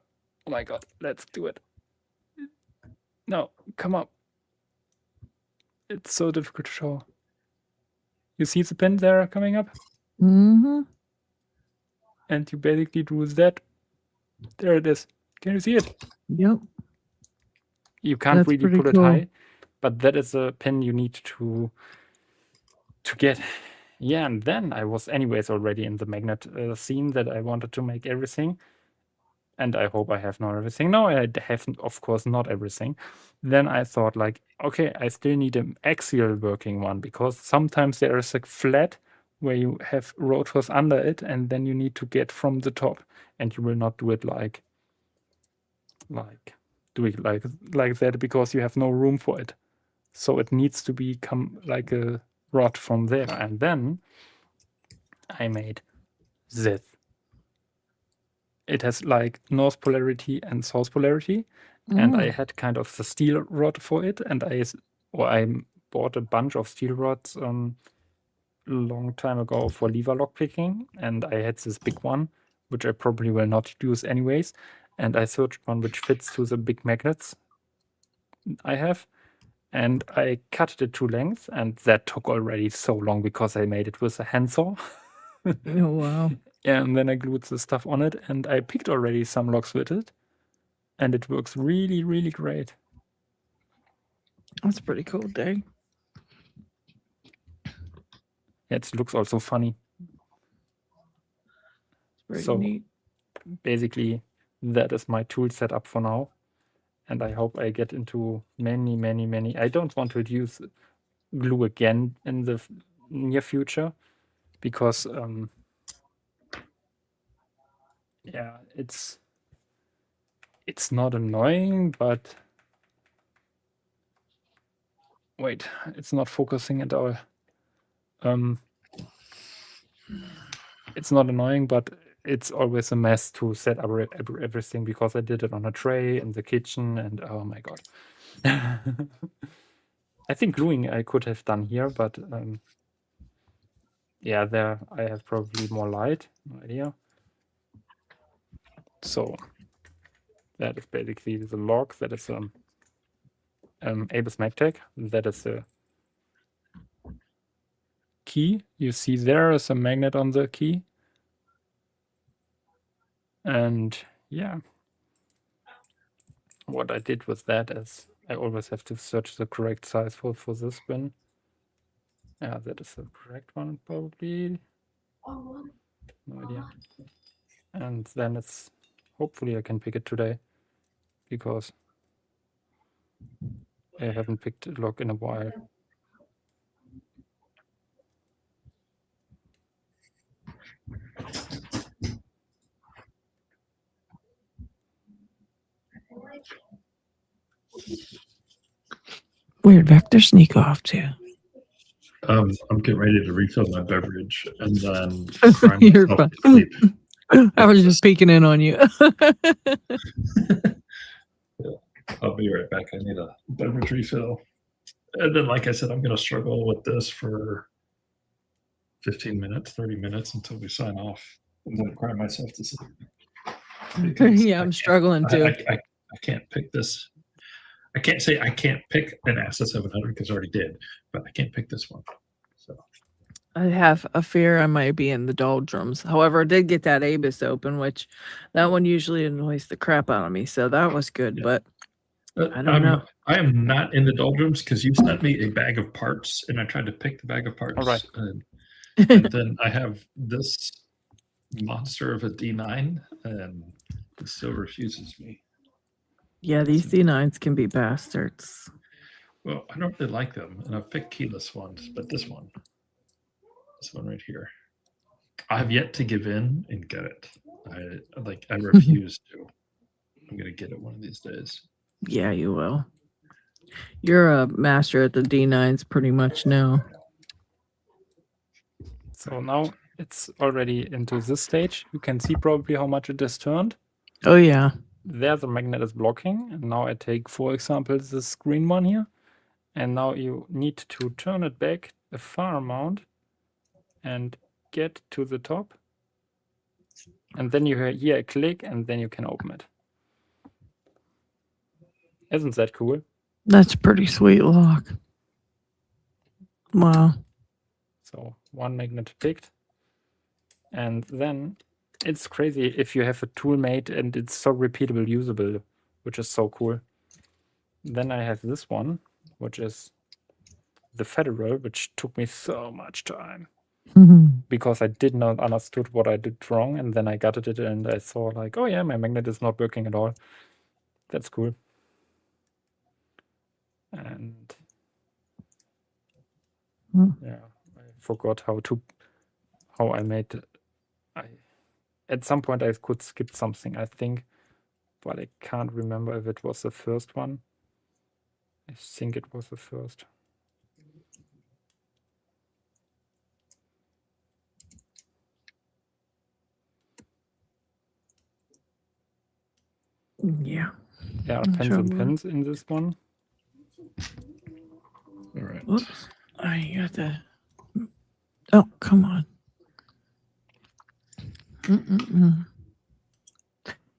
oh my god, let's do it. No, come on. It's so difficult to show. You see the pin there coming up? Mm-hmm. And you basically do that. There it is. Can you see it? Yep. You can't That's really pretty put it cool. high, but that is a pin you need to get. Yeah, and then I was anyways already in the magnet scene that I wanted to make everything. And I hope I have not everything. No, I have, of course, not everything. Then I thought like, okay, I still need an axial working one because sometimes there is a flat where you have rotors under it and then you need to get from the top and you will not do it like that because you have no room for it. So it needs to become like a rod from there. And then I made this. It has like north polarity and south polarity. And I had kind of the steel rod for it. And I bought a bunch of steel rods a long time ago for lever lockpicking. And I had this big one, which I probably will not use anyways. And I searched one which fits to the big magnets I have. And I cut it to length. And that took already so long because I made it with a handsaw. Oh, wow. And then I glued the stuff on it. And I picked already some locks with it. And it works really, really great. That's pretty cool, Dig. It looks also funny. It's pretty So neat. basically, that is my tool setup for now. And I hope I get into many, many, many. I don't want to use glue again in the near future because, yeah, it's not annoying, but wait, it's not focusing at all. It's not annoying, but it's always a mess to set up everything because I did it on a tray in the kitchen and oh my god. I think gluing I could have done here, but yeah, there I have probably more light. No idea. So that is basically the log. That is Abus MagTech. That is the key. You see there is a magnet on the key. And yeah, what I did with that is I always have to search the correct size for this bin. Yeah, that is the correct one, probably. No idea. And then it's hopefully I can pick it today, because I haven't picked a lock in a while. Where'd Vector sneak off to? I'm getting ready to refill my beverage and then cry You're myself to fine. sleep. I was just peeking in on you. I'll be right back. I need a beverage refill. And then, like I said, I'm going to struggle with this for 15 minutes, 30 minutes until we sign off. I'm going to cry myself to sleep. Because Yeah, I'm struggling too. I can't pick this. I can't say I can't pick an Asset 700 because I already did, but I can't pick this one. So I have a fear I might be in the doldrums. However, I did get that Abus open, which that one usually annoys the crap out of me. So that was good, Yeah. but I don't know. I am not in the doldrums because you sent me a bag of parts and I tried to pick the bag of parts. All right. And then I have this monster of a D9 and it still refuses me. Yeah, these D9s can be bastards. Well, I don't really like them, and I've picked keyless ones, but this one right here, I have yet to give in and get it. I refuse to. I'm gonna get it one of these days. Yeah, you will. You're a master at the D9s pretty much now. So now it's already into this stage. You can see probably how much it is turned. Oh, yeah. There the magnet is blocking. And now I take, for example, this green one here. And now you need to turn it back a far amount and get to the top. And then you hear a click and then you can open it. Isn't that cool? That's a pretty sweet lock. Wow. So one magnet picked. And then it's crazy if you have a tool made and it's so repeatable, usable, which is so cool. Then I have this one, which is the Federal, which took me so much time because I did not understood what I did wrong. And then I got it and I saw like, oh yeah, my magnet is not working at all. That's cool. And yeah, I forgot how I made it. At some point I could skip something, I think, but I can't remember if it was the first one. I think it was the first. Yeah. Yeah, I'm pens sure and it pens in this one. All right. Whoops. I got the. Oh, come on.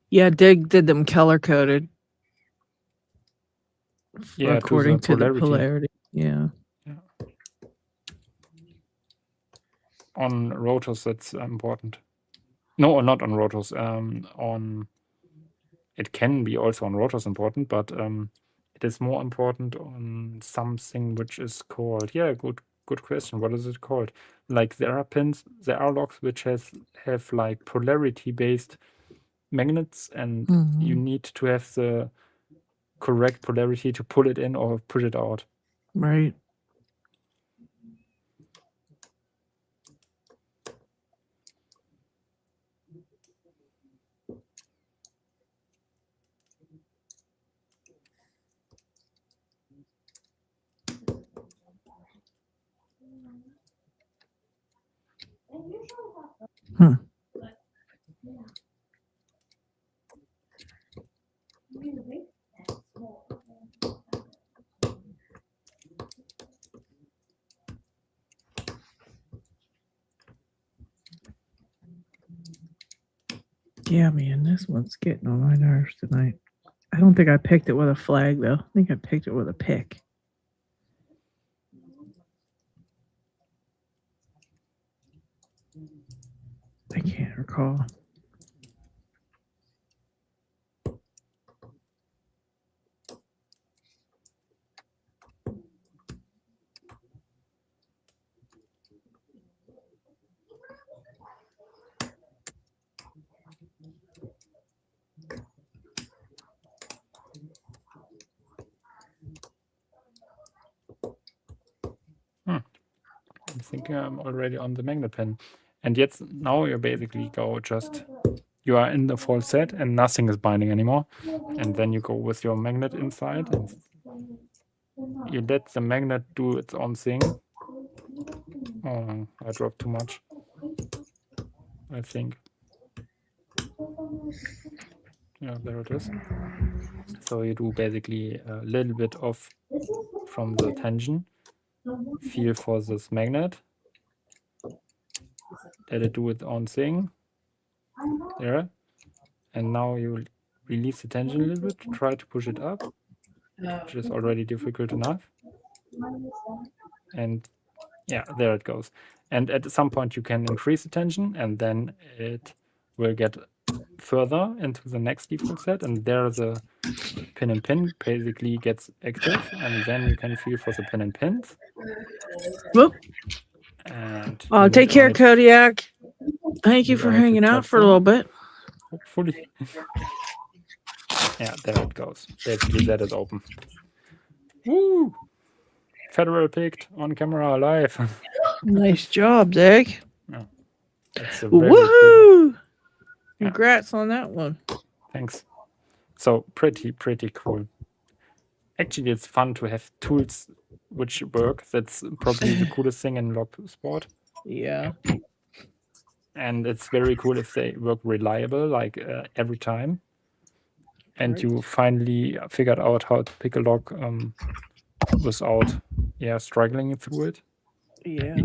Yeah, Dig did them color coded. Yeah, according to the polarity. polarity. Yeah. On rotors, that's important. No, not on rotors. On it can be also on rotors important, but it is more important on something which is called. Yeah, good question. What is it called? Like there are locks which have like polarity based magnets, and you need to have the correct polarity to pull it in or push it out. Right. Yeah, man, this one's getting on my nerves tonight. I don't think I picked it with a flag, though. I think I picked it with a pick. I can't recall. think I'm already on the magnet pin. And yet now you basically go you are in the full set and nothing is binding anymore. And then you go with your magnet inside and you let the magnet do its own thing. Oh, I dropped too much, I think. Yeah, there it is. So you do basically a little bit off from the tension. Feel for this magnet. Let it do its own thing. There. And now you release the tension a little bit. Try to push it up, which is already difficult enough. And yeah, there it goes. And at some point you can increase the tension, and then it will get further into the next default set, and there the pin and pin basically gets active, and then you can feel for the pin and pins. Whoop. And Take care, Kodiak. Thank you for hanging out for a little bit. Hopefully. Yeah, there it goes. Basically, that is open. Woo! Federal picked on camera live. Nice job, Dig. Yeah, that's a very Woohoo! cool. Congrats on that one. Thanks. So pretty cool. Actually, it's fun to have tools which work. That's probably the coolest thing in Locksport. Yeah. And it's very cool if they work reliable, like every time. And you finally figured out how to pick a lock without struggling through it. Yeah.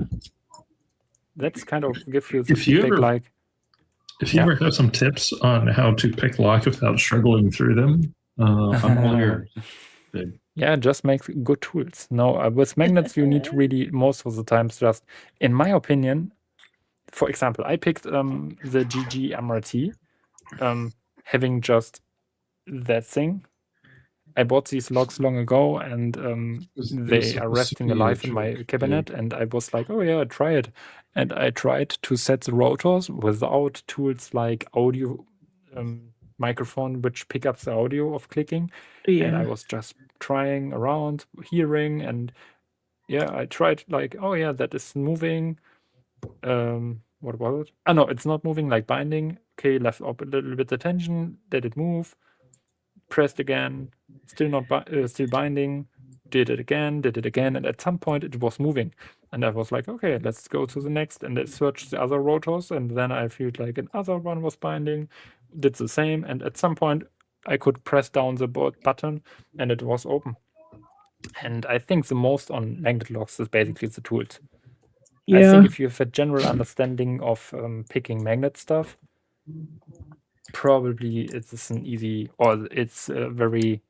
That's kind of give you the If you feedback ever, if you ever have some tips on how to pick lock without struggling through them, I'm all yours. Yeah, just make good tools. No, with magnets, you need to really, most of the times, just, in my opinion, for example, I picked the GG MRT, having just that thing. I bought these locks long ago, and they are resting alive in my cabinet, and I was like, oh yeah, try it. And I tried to set the rotors without tools like audio microphone, which pick up the audio of clicking. Yeah. And I was just trying around, hearing, and yeah, I tried like, oh yeah, that is moving. What was it? Oh no, it's not moving, like binding. Okay, left up a little bit the tension, let it move. Pressed again, still not still binding. Did it again, and at some point it was moving. And I was like, okay, let's go to the next. And I searched the other rotors, and then I felt like another one was binding. Did the same, and at some point I could press down the button, and it was open. And I think the most on magnet locks is basically the tools. Yeah. I think if you have a general understanding of picking magnet stuff, probably it's an easy, or it's very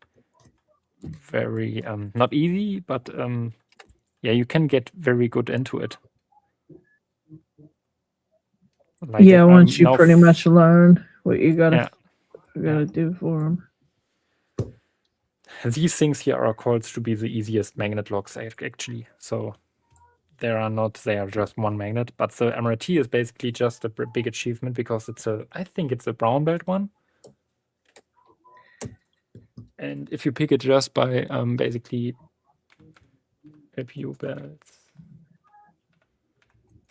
not easy, but yeah, you can get very good into it. Like once you pretty much learn what you gotta do for them. These things here are called to be the easiest magnet locks actually. So they are just one magnet, but the MRT is basically just a big achievement because I think it's a brown belt one. And if you pick it just by basically a few belts,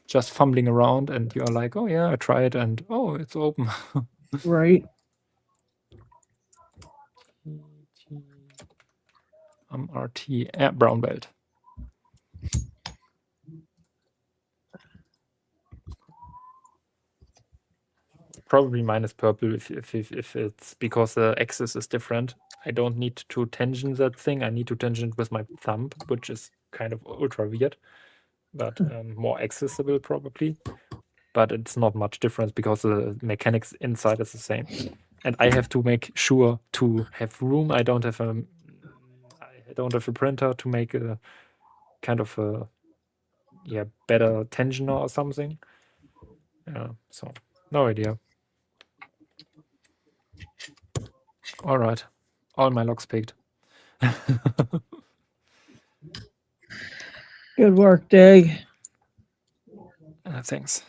just fumbling around, and you're like, oh yeah, I tried, and oh, it's open. Right. MRT, brown belt. Probably minus purple if it's because the axis is different. I don't need to tension that thing. I need to tension it with my thumb, which is kind of ultra weird, but more accessible probably. But it's not much difference because the mechanics inside is the same. And I have to make sure to have room. I don't have a printer to make a kind of a better tensioner or something. So no idea. All right, all my locks picked. Good work, Dig. Thanks.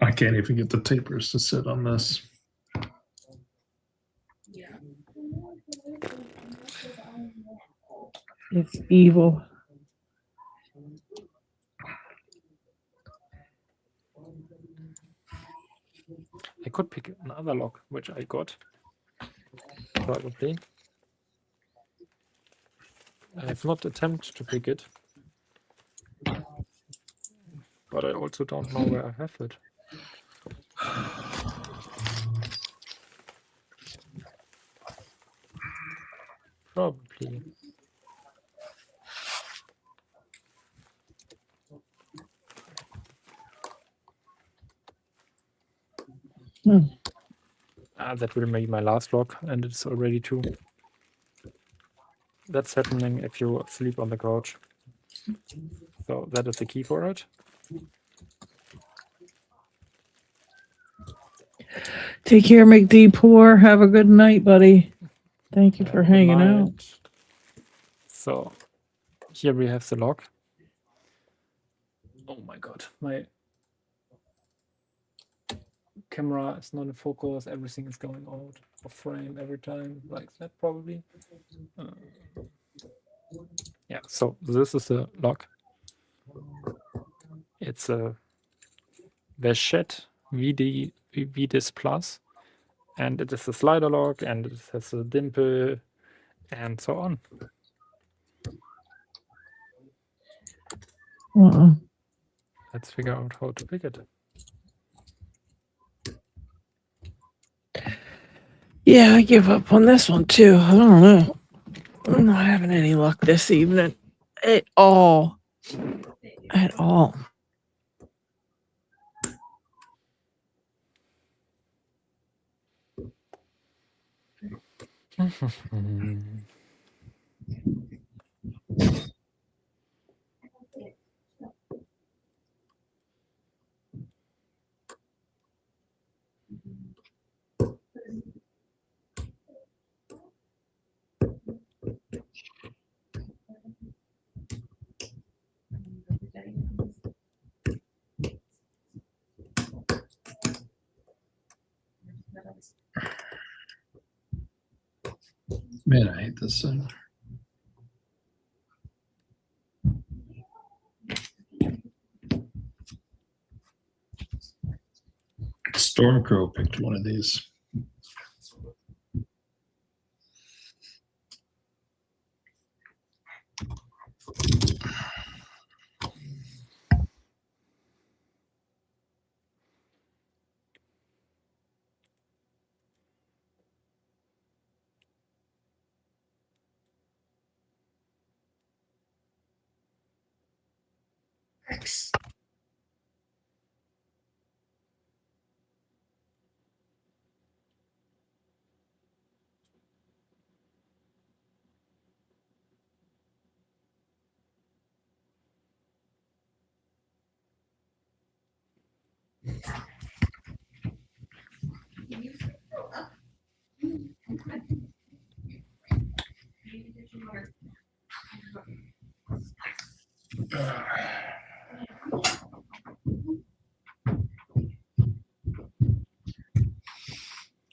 I can't even get the tapers to sit on this. It's evil. could pick another lock, which I got. Probably. I have not attempted to pick it. But I also don't know where I have it. Probably. That will be my last lock, and it's already 2. That's happening if you sleep on the couch. So that is the key for it. Take care, McD Poor. Have a good night, buddy. Thank you for hanging out. So here we have the lock. Oh my god, my camera is not in focus. Everything is going out of frame every time, like that probably. Yeah, so this is the lock. It's a Vachette VDis Plus, and it is a slider lock, and it has a dimple, and so on. Let's figure out how to pick it. Yeah, I give up on this one too. I don't know. I'm not having any luck this evening at all. At all. Man, I hate this thing. Stormcrow picked one of these.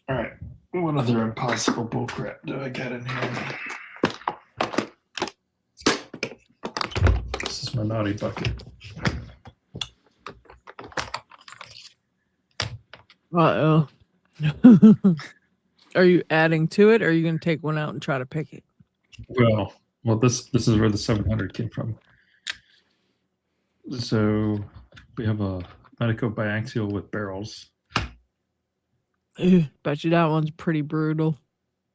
All right, what other impossible bullcrap do I got in here? This is my naughty bucket. Uh-oh. Are you adding to it, or are you going to take one out and try to pick it? Well, this is where the 700 came from. So we have a Medico biaxial with barrels. Ew, bet you that one's pretty brutal.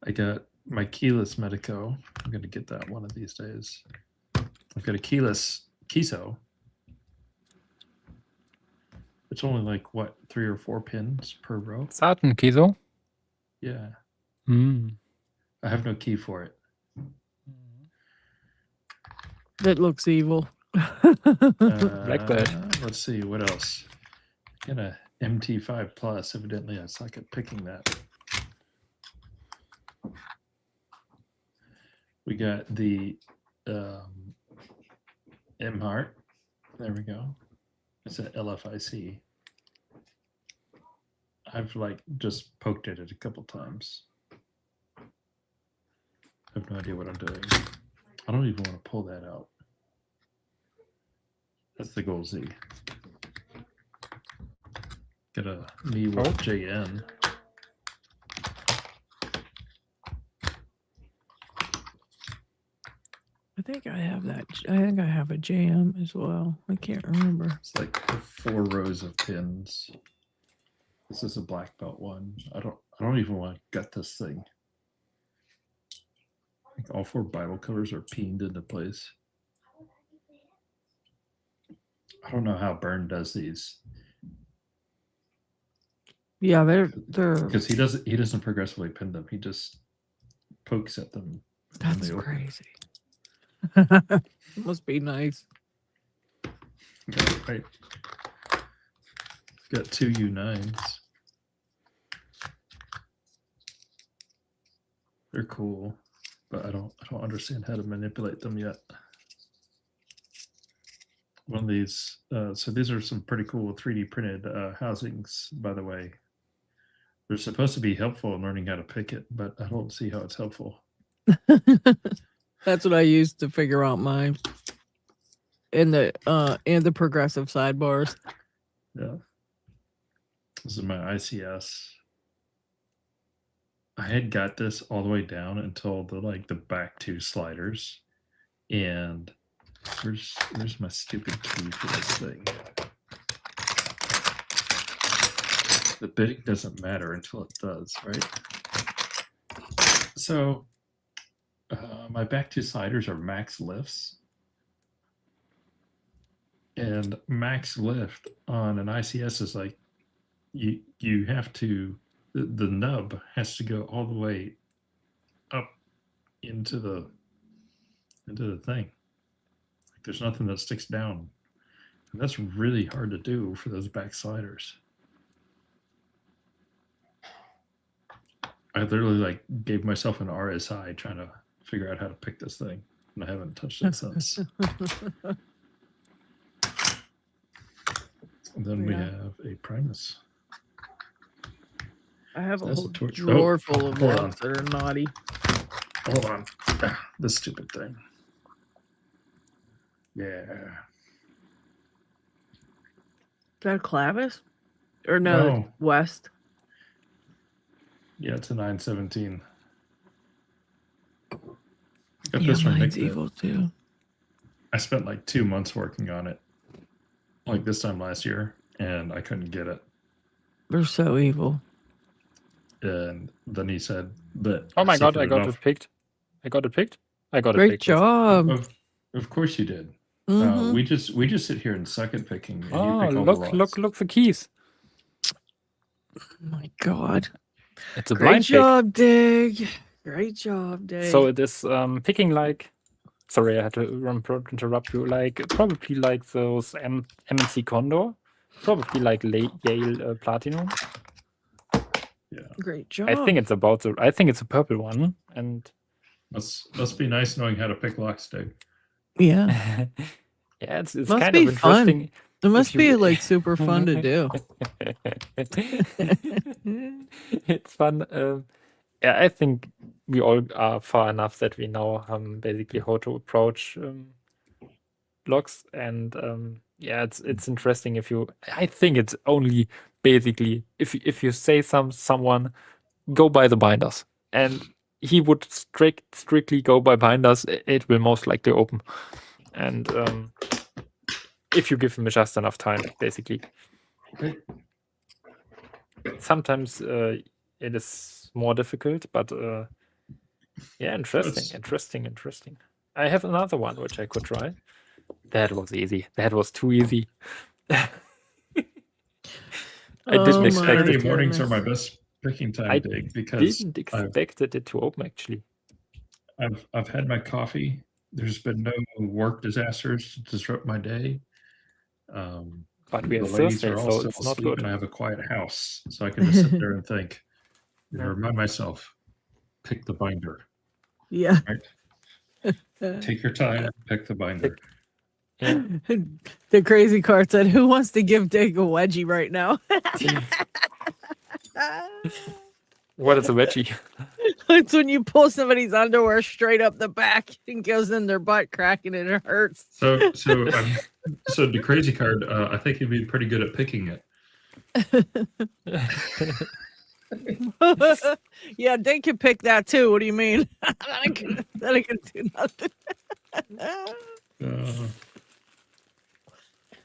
I got my keyless Medico. I'm going to get that one of these days. I've got a keyless Kiso. It's only like, what, 3 or 4 pins per row? Saturn Kiso? Yeah. Mm. I have no key for it. That looks evil. Blackbird. Let's see, what else? Got a MT5 Plus. Evidently, I suck at picking that. We got the M-Heart. There we go. It's an LFIC. I've like just poked at it a couple times. I have no idea what I'm doing. I don't even want to pull that out. That's the Gold Z. Get a me with JN. I think I have that. I think I have a JM as well. I can't remember. It's like 4 rows of pins. This is a black belt one. I don't even want to gut this thing. I think all 4 Bible covers are pinned into place. I don't know how Byrne does these. Yeah, they're because he doesn't progressively pin them. He just pokes at them. that's crazy. Must be nice. Yeah, right. Got 2 U9s. They're cool, but I don't understand how to manipulate them yet. One of these, so these are some pretty cool 3D printed housings, by the way. They're supposed to be helpful in learning how to pick it, but I don't see how it's helpful. That's what I used to figure out mine. In the progressive sidebars. Yeah. This is my ICS. I had got this all the way down until the back 2 sliders. And where's my stupid key for this thing? The bitting doesn't matter until it does, right? So my back 2 sliders are max lifts. And max lift on an ICS is like you have to the nub has to go all the way up into the thing. Like there's nothing that sticks down. And that's really hard to do for those back sliders. I literally gave myself an RSI trying to figure out how to pick this thing, and I haven't touched it since. And then we have a Primus. I have a That's whole a torch. drawer full of hold locks that are naughty. Hold on. This stupid thing. Yeah. Is that a Clavis? Or no, West? Yeah, it's a 917. Got Yeah, this one mine's nicked evil too. I spent 2 months working on it, this time last year, and I couldn't get it. They're so evil. And then he said that. Oh my god, I got it picked. I got it picked. I got it Great picked. job. Of course you did. Mhm. We just sit here and suck at picking. And Oh, you pick all the lots. look for keys. Oh my god. It's a Great blind pick. job, Dig. Great job, Dig. So it is picking like. Sorry, I had to interrupt you. Probably like those MNC Condor, probably like Yale Platinum. Yeah. Great job. I think it's a purple one, and must be nice knowing how to pick locks, Dig. Yeah. Yeah, it's Must kind be of interesting. It must be super fun to do. It's fun. Yeah, I think we all are far enough that we know basically how to approach locks, and yeah, it's interesting if you. I think it's only basically if you say someone go by the binders, and he would strictly go by binders, it will most likely open, and if you give him just enough time, basically. Sometimes it is more difficult, but yeah, interesting. I have another one which I could try. That was easy. That was too easy. I didn't expect Saturday it. mornings are my best picking time, I Dig, because didn't expect it to open actually. I've had my coffee. There's been no work disasters to disrupt my day. But we the have ladies Thursday, are all so still it's not asleep, good. and I have a quiet house, so I can just sit there and think, and Yeah. remind myself, pick the binder. Yeah. Right? Take your time, pick the binder. Yeah. The crazy card said, "Who wants to give Dig a wedgie right now?" What is a wedgie? It's when you pull somebody's underwear straight up the back and goes in their butt, cracking it. It hurts. So the crazy card, I think he'd be pretty good at picking it. Yeah, they can pick that too. What do you mean? That I can do nothing.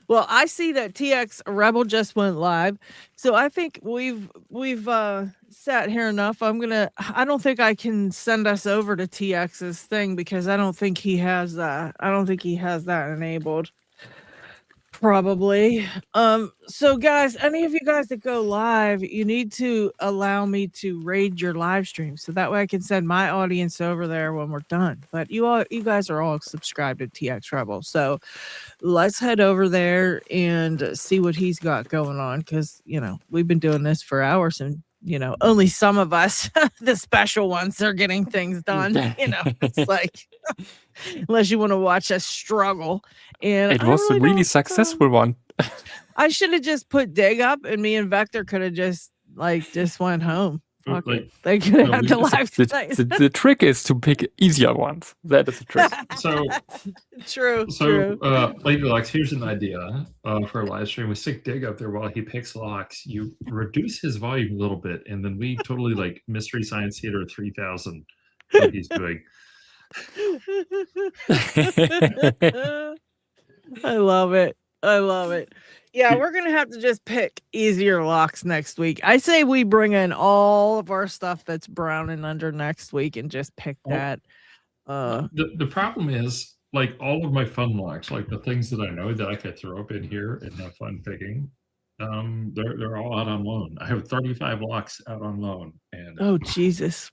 Well, I see that TX Rebel just went live, so I think we've sat here enough. I don't think I can send us over to TX's thing because I don't think he has that enabled. Probably. So guys, any of you guys that go live, you need to allow me to raid your live stream so that way I can send my audience over there when we're done. But you guys are all subscribed to TX Rebel. So let's head over there and see what he's got going on because we've been doing this for hours and only some of us, the special ones, are getting things done. It's like unless you want to watch us struggle. And It was a really successful one. I should have just put Dig up, and me and Vector could have just went home. Fuck it. They could have the live tonight. The trick is to pick easier ones. That is the trick. So true. Lady Lux, here's an idea for a live stream. We stick Dig up there while he picks locks. You reduce his volume a little bit, and then we totally like Mystery Science Theater 3000 what he's doing. I love it. Yeah, we're gonna have to just pick easier locks next week. I say we bring in all of our stuff that's brown and under next week and just pick that. The problem is, like, all of my fun locks, like the things that I know that I could throw up in here and have fun picking, they're all out on loan. I have 35 locks out on loan, and oh Jesus.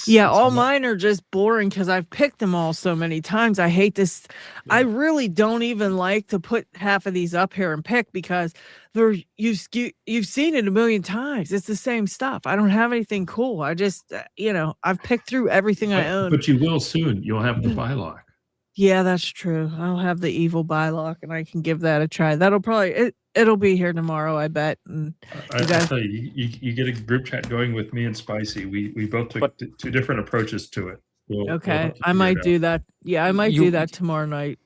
Yeah, all mine are just boring because I've picked them all so many times. I hate this. Yeah. I really don't even like to put half of these up here and pick because you've seen it a million times. It's the same stuff. I don't have anything cool. I just, I've picked through everything I own. But you will soon. You'll have the bylock. Yeah, that's true. I'll have the evil bylock, and I can give that a try. That'll probably it'll be here tomorrow, I bet. And I tell you, you get a group chat going with me and Spicy. We both took two different approaches to it. I might do that. Yeah, I might do that tomorrow night.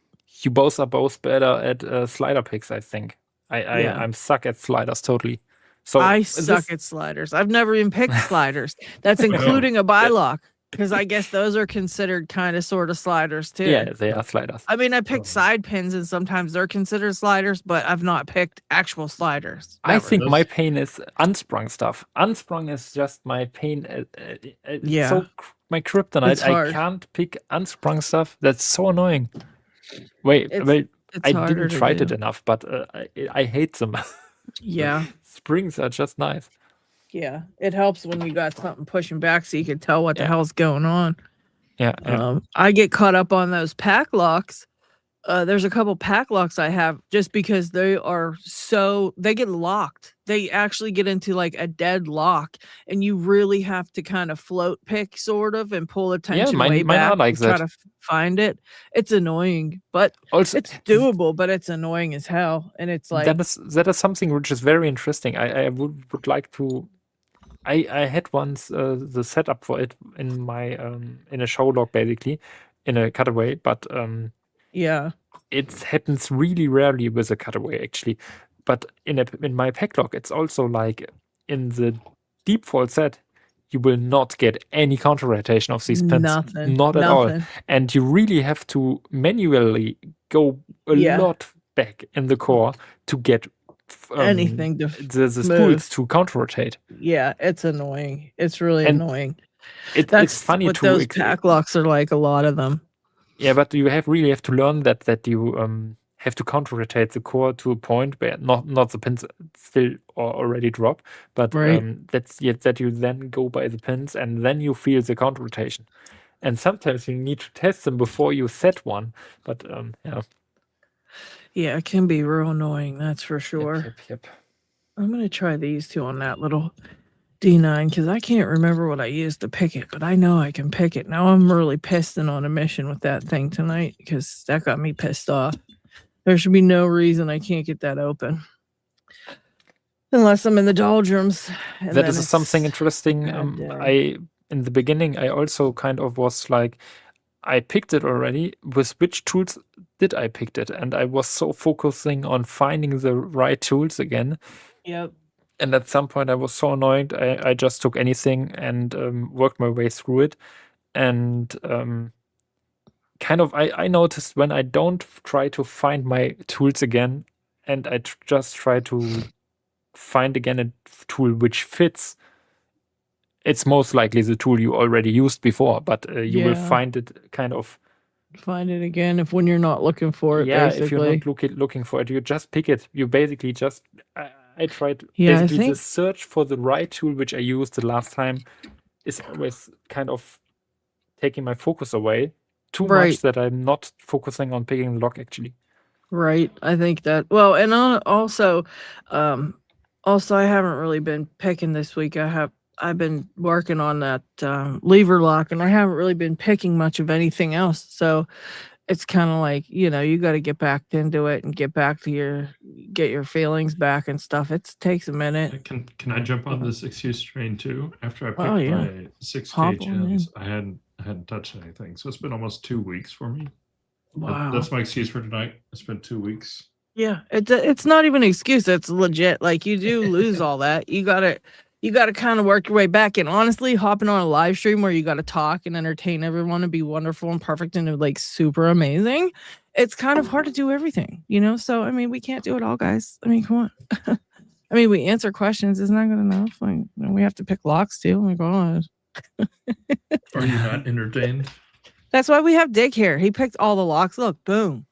You both are both better at slider picks, I think. I'm stuck at sliders totally. So I suck at sliders. I've never even picked sliders. That's including a bylock. Because I guess those are considered kind of sort of sliders too. Yeah, they are sliders. I mean, I picked side pins and sometimes they're considered sliders, but I've not picked actual sliders. I think my pain is unsprung stuff. Unsprung is just my pain. Yeah. So my kryptonite. I can't pick unsprung stuff. That's so annoying. Wait, I didn't try it enough, but I hate them. Yeah. Springs are just nice. Yeah, it helps when you got something pushing back so you can tell what the hell's going on. Yeah. I get caught up on those pack locks. There's a couple pack locks I have just because they get locked. They actually get into like a dead lock, and you really have to kind of float pick sort of and pull attention way back to try to find it. It's annoying, but also, it's doable, but it's annoying as hell. And it's like that is something which is very interesting. I would like to. I had once the setup for it in my in a show log, basically in a cutaway, but yeah, it happens really rarely with a cutaway actually. But in my pack log, it's also like in the default set, you will not get any counter rotation of these pins, not at all, and you really have to manually go a lot back in the core to get anything to the spools to counter rotate. Yeah, it's annoying. It's really annoying. It's funny what those pack locks are like. A lot of them. Yeah, but you really have to learn that you have to counter rotate the core to a point where not the pins still already drop, but that you then go by the pins and then you feel the counter rotation. And sometimes you need to test them before you set one. But yeah, it can be real annoying, that's for sure. Yep. I'm going to try these two on that little D9 because I can't remember what I used to pick it, but I know I can pick it. Now I'm really pissed and on a mission with that thing tonight because that got me pissed off. There should be no reason I can't get that open. Unless I'm in the doldrums. That is something interesting. In the beginning, I also kind of was like, I picked it already. With which tools did I pick it? And I was so focusing on finding the right tools again. Yep. And at some point, I was so annoyed. I just took anything and worked my way through it. And kind of, I noticed when I don't try to find my tools again, and I just try to find again a tool which fits, it's most likely the tool you already used before, but you will Yeah. find it kind of. Find it again if when you're not looking for it. Yeah, basically. if you're not looking for it, you just pick it. You basically just. I tried Yeah, I basically the think- search for the right tool which I used the last time is always kind of taking my focus away too much Right. that I'm not focusing on picking the lock actually. Right. I think that. Well, and also I haven't really been picking this week. I've been working on that lever lock, and I haven't really been picking much of anything else. So it's kind of like, you got to get back into it and get your feelings back and stuff. It takes a minute. Can I jump on this excuse train too? After I picked Oh, yeah. my 6 Hop K on gems, I hadn't touched anything. So it's been almost 2 weeks for me. Wow. That's my excuse for tonight. It's been 2 weeks. Yeah, it's not even an excuse. It's legit. Like, you do lose all that. You gotta kind of work your way back. And honestly, hopping on a live stream where you gotta talk and entertain everyone and be wonderful and perfect and like super amazing, it's kind of hard to do everything, So I mean, we can't do it all, guys. I mean, come on. I mean, we answer questions. Isn't that good enough? Like, we have to pick locks too. Oh my god. Are you not entertained? That's why we have Dick here. He picked all the locks. Look, boom.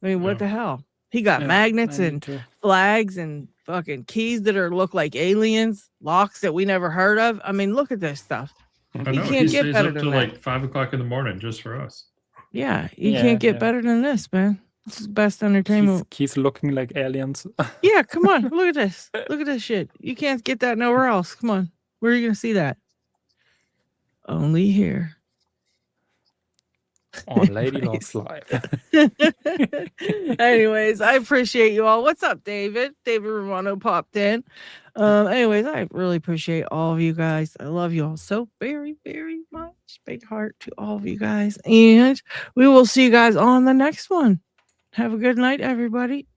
I mean, what Yeah. the hell? He got Yeah, magnets I and need to- flags and fucking keys that look like aliens, locks that we never heard of. I mean, look at this stuff. I You know. can't He get stays better up than till that. like 5 o'clock in the morning just for us. Yeah, you Yeah, can't get yeah. better than this, man. This is best entertainment. Keys looking like aliens. Yeah, come on. Look at this. Look at this shit. You can't get that nowhere else. Come on. Where are you going to see that? Only here. On Lady Loves Live. Anyways, I appreciate you all. What's up, David? David Romano popped in. Anyways, I really appreciate all of you guys. I love you all so very, very much. Big heart to all of you guys. And we will see you guys on the next one. Have a good night, everybody.